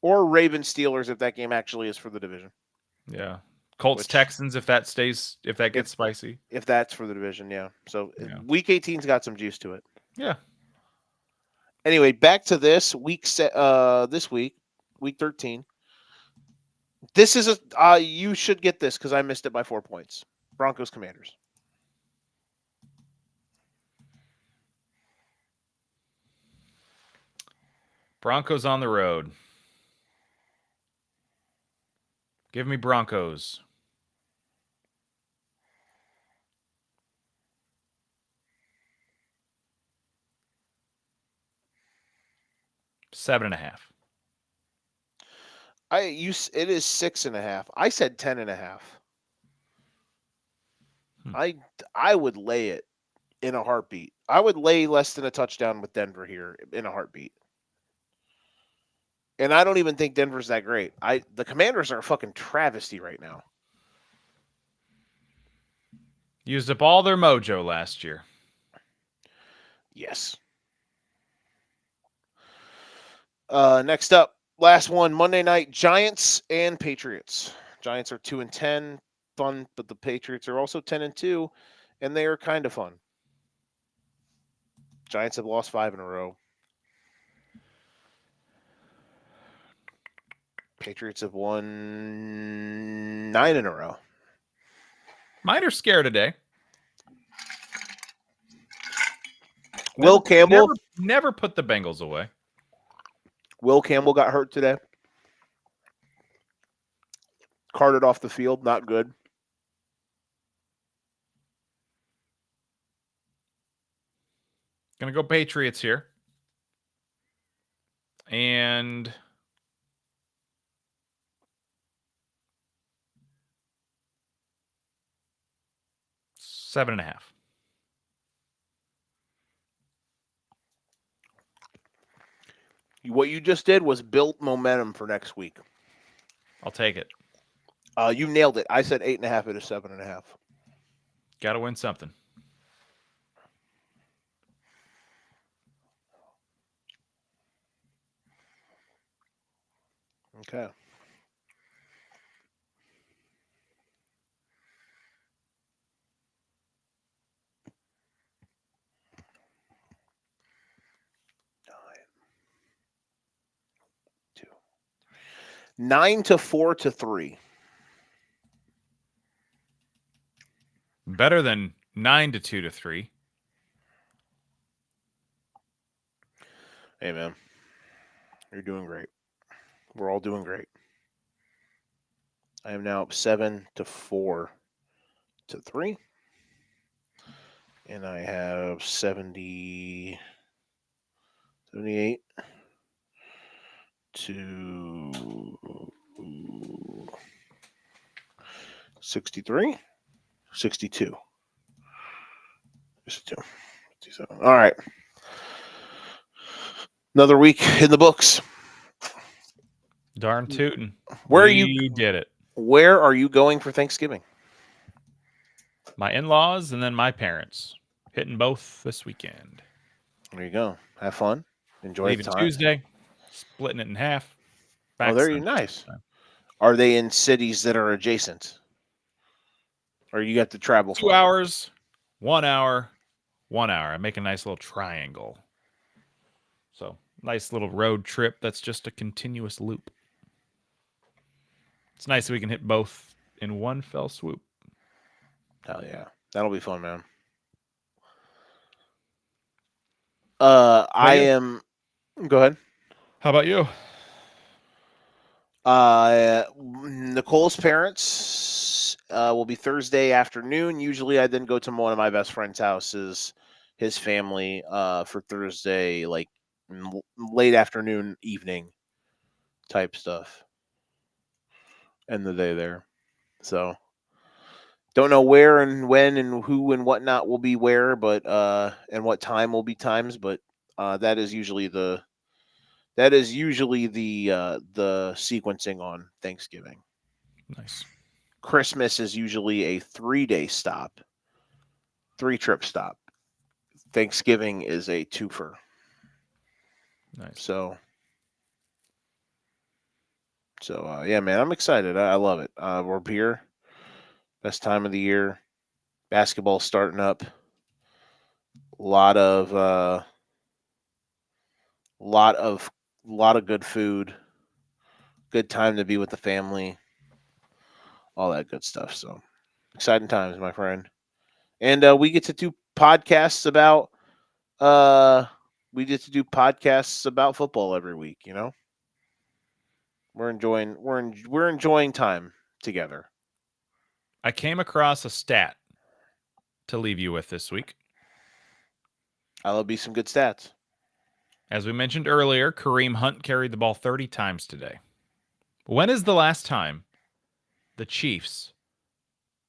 or Ravens Steelers if that game actually is for the division. Yeah, Colts Texans if that gets spicy. If that's for the division, yeah. So week 18's got some juice to it. Yeah. Anyway, back to this week. This week, week 13. This is you should get this because I missed it by 4 points. Broncos Commanders. Broncos on the road. Give me Broncos. Seven and a half. It is 6.5. I said 10.5. I would lay it in a heartbeat. I would lay less than a touchdown with Denver here in a heartbeat. And I don't even think Denver's that great. The Commanders are a fucking travesty right now. Used up all their mojo last year. Yes. Next up, last one, Monday night, Giants and Patriots. Giants are 2-10, fun, but the Patriots are also 10-2, and they are kind of fun. Giants have lost 5 in a row. Patriots have won 9 in a row. Mine are scared today. Will Campbell never put the Bengals away. Will Campbell got hurt today. Carted off the field, not good. Gonna go Patriots here. And seven and a half. What you just did was built momentum for next week. I'll take it. You nailed it. I said 8.5. It is 7.5. Got to win something. Okay. Nine to 4-3. Better than 9-2-3. Hey, man. You're doing great. We're all doing great. I am now up 7-4 to 3. And I have 78 to 63, 62. 62. All right. Another week in the books. Darn tootin'. Where are We you? did it. Where are you going for Thanksgiving? My in-laws and then my parents. Hitting both this weekend. There you go. Have fun. Enjoy Leaving the time. Tuesday, splitting it in half. Oh, there you nice. Are they in cities that are adjacent? Or you got to travel 2 hours, 1 hour, 1 hour. I make a nice little triangle. So, nice little road trip that's just a continuous loop. It's nice that we can hit both in one fell swoop. Hell yeah. That'll be fun, man. I am. Go ahead. How about you? Nicole's parents will be Thursday afternoon. Usually, I then go to one of my best friend's houses, his family, for Thursday, like late afternoon, evening type stuff. End the day there. So, don't know where and when and who and whatnot will be where, but and what time will be times, but that is usually the sequencing on Thanksgiving. Nice. Christmas is usually a 3-day stop, 3-trip stop. Thanksgiving is a twofer. Nice. So yeah, man, I'm excited. I love it. We're here. Best time of the year. Basketball starting up. Lot of good food. Good time to be with the family. All that good stuff. So exciting times, my friend. And we get to do podcasts about football every week, you know? We're enjoying time together. I came across a stat to leave you with this week. That'll be some good stats. As we mentioned earlier, Kareem Hunt carried the ball 30 times today. When is the last time the Chiefs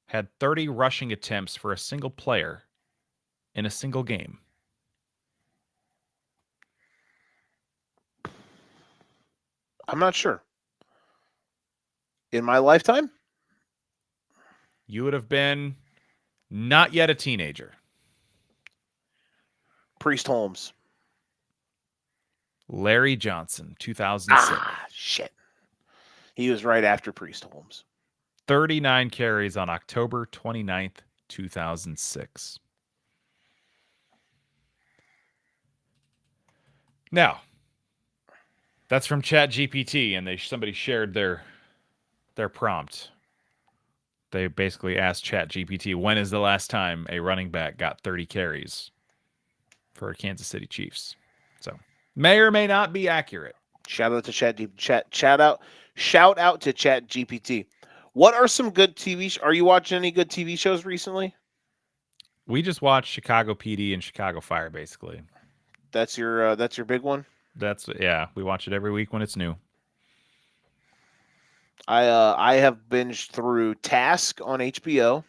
had 30 rushing attempts for a single player in a single game? I'm not sure. In my lifetime? You would have been not yet a teenager. Priest Holmes. Larry Johnson, 2007. Shit. He was right after Priest Holmes. 39 carries on October 29th, 2006. Now, that's from ChatGPT, and somebody shared their prompt. They basically asked ChatGPT, when is the last time a running back got 30 carries for Kansas City Chiefs? So, may or may not be accurate. Shout out to shout out to ChatGPT. What are some good TV Are you watching any good TV shows recently? We just watched Chicago PD and Chicago Fire, basically. That's your big one? We watch it every week when it's new. I have binged through Task on HBO,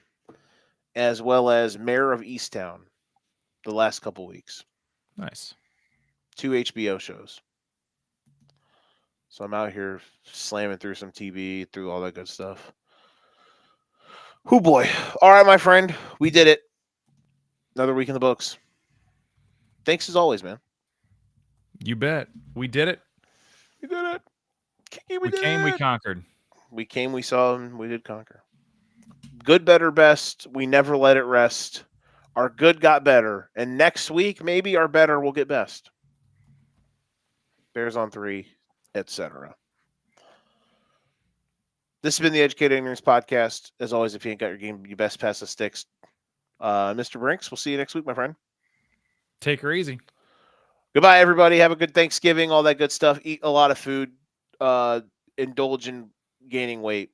as well as Mayor of Easttown, the last couple weeks. Nice. 2 HBO shows. So I'm out here slamming through some TV, through all that good stuff. Oh boy! All right, my friend, we did it. Another week in the books. Thanks as always, man. You bet. We did it. We did it. We came, we conquered. We came, we saw, and we did conquer. Good, better, best. We never let it rest. Our good got better. And next week, maybe our better will get best. Bears on 3, etc. This has been the Educated Ignorance Podcast. As always, if you ain't got your game, you best pass the sticks. Mr. Brinks, we'll see you next week, my friend. Take her easy. Goodbye, everybody. Have a good Thanksgiving, all that good stuff. Eat a lot of food. indulge in gaining weight.